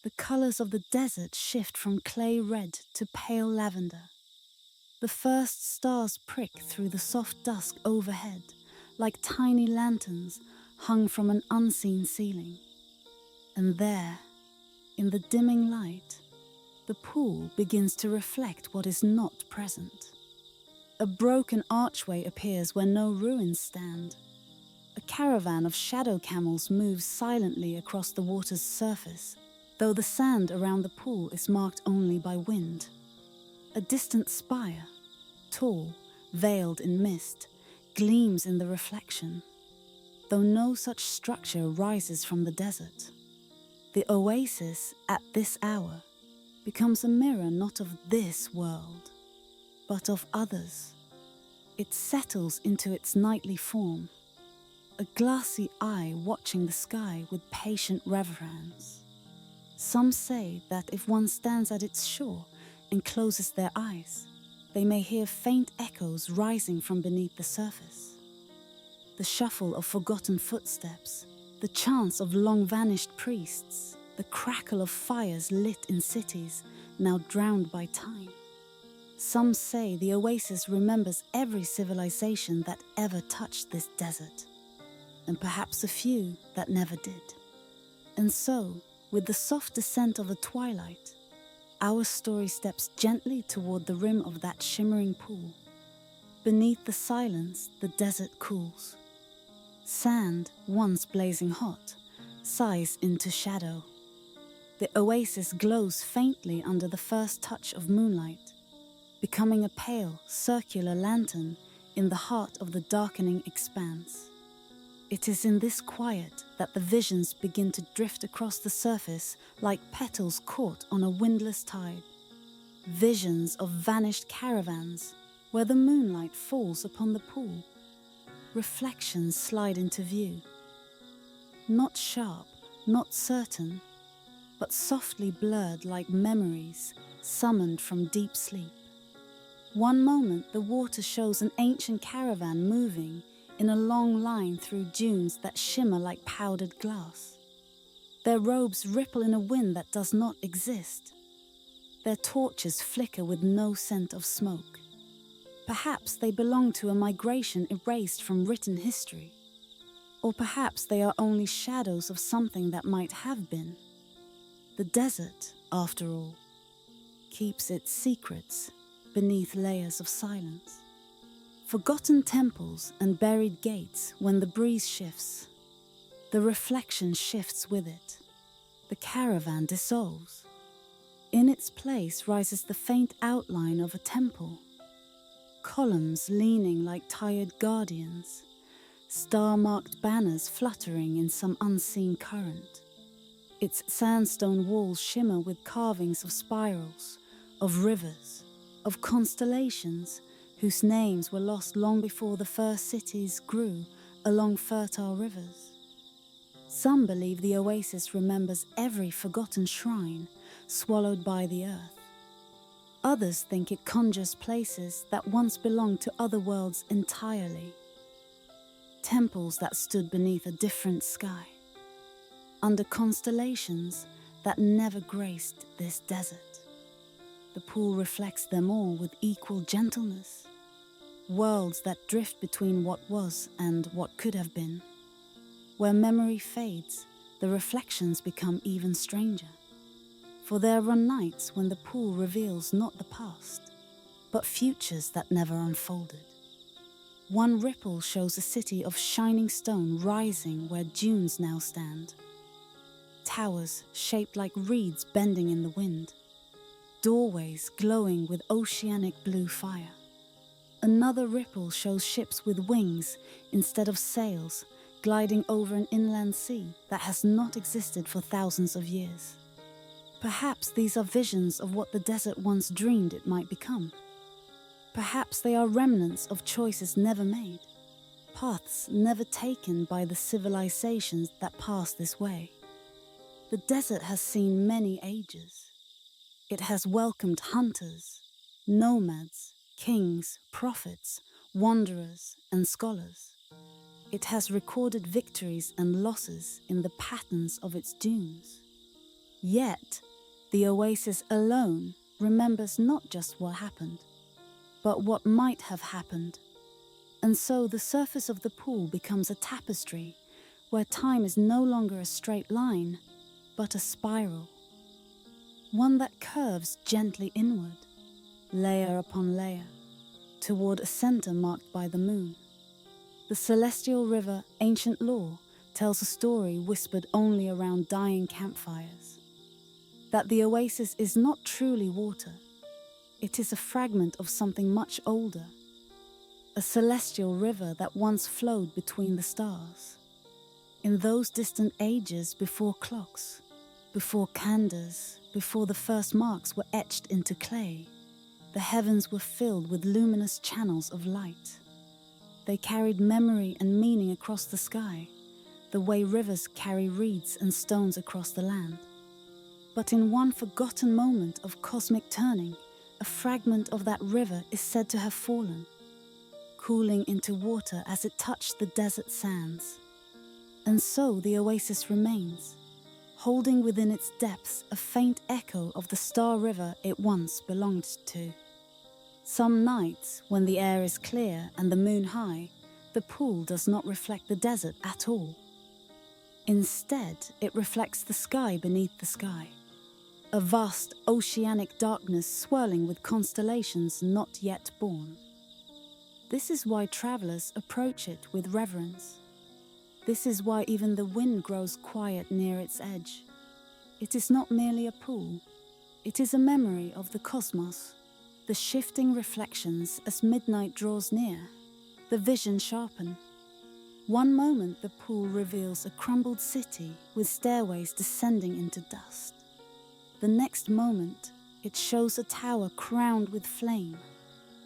The colors of the desert shift from clay red to pale lavender. The first stars prick through the soft dusk overhead, like tiny lanterns hung from an unseen ceiling. And there, in the dimming light, the pool begins to reflect what is not present. A broken archway appears where no ruins stand. A caravan of shadow camels moves silently across the water's surface, though the sand around the pool is marked only by wind. A distant spire, tall, veiled in mist, gleams in the reflection, though no such structure rises from the desert. The oasis, at this hour, becomes a mirror not of this world, but of others. It settles into its nightly form, a glassy eye watching the sky with patient reverence. Some say that if one stands at its shore and closes their eyes, they may hear faint echoes rising from beneath the surface. The shuffle of forgotten footsteps, the chants of long-vanished priests, the crackle of fires lit in cities now drowned by time. Some say the oasis remembers every civilization that ever touched this desert, and perhaps a few that never did. And so, with the soft descent of the twilight, our story steps gently toward the rim of that shimmering pool. Beneath the silence, the desert cools. Sand, once blazing hot, sighs into shadow. The oasis glows faintly under the first touch of moonlight, becoming a pale, circular lantern in the heart of the darkening expanse. It is in this quiet that the visions begin to drift across the surface like petals caught on a windless tide. Visions of vanished caravans where the moonlight falls upon the pool. Reflections slide into view. Not sharp, not certain, but softly blurred like memories summoned from deep sleep. One moment the water shows an ancient caravan moving in a long line through dunes that shimmer like powdered glass. Their robes ripple in a wind that does not exist. Their torches flicker with no scent of smoke. Perhaps they belong to a migration erased from written history. Or perhaps they are only shadows of something that might have been. The desert, after all, keeps its secrets beneath layers of silence. Forgotten temples and buried gates when the breeze shifts. The reflection shifts with it. The caravan dissolves. In its place rises the faint outline of a temple. Columns leaning like tired guardians. Star-marked banners fluttering in some unseen current. Its sandstone walls shimmer with carvings of spirals, of rivers, of constellations whose names were lost long before the first cities grew along fertile rivers. Some believe the oasis remembers every forgotten shrine swallowed by the earth. Others think it conjures places that once belonged to other worlds entirely. Temples that stood beneath a different sky, under constellations that never graced this desert. The pool reflects them all with equal gentleness. Worlds that drift between what was and what could have been. Where memory fades, the reflections become even stranger. For there are nights when the pool reveals not the past, but futures that never unfolded. One ripple shows a city of shining stone rising where dunes now stand. Towers shaped like reeds bending in the wind. Doorways glowing with oceanic blue fire. Another ripple shows ships with wings instead of sails, gliding over an inland sea that has not existed for thousands of years. Perhaps these are visions of what the desert once dreamed it might become. Perhaps they are remnants of choices never made, paths never taken by the civilizations that passed this way. The desert has seen many ages. It has welcomed hunters, nomads, kings, prophets, wanderers, and scholars. It has recorded victories and losses in the patterns of its dunes. Yet, the oasis alone remembers not just what happened, but what might have happened. And so the surface of the pool becomes a tapestry where time is no longer a straight line, but a spiral. One that curves gently inward, layer upon layer, toward a center marked by the moon. The celestial river, ancient lore, tells a story whispered only around dying campfires. That the oasis is not truly water. It is a fragment of something much older. A celestial river that once flowed between the stars. In those distant ages before clocks, before candors, before the first marks were etched into clay, the heavens were filled with luminous channels of light. They carried memory and meaning across the sky, the way rivers carry reeds and stones across the land. But in one forgotten moment of cosmic turning, a fragment of that river is said to have fallen, cooling into water as it touched the desert sands. And so the oasis remains, holding within its depths a faint echo of the star river it once belonged to. Some nights, when the air is clear and the moon high, the pool does not reflect the desert at all. Instead, it reflects the sky beneath the sky, a vast oceanic darkness swirling with constellations not yet born. This is why travelers approach it with reverence. This is why even the wind grows quiet near its edge. It is not merely a pool, it is a memory of the cosmos, the shifting reflections as midnight draws near, the vision sharpen. One moment the pool reveals a crumbled city with stairways descending into dust. The next moment, it shows a tower crowned with flame,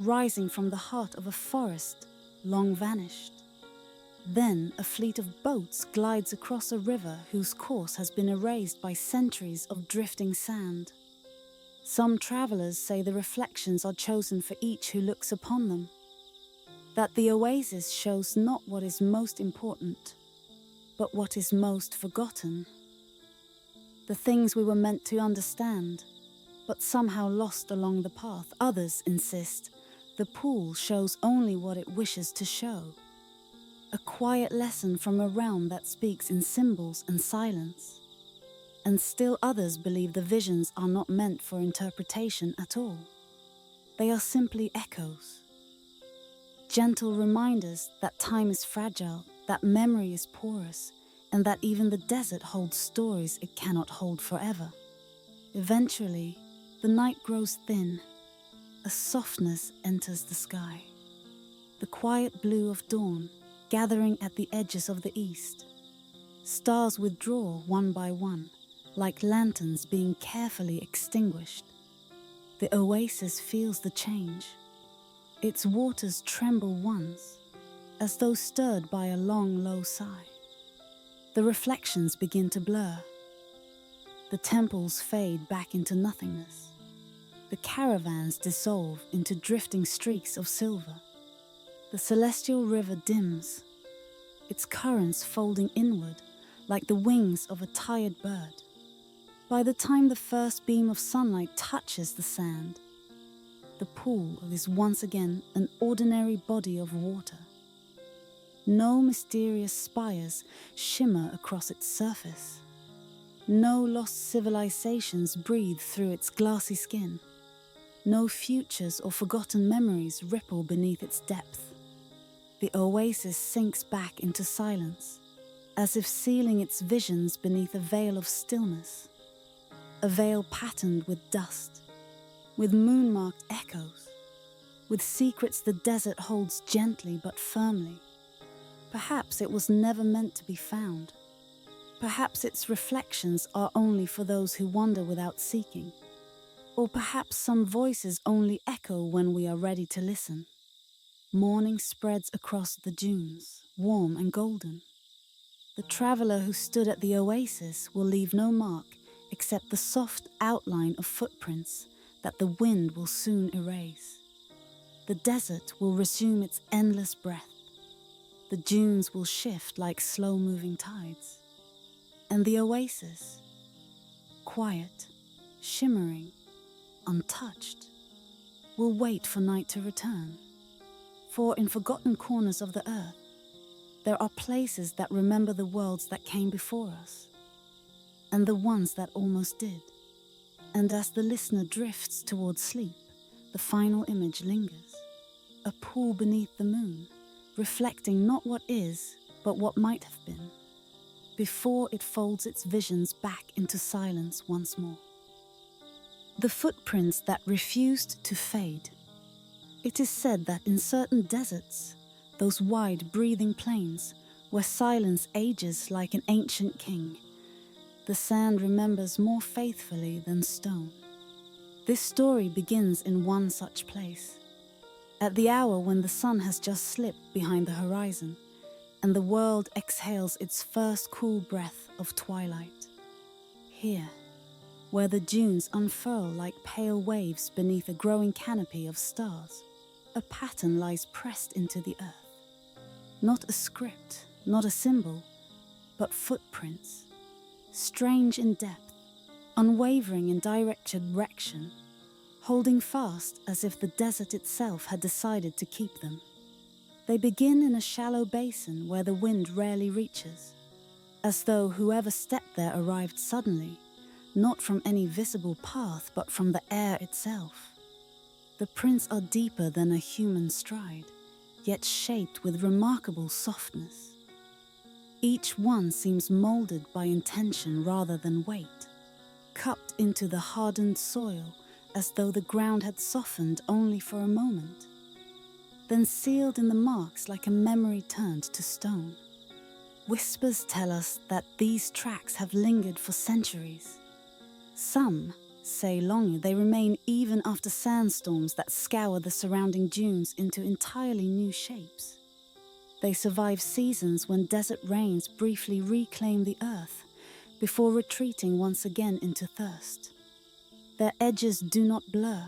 rising from the heart of a forest long vanished. Then a fleet of boats glides across a river whose course has been erased by centuries of drifting sand. Some travelers say the reflections are chosen for each who looks upon them, that the oasis shows not what is most important, but what is most forgotten. The things we were meant to understand, but somehow lost along the path. Others insist the pool shows only what it wishes to show. A quiet lesson from a realm that speaks in symbols and silence. And still others believe the visions are not meant for interpretation at all. They are simply echoes. Gentle reminders that time is fragile, that memory is porous, and that even the desert holds stories it cannot hold forever. Eventually, the night grows thin. A softness enters the sky. The quiet blue of dawn, gathering at the edges of the east. Stars withdraw one by one, like lanterns being carefully extinguished. The oasis feels the change. Its waters tremble once, as though stirred by a long, low sigh. The reflections begin to blur. The temples fade back into nothingness. The caravans dissolve into drifting streaks of silver. The celestial river dims, its currents folding inward like the wings of a tired bird. By the time the first beam of sunlight touches the sand, the pool is once again an ordinary body of water. No mysterious spires shimmer across its surface. No lost civilizations breathe through its glassy skin. No futures or forgotten memories ripple beneath its depth. The oasis sinks back into silence, as if sealing its visions beneath a veil of stillness. A veil patterned with dust, with moon-marked echoes, with secrets the desert holds gently but firmly. Perhaps it was never meant to be found. Perhaps its reflections are only for those who wander without seeking. Or perhaps some voices only echo when we are ready to listen. Morning spreads across the dunes, warm and golden. The traveler who stood at the oasis will leave no mark except the soft outline of footprints that the wind will soon erase. The desert will resume its endless breath. The dunes will shift like slow-moving tides. And the oasis, quiet, shimmering, untouched, will wait for night to return. For in forgotten corners of the earth, there are places that remember the worlds that came before us, and the ones that almost did. And as the listener drifts towards sleep, the final image lingers, a pool beneath the moon, reflecting not what is, but what might have been, before it folds its visions back into silence once more. The footprints that refused to fade. It is said that in certain deserts, those wide, breathing plains, where silence ages like an ancient king, the sand remembers more faithfully than stone. This story begins in one such place, at the hour when the sun has just slipped behind the horizon, and the world exhales its first cool breath of twilight. Here, where the dunes unfurl like pale waves beneath a growing canopy of stars, a pattern lies pressed into the earth. Not a script, not a symbol, but footprints, strange in depth, unwavering in direct direction, holding fast as if the desert itself had decided to keep them. They begin in a shallow basin where the wind rarely reaches, as though whoever stepped there arrived suddenly, not from any visible path, but from the air itself. The prints are deeper than a human stride, yet shaped with remarkable softness. Each one seems molded by intention rather than weight, cupped into the hardened soil as though the ground had softened only for a moment, then sealed in the marks like a memory turned to stone. Whispers tell us that these tracks have lingered for centuries. Some say longer, they remain even after sandstorms that scour the surrounding dunes into entirely new shapes. They survive seasons when desert rains briefly reclaim the earth before retreating once again into thirst. Their edges do not blur.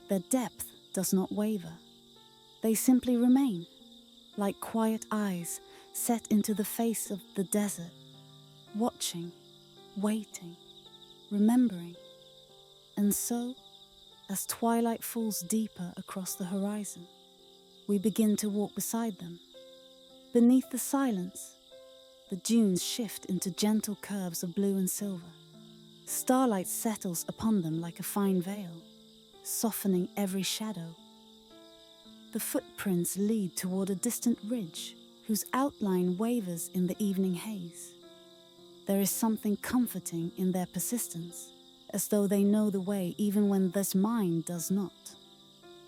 Their depth does not waver. They simply remain, like quiet eyes set into the face of the desert, watching, waiting, remembering. And so, as twilight falls deeper across the horizon, we begin to walk beside them. Beneath the silence, the dunes shift into gentle curves of blue and silver. Starlight settles upon them like a fine veil, softening every shadow. The footprints lead toward a distant ridge whose outline wavers in the evening haze. There is something comforting in their persistence, as though they know the way even when this mind does not.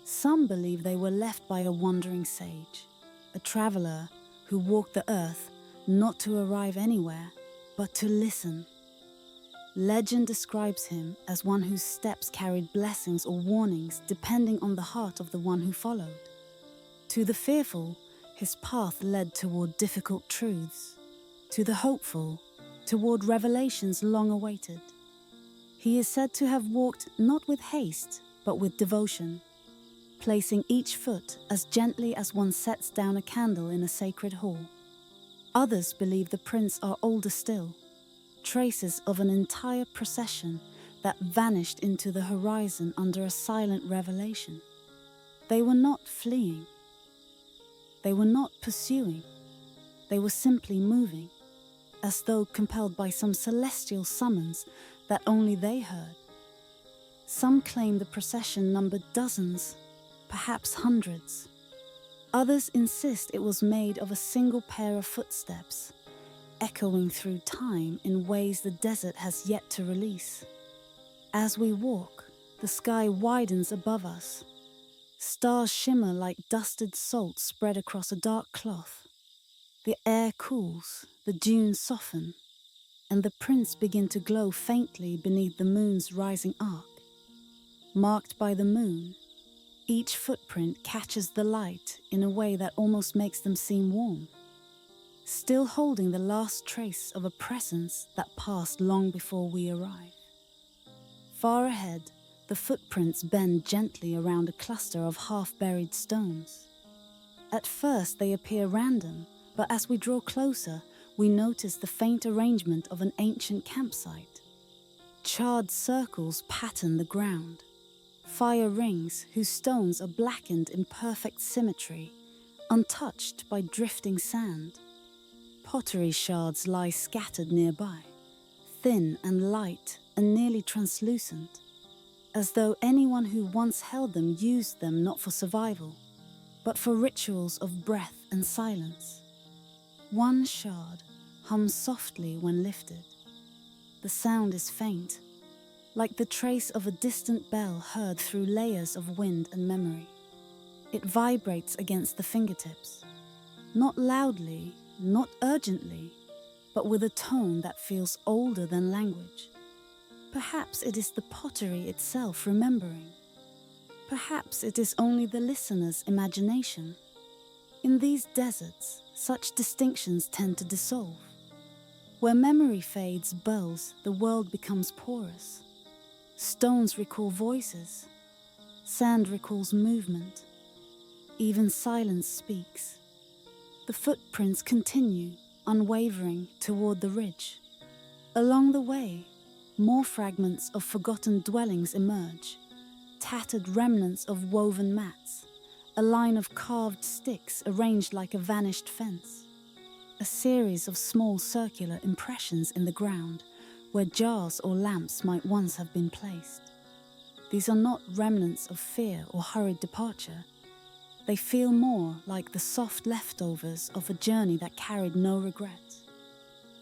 Some believe they were left by a wandering sage, a traveler who walked the earth not to arrive anywhere, but to listen. Legend describes him as one whose steps carried blessings or warnings depending on the heart of the one who followed. To the fearful, his path led toward difficult truths. To the hopeful, toward revelations long awaited. He is said to have walked not with haste, but with devotion, placing each foot as gently as one sets down a candle in a sacred hall. Others believe the prints are older still, traces of an entire procession that vanished into the horizon under a silent revelation. They were not fleeing. They were not pursuing. They were simply moving, as though compelled by some celestial summons that only they heard. Some claim the procession numbered dozens, perhaps hundreds. Others insist it was made of a single pair of footsteps, echoing through time in ways the desert has yet to release. As we walk, the sky widens above us. Stars shimmer like dusted salt spread across a dark cloth. The air cools, the dunes soften, and the prints begin to glow faintly beneath the moon's rising arc. Marked by the moon, each footprint catches the light in a way that almost makes them seem warm, still holding the last trace of a presence that passed long before we arrive. Far ahead, the footprints bend gently around a cluster of half-buried stones. At first they appear random, but as we draw closer, we notice the faint arrangement of an ancient campsite. Charred circles pattern the ground. Fire rings whose stones are blackened in perfect symmetry, untouched by drifting sand. Pottery shards lie scattered nearby, thin and light and nearly translucent, as though anyone who once held them used them not for survival, but for rituals of breath and silence. One shard hums softly when lifted. The sound is faint, like the trace of a distant bell heard through layers of wind and memory. It vibrates against the fingertips, not loudly, not urgently, but with a tone that feels older than language. Perhaps it is the pottery itself remembering. Perhaps it is only the listener's imagination. In these deserts, such distinctions tend to dissolve. Where memory fades bows, the world becomes porous. Stones recall voices. Sand recalls movement. Even silence speaks. The footprints continue, unwavering, toward the ridge. Along the way, more fragments of forgotten dwellings emerge, tattered remnants of woven mats, a line of carved sticks arranged like a vanished fence, a series of small circular impressions in the ground where jars or lamps might once have been placed. These are not remnants of fear or hurried departure. They feel more like the soft leftovers of a journey that carried no regrets.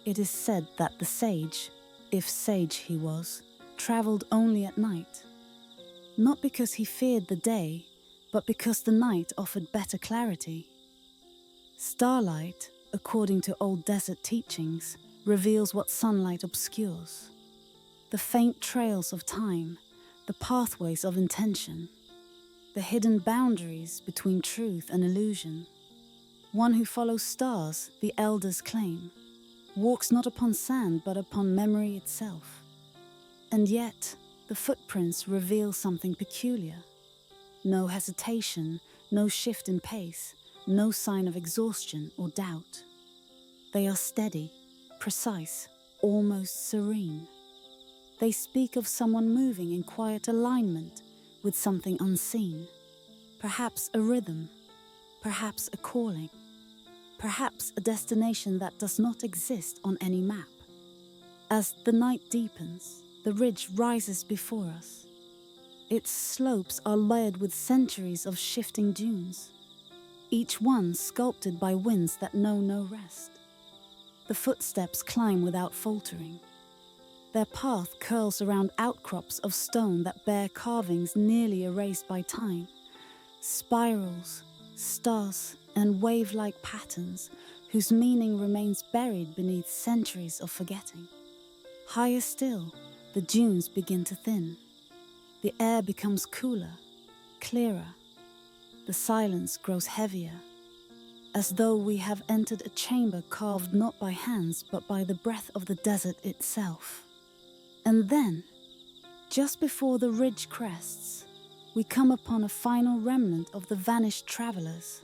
It is said that the sage, if sage he was, travelled only at night. Not because he feared the day, but because the night offered better clarity. Starlight, according to old desert teachings, reveals what sunlight obscures. The faint trails of time, the pathways of intention, the hidden boundaries between truth and illusion. One who follows stars, the elders claim, walks not upon sand but upon memory itself. And yet, the footprints reveal something peculiar. No hesitation, no shift in pace, no sign of exhaustion or doubt. They are steady, precise, almost serene. They speak of someone moving in quiet alignment with something unseen. Perhaps a rhythm, perhaps a calling, perhaps a destination that does not exist on any map. As the night deepens, the ridge rises before us. Its slopes are layered with centuries of shifting dunes, each one sculpted by winds that know no rest. The footsteps climb without faltering. Their path curls around outcrops of stone that bear carvings nearly erased by time, spirals, stars, and wave-like patterns whose meaning remains buried beneath centuries of forgetting. Higher still, the dunes begin to thin. The air becomes cooler, clearer. The silence grows heavier, as though we have entered a chamber carved not by hands but by the breath of the desert itself. And then, just before the ridge crests, we come upon a final remnant of the vanished travelers,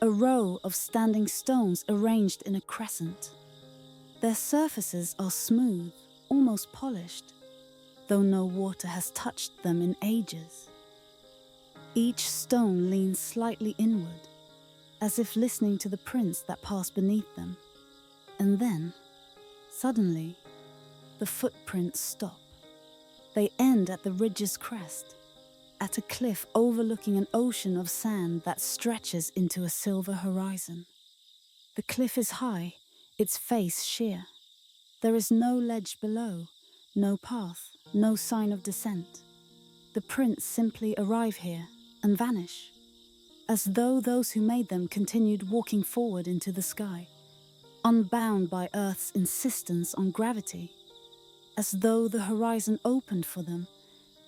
a row of standing stones arranged in a crescent. Their surfaces are smooth, almost polished, though no water has touched them in ages. Each stone leans slightly inward, as if listening to the prints that pass beneath them. And then, Suddenly, the footprints stop. They end at the ridge's crest, at a cliff overlooking an ocean of sand that stretches into a silver horizon. The cliff is high, its face sheer. There is no ledge below, no path, no sign of descent. The prints simply arrive here and vanish, as though those who made them continued walking forward into the sky, unbound by Earth's insistence on gravity, as though the horizon opened for them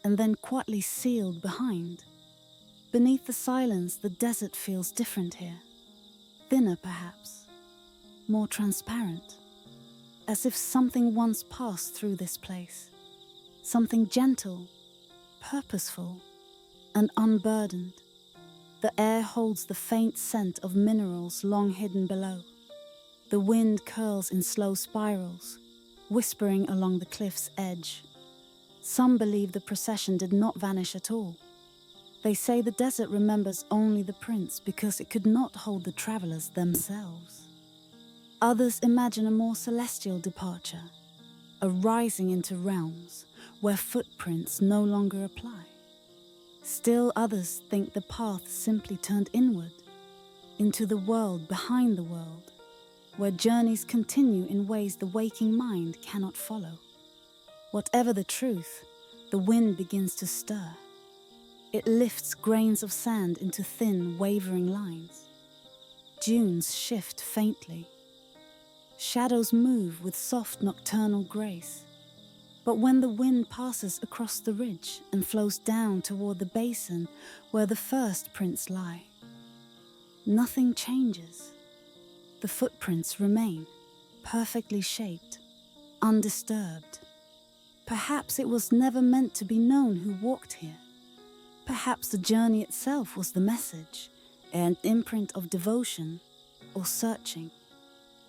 and then quietly sealed behind. Beneath the silence, the desert feels different here. Thinner, perhaps, more transparent, as if something once passed through this place. Something gentle, purposeful, and unburdened. The air holds the faint scent of minerals long hidden below. The wind curls in slow spirals, whispering along the cliff's edge. Some believe the procession did not vanish at all. They say the desert remembers only the prints because it could not hold the travelers themselves. Others imagine a more celestial departure, a rising into realms where footprints no longer apply. Still others think the path simply turned inward, into the world behind the world, where journeys continue in ways the waking mind cannot follow. Whatever the truth, the wind begins to stir. It lifts grains of sand into thin, wavering lines. Dunes shift faintly. Shadows move with soft nocturnal grace. But when the wind passes across the ridge and flows down toward the basin where the first prints lie, nothing changes. The footprints remain, perfectly shaped, undisturbed. Perhaps it was never meant to be known who walked here. Perhaps the journey itself was the message, an imprint of devotion, or searching,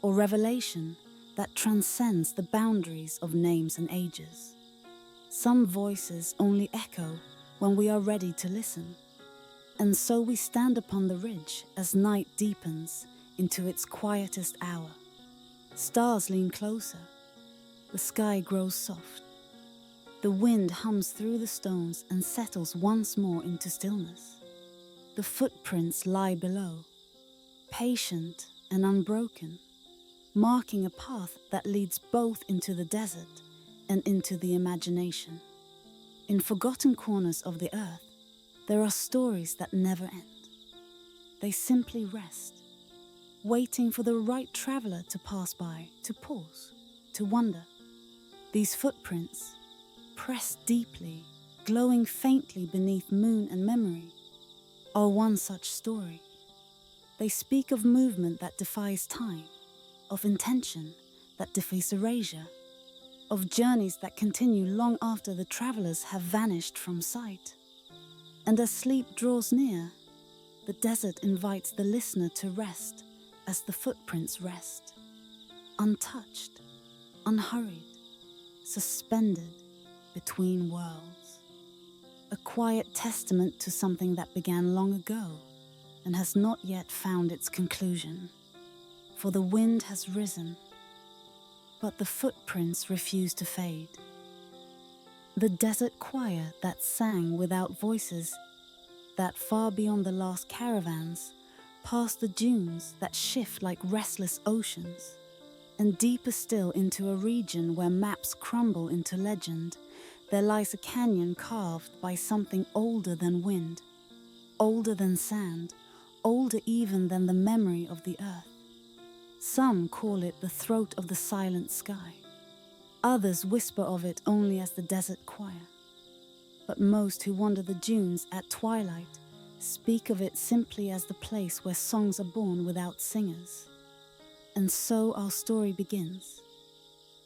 or revelation that transcends the boundaries of names and ages. Some voices only echo when we are ready to listen, and so we stand upon the ridge as night deepens into its quietest hour. Stars lean closer. The sky grows soft. The wind hums through the stones and settles once more into stillness. The footprints lie below, patient and unbroken, marking a path that leads both into the desert and into the imagination. In forgotten corners of the earth, there are stories that never end. They simply rest, waiting for the right traveler to pass by, to pause, to wonder. These footprints, pressed deeply, glowing faintly beneath moon and memory, are one such story. They speak of movement that defies time, of intention that defies erasure, of journeys that continue long after the travelers have vanished from sight. And as sleep draws near, the desert invites the listener to rest as the footprints rest, untouched, unhurried, suspended between worlds. A quiet testament to something that began long ago and has not yet found its conclusion. For the wind has risen, but the footprints refuse to fade. The desert choir that sang without voices, that far beyond the last caravans, past the dunes that shift like restless oceans, and deeper still into a region where maps crumble into legend, there lies a canyon carved by something older than wind, older than sand, older even than the memory of the earth. Some call it the throat of the silent sky. Others whisper of it only as the desert choir. But most who wander the dunes at twilight speak of it simply as the place where songs are born without singers. And so our story begins.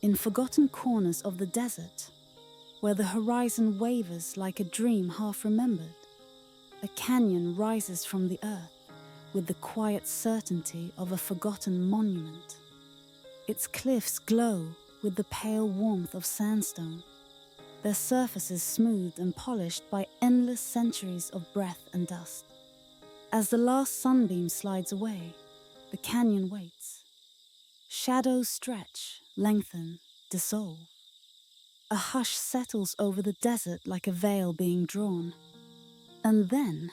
In forgotten corners of the desert, where the horizon wavers like a dream half remembered, a canyon rises from the earth with the quiet certainty of a forgotten monument. Its cliffs glow with the pale warmth of sandstone, their surfaces smooth and polished by endless centuries of breath and dust. As the last sunbeam slides away, the canyon waits. Shadows stretch, lengthen, dissolve. A hush settles over the desert like a veil being drawn. And then,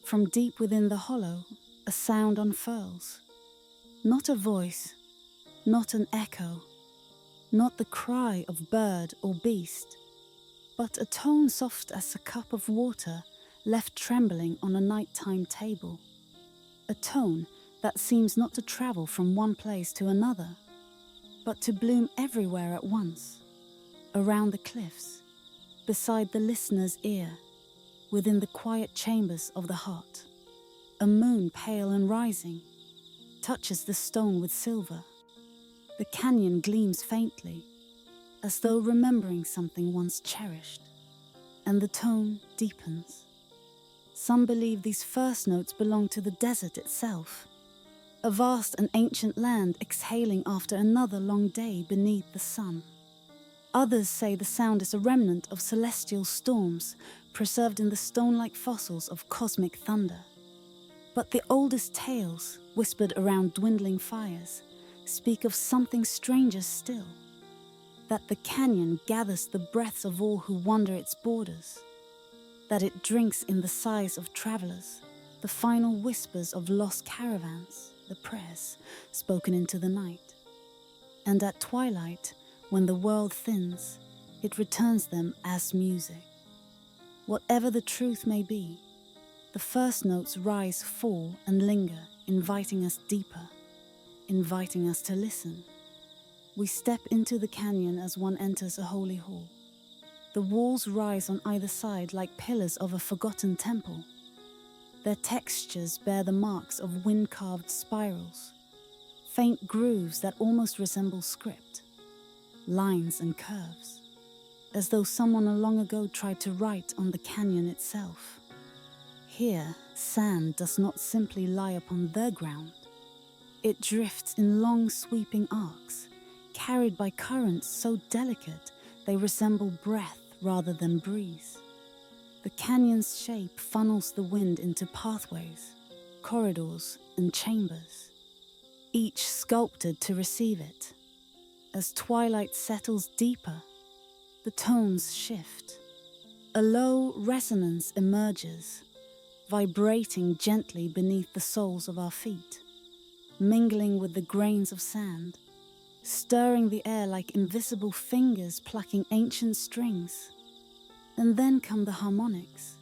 from deep within the hollow, a sound unfurls. Not a voice, not an echo, not the cry of bird or beast, but a tone soft as a cup of water left trembling on a nighttime table. A tone that seems not to travel from one place to another, but to bloom everywhere at once, around the cliffs, beside the listener's ear, within the quiet chambers of the heart. A moon pale and rising touches the stone with silver. The canyon gleams faintly, as though remembering something once cherished, and the tone deepens. Some believe these first notes belong to the desert itself, a vast and ancient land exhaling after another long day beneath the sun. Others say the sound is a remnant of celestial storms preserved in the stone-like fossils of cosmic thunder. But the oldest tales, whispered around dwindling fires, speak of something stranger still, that the canyon gathers the breaths of all who wander its borders, that it drinks in the sighs of travelers, the final whispers of lost caravans, the prayers spoken into the night. And at twilight, when the world thins, it returns them as music. Whatever the truth may be, the first notes rise, fall, and linger, inviting us deeper, inviting us to listen. We step into the canyon as one enters a holy hall. The walls rise on either side like pillars of a forgotten temple. Their textures bear the marks of wind-carved spirals, faint grooves that almost resemble script, lines and curves, as though someone long ago tried to write on the canyon itself. Here, sand does not simply lie upon the ground. It drifts in long sweeping arcs, carried by currents so delicate they resemble breath rather than breeze. The canyon's shape funnels the wind into pathways, corridors, and chambers, each sculpted to receive it. As twilight settles deeper, the tones shift. A low resonance emerges, vibrating gently beneath the soles of our feet, mingling with the grains of sand, stirring the air like invisible fingers plucking ancient strings. And then come the harmonics,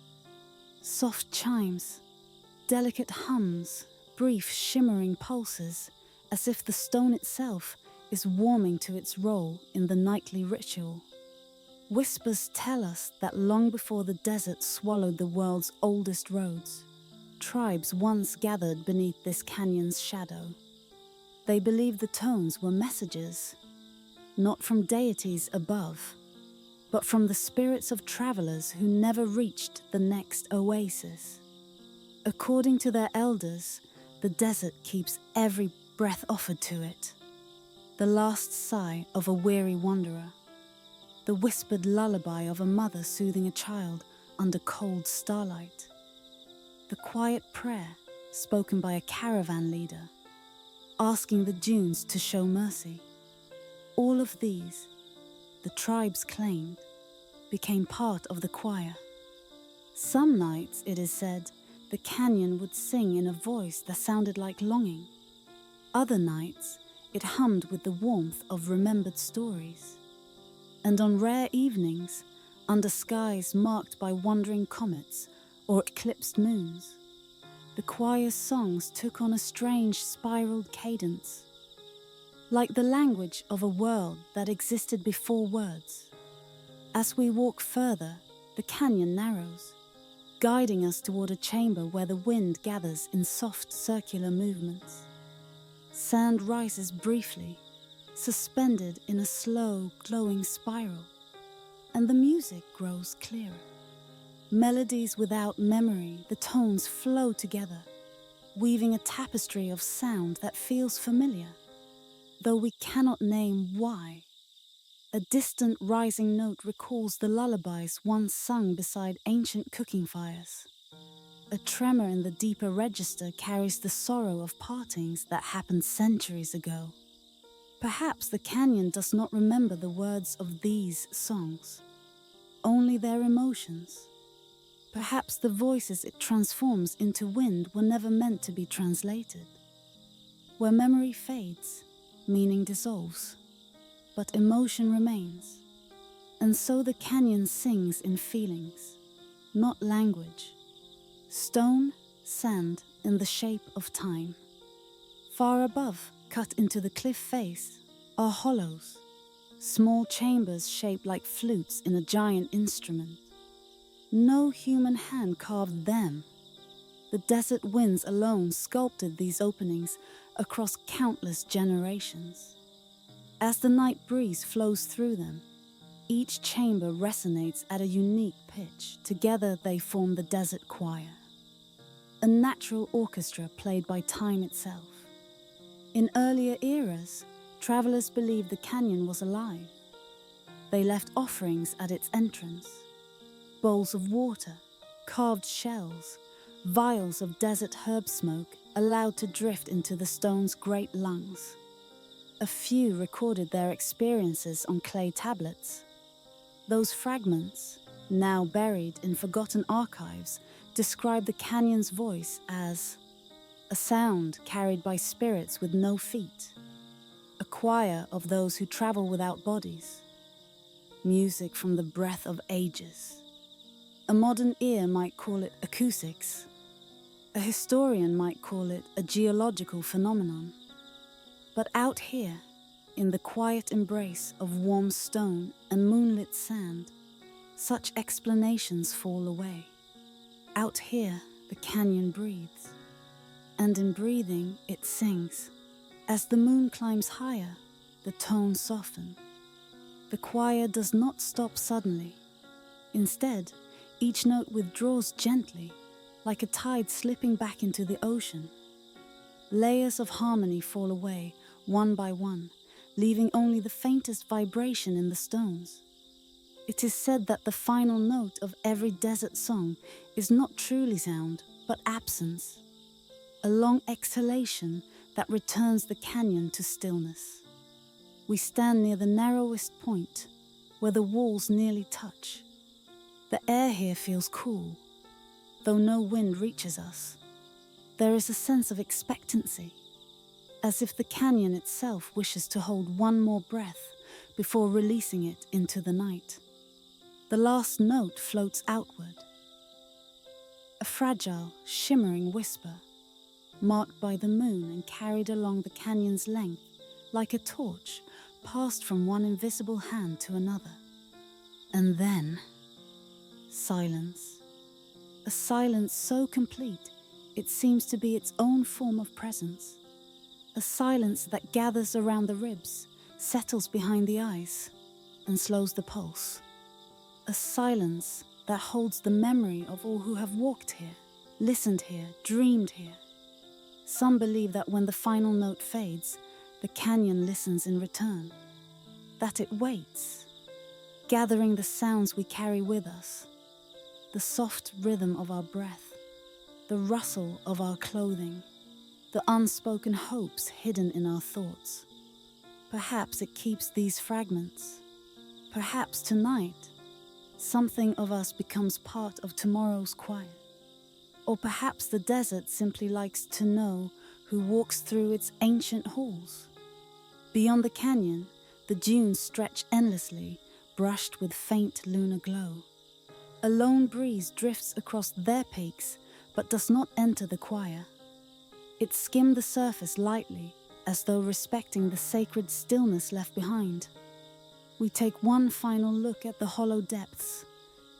soft chimes, delicate hums, brief shimmering pulses, as if the stone itself is warming to its role in the nightly ritual. Whispers tell us that long before the desert swallowed the world's oldest roads, tribes once gathered beneath this canyon's shadow. They believed the tones were messages, not from deities above, but from the spirits of travelers who never reached the next oasis. According to their elders, the desert keeps every breath offered to it, the last sigh of a weary wanderer, the whispered lullaby of a mother soothing a child under cold starlight, the quiet prayer spoken by a caravan leader, asking the dunes to show mercy. All of these, the tribes claimed, became part of the choir. Some nights, it is said, the canyon would sing in a voice that sounded like longing. Other nights, it hummed with the warmth of remembered stories. And on rare evenings, under skies marked by wandering comets or eclipsed moons, the choir's songs took on a strange spiraled cadence, like the language of a world that existed before words. As we walk further, the canyon narrows, guiding us toward a chamber where the wind gathers in soft circular movements. Sand rises briefly, suspended in a slow, glowing spiral, and the music grows clearer. Melodies without memory, the tones flow together, weaving a tapestry of sound that feels familiar, though we cannot name why. A distant rising note recalls the lullabies once sung beside ancient cooking fires. A tremor in the deeper register carries the sorrow of partings that happened centuries ago. Perhaps the canyon does not remember the words of these songs, only their emotions. Perhaps the voices it transforms into wind were never meant to be translated. Where memory fades, meaning dissolves, but emotion remains. And so the canyon sings in feelings, not language. Stone, sand in the shape of time. Far above, cut into the cliff face, are hollows, small chambers shaped like flutes in a giant instrument. No human hand carved them. The desert winds alone sculpted these openings across countless generations. As the night breeze flows through them, each chamber resonates at a unique pitch. Together they form the desert choir, a natural orchestra played by time itself. In earlier eras, travelers believed the canyon was alive. They left offerings at its entrance, bowls of water, carved shells, vials of desert herb smoke allowed to drift into the stone's great lungs. A few recorded their experiences on clay tablets. Those fragments, now buried in forgotten archives, describe the canyon's voice as a sound carried by spirits with no feet, a choir of those who travel without bodies, music from the breath of ages. A modern ear might call it acoustics. A historian might call it a geological phenomenon. But out here, in the quiet embrace of warm stone and moonlit sand, such explanations fall away. Out here, the canyon breathes. And in breathing, it sings. As the moon climbs higher, the tones soften. The choir does not stop suddenly. Instead, each note withdraws gently, like a tide slipping back into the ocean. Layers of harmony fall away, one by one, leaving only the faintest vibration in the stones. It is said that the final note of every desert song is not truly sound, but absence, a long exhalation that returns the canyon to stillness. We stand near the narrowest point, where the walls nearly touch. The air here feels cool, though no wind reaches us. There is a sense of expectancy, as if the canyon itself wishes to hold one more breath before releasing it into the night. The last note floats outward, a fragile, shimmering whisper, marked by the moon and carried along the canyon's length like a torch passed from one invisible hand to another. And then silence. A silence so complete, it seems to be its own form of presence. A silence that gathers around the ribs, settles behind the eyes, and slows the pulse. A silence that holds the memory of all who have walked here, listened here, dreamed here. Some believe that when the final note fades, the canyon listens in return, that it waits, gathering the sounds we carry with us, the soft rhythm of our breath, the rustle of our clothing, the unspoken hopes hidden in our thoughts. Perhaps it keeps these fragments. Perhaps tonight, something of us becomes part of tomorrow's choir. Or perhaps the desert simply likes to know who walks through its ancient halls. Beyond the canyon, the dunes stretch endlessly, brushed with faint lunar glow. A lone breeze drifts across their peaks, but does not enter the choir. It skims the surface lightly, as though respecting the sacred stillness left behind. We take one final look at the hollow depths,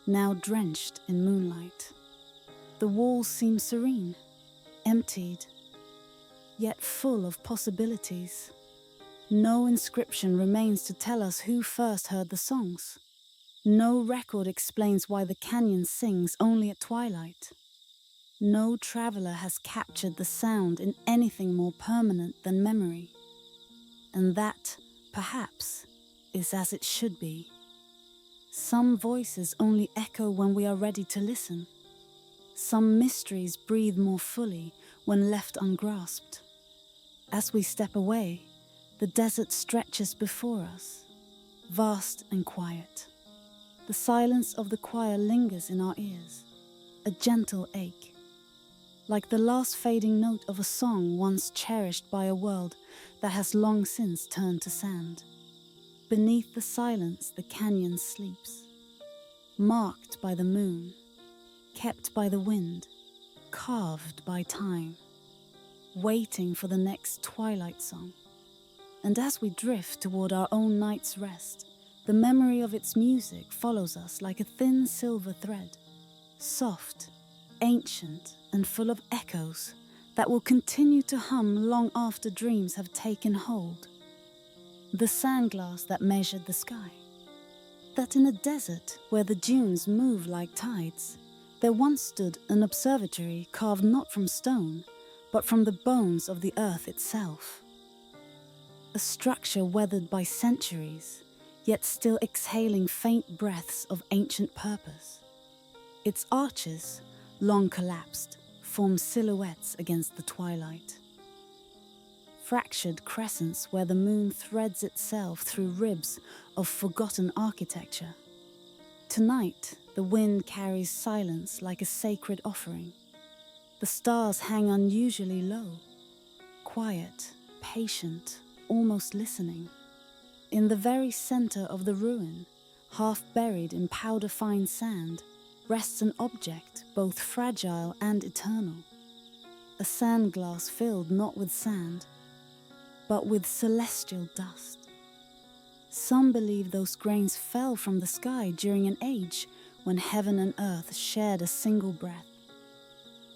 now drenched in moonlight. The walls seem serene, emptied, yet full of possibilities. No inscription remains to tell us who first heard the songs. No record explains why the canyon sings only at twilight. No traveler has captured the sound in anything more permanent than memory. And that, perhaps, is as it should be. Some voices only echo when we are ready to listen. Some mysteries breathe more fully when left ungrasped. As we step away, The desert stretches before us, vast and quiet. The silence of the choir lingers in our ears, a gentle ache, like the last fading note of a song once cherished by a world that has long since turned to sand. Beneath the silence, the canyon sleeps, marked by the moon, kept by the wind, carved by time, waiting for the next twilight song. And as we drift toward our own night's rest, the memory of its music follows us like a thin silver thread, soft, ancient, and full of echoes that will continue to hum long after dreams have taken hold. The sandglass that measured the sky. That in a desert where the dunes move like tides, there once stood an observatory carved not from stone, but from the bones of the earth itself. A structure weathered by centuries, yet still exhaling faint breaths of ancient purpose. Its arches, long collapsed, form silhouettes against the twilight. Fractured crescents where the moon threads itself through ribs of forgotten architecture. Tonight, the wind carries silence like a sacred offering. The stars hang unusually low, quiet, patient, almost listening. In the very center of the ruin, half buried in powder-fine sand, rests an object both fragile and eternal. A sandglass filled not with sand, but with celestial dust. Some believe those grains fell from the sky during an age when heaven and earth shared a single breath.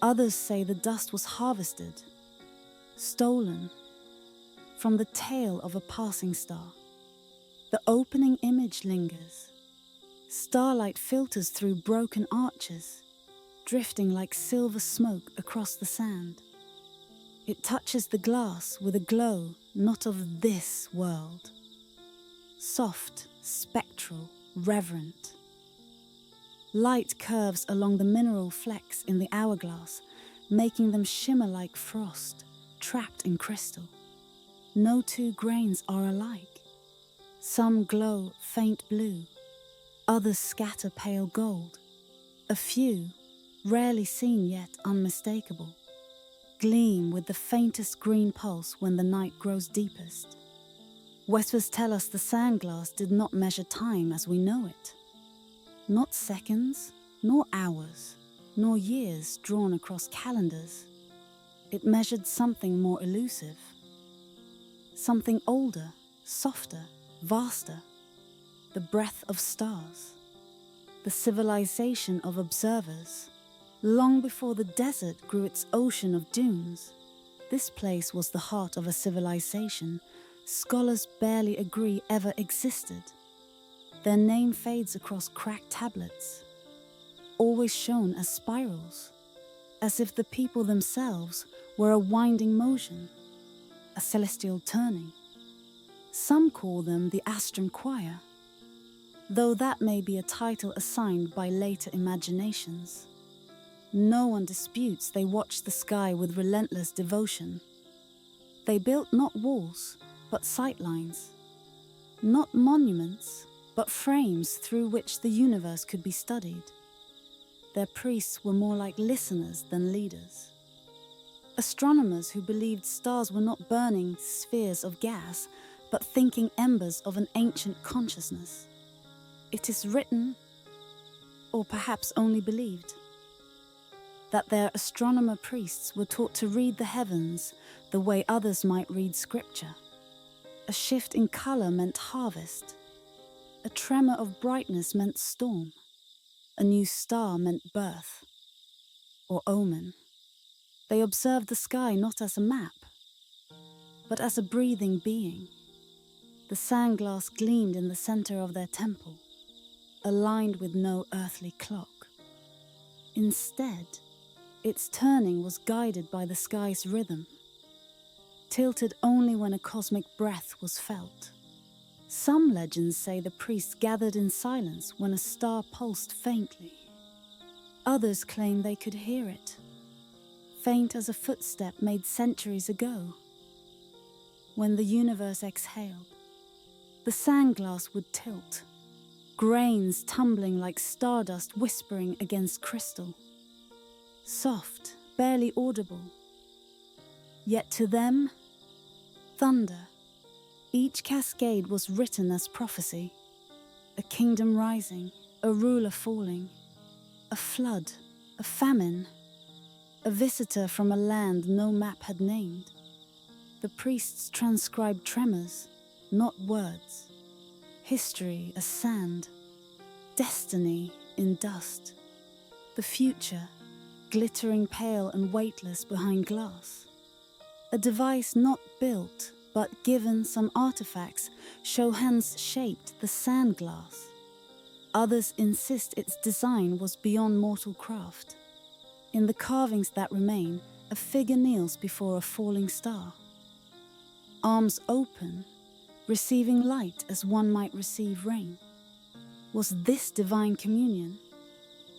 Others say the dust was harvested, stolen, from the tail of a passing star. The opening image lingers. Starlight filters through broken arches, drifting like silver smoke across the sand. It touches the glass with a glow not of this world. Soft, spectral, reverent. Light curves along the mineral flecks in the hourglass, making them shimmer like frost, trapped in crystal. No two grains are alike. Some glow faint blue, others scatter pale gold. A few, rarely seen yet unmistakable, gleam with the faintest green pulse when the night grows deepest. Whispers tell us the sandglass did not measure time as we know it. Not seconds, nor hours, nor years drawn across calendars. It measured something more elusive. Something older, softer, vaster. The breath of stars. The civilization of observers. Long before the desert grew its ocean of dunes, this place was the heart of a civilization scholars barely agree ever existed. Their name fades across cracked tablets, always shown as spirals, as if the people themselves were a winding motion, a celestial turning. Some call them the Astrum Choir, though that may be a title assigned by later imaginations. No one disputes they watched the sky with relentless devotion. They built not walls, but sightlines. Not monuments, but frames through which the universe could be studied. Their priests were more like listeners than leaders. Astronomers who believed stars were not burning spheres of gas, but thinking embers of an ancient consciousness. It is written, or perhaps only believed, that their astronomer priests were taught to read the heavens the way others might read scripture. A shift in color meant harvest. A tremor of brightness meant storm. A new star meant birth, or omen. They observed the sky not as a map, but as a breathing being. The sandglass gleamed in the center of their temple, aligned with no earthly clock. Instead, its turning was guided by the sky's rhythm, tilted only when a cosmic breath was felt. Some legends say the priests gathered in silence when a star pulsed faintly. Others claim they could hear it, faint as a footstep made centuries ago. When the universe exhaled, the sandglass would tilt, grains tumbling like stardust whispering against crystal. Soft, barely audible. Yet to them, thunder. Each cascade was written as prophecy. A kingdom rising, a ruler falling, a flood, a famine, a visitor from a land no map had named. The priests transcribed tremors, not words. History as sand, destiny in dust. The future, glittering pale and weightless behind glass. A device not built, but given some artifacts show hands shaped the sandglass. Others insist its design was beyond mortal craft. In the carvings that remain, a figure kneels before a falling star. Arms open, receiving light as one might receive rain. Was this divine communion?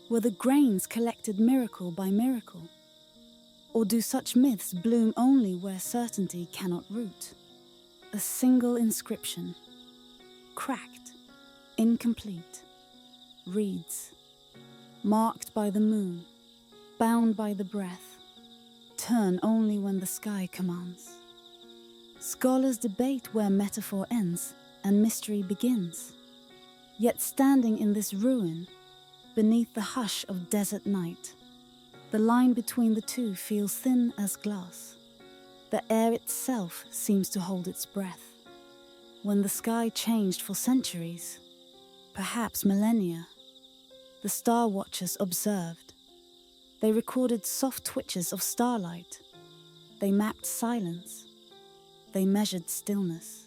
Were the grains collected miracle by miracle? Or do such myths bloom only where certainty cannot root? A single inscription, cracked, incomplete, reads, marked by the moon, bound by the breath, turn only when the sky commands. Scholars debate where metaphor ends and mystery begins. Yet standing in this ruin, beneath the hush of desert night, the line between the two feels thin as glass. The air itself seems to hold its breath. When the sky changed for centuries, perhaps millennia, the star watchers observed. They recorded soft twitches of starlight. They mapped silence. They measured stillness.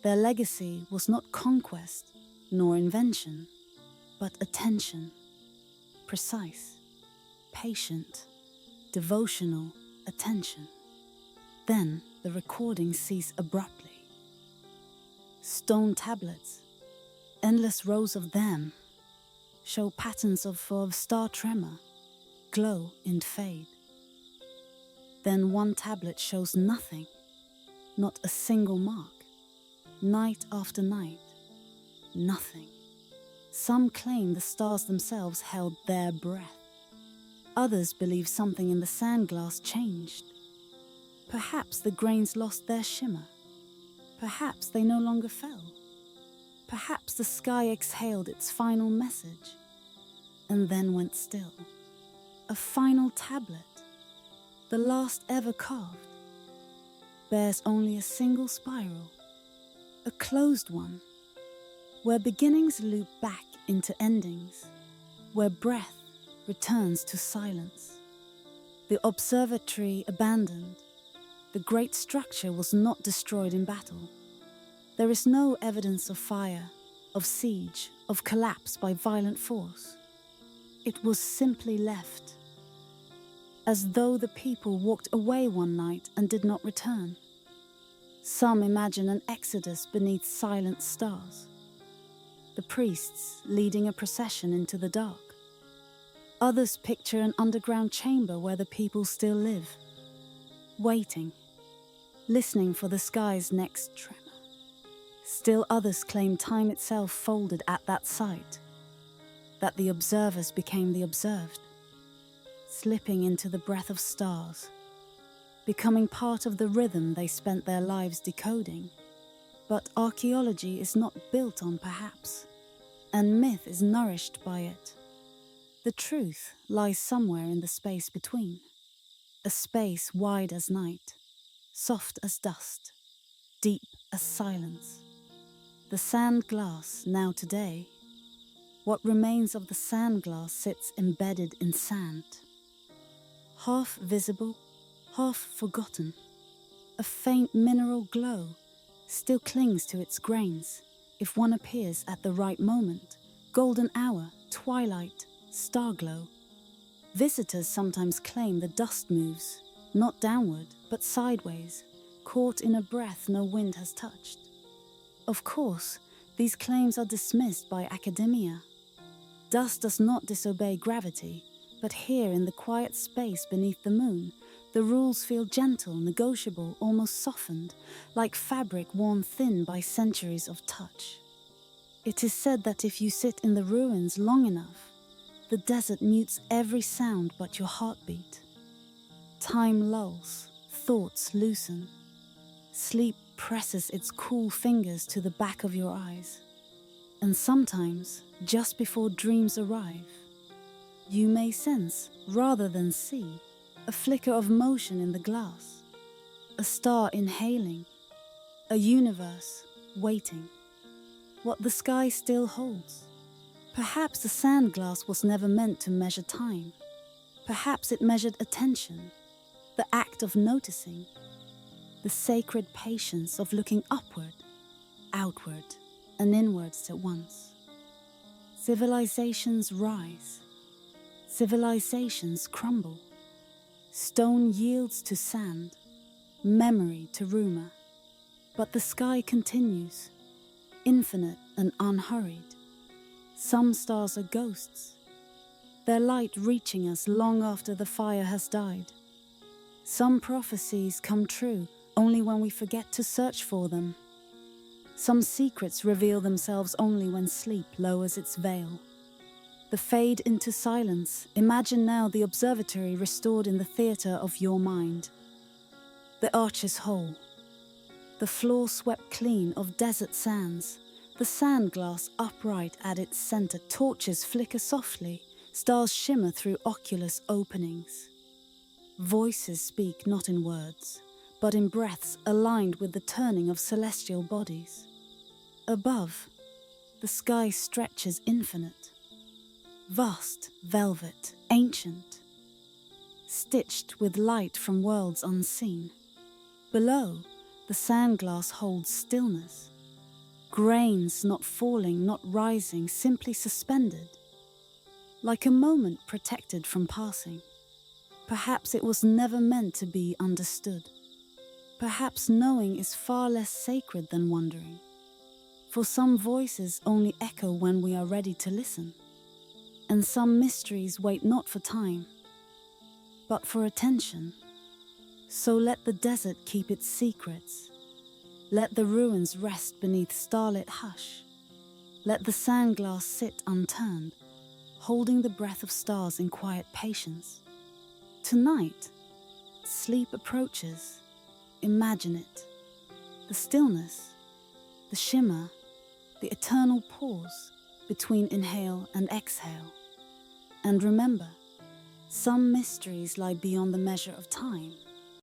Their legacy was not conquest nor invention, but attention. Precise, patient, devotional attention. Then the recordings cease abruptly. Stone tablets, endless rows of them, show patterns of star tremor, glow and fade. Then one tablet shows nothing, not a single mark. Night after night, nothing. Some claim the stars themselves held their breath. Others believe something in the sandglass changed. Perhaps the grains lost their shimmer. Perhaps they no longer fell. Perhaps the sky exhaled its final message and then went still. A final tablet, the last ever carved, bears only a single spiral, a closed one, where beginnings loop back into endings, where breath returns to silence. The observatory abandoned, the great structure was not destroyed in battle. There is no evidence of fire, of siege, of collapse by violent force. It was simply left, as though the people walked away one night and did not return. Some imagine an exodus beneath silent stars, the priests leading a procession into the dark. Others picture an underground chamber where the people still live, waiting, listening for the sky's next tremor. Still others claim time itself folded at that sight, that the observers became the observed, slipping into the breath of stars, becoming part of the rhythm they spent their lives decoding. But archaeology is not built on perhaps, and myth is nourished by it. The truth lies somewhere in the space between, a space wide as night, soft as dust, deep as silence. The sand glass now today, what remains of the sand glass sits embedded in sand. Half visible, half forgotten, a faint mineral glow still clings to its grains if one appears at the right moment, golden hour, twilight, starglow. Visitors sometimes claim the dust moves, not downward, but sideways, caught in a breath no wind has touched. Of course, these claims are dismissed by academia. Dust does not disobey gravity, but here in the quiet space beneath the moon, The rules feel gentle, negotiable, almost softened, like fabric worn thin by centuries of touch. It is said that if you sit in the ruins long enough, the desert mutes every sound but your heartbeat. Time lulls, thoughts loosen. Sleep presses its cool fingers to the back of your eyes. And sometimes, just before dreams arrive, you may sense, rather than see, a flicker of motion in the glass, a star inhaling, a universe waiting. What the sky still holds. Perhaps the sandglass was never meant to measure time. Perhaps it measured attention, the act of noticing, the sacred patience of looking upward, outward, and inwards at once. Civilizations rise. Civilizations crumble. Stone yields to sand, memory to rumor. But the sky continues, infinite and unhurried. Some stars are ghosts, their light reaching us long after the fire has died. Some prophecies come true only when we forget to search for them. Some secrets reveal themselves only when sleep lowers its veil. The fade into silence. Imagine now the observatory restored in the theatre of your mind. The arches whole. The floor swept clean of desert sands. The sandglass upright at its center. Torches flicker softly. Stars shimmer through oculus openings. Voices speak not in words, but in breaths aligned with the turning of celestial bodies. Above, the sky stretches infinite. Vast, velvet, ancient, stitched with light from worlds unseen. Below, the sandglass holds stillness. Grains not falling, not rising, simply suspended. Like a moment protected from passing. Perhaps it was never meant to be understood. Perhaps knowing is far less sacred than wondering. For some voices only echo when we are ready to listen. And some mysteries wait not for time, but for attention. So let the desert keep its secrets. Let the ruins rest beneath starlit hush. Let the sandglass sit unturned, holding the breath of stars in quiet patience. Tonight, sleep approaches. Imagine it. The stillness, the shimmer, the eternal pause between inhale and exhale. And remember, some mysteries lie beyond the measure of time.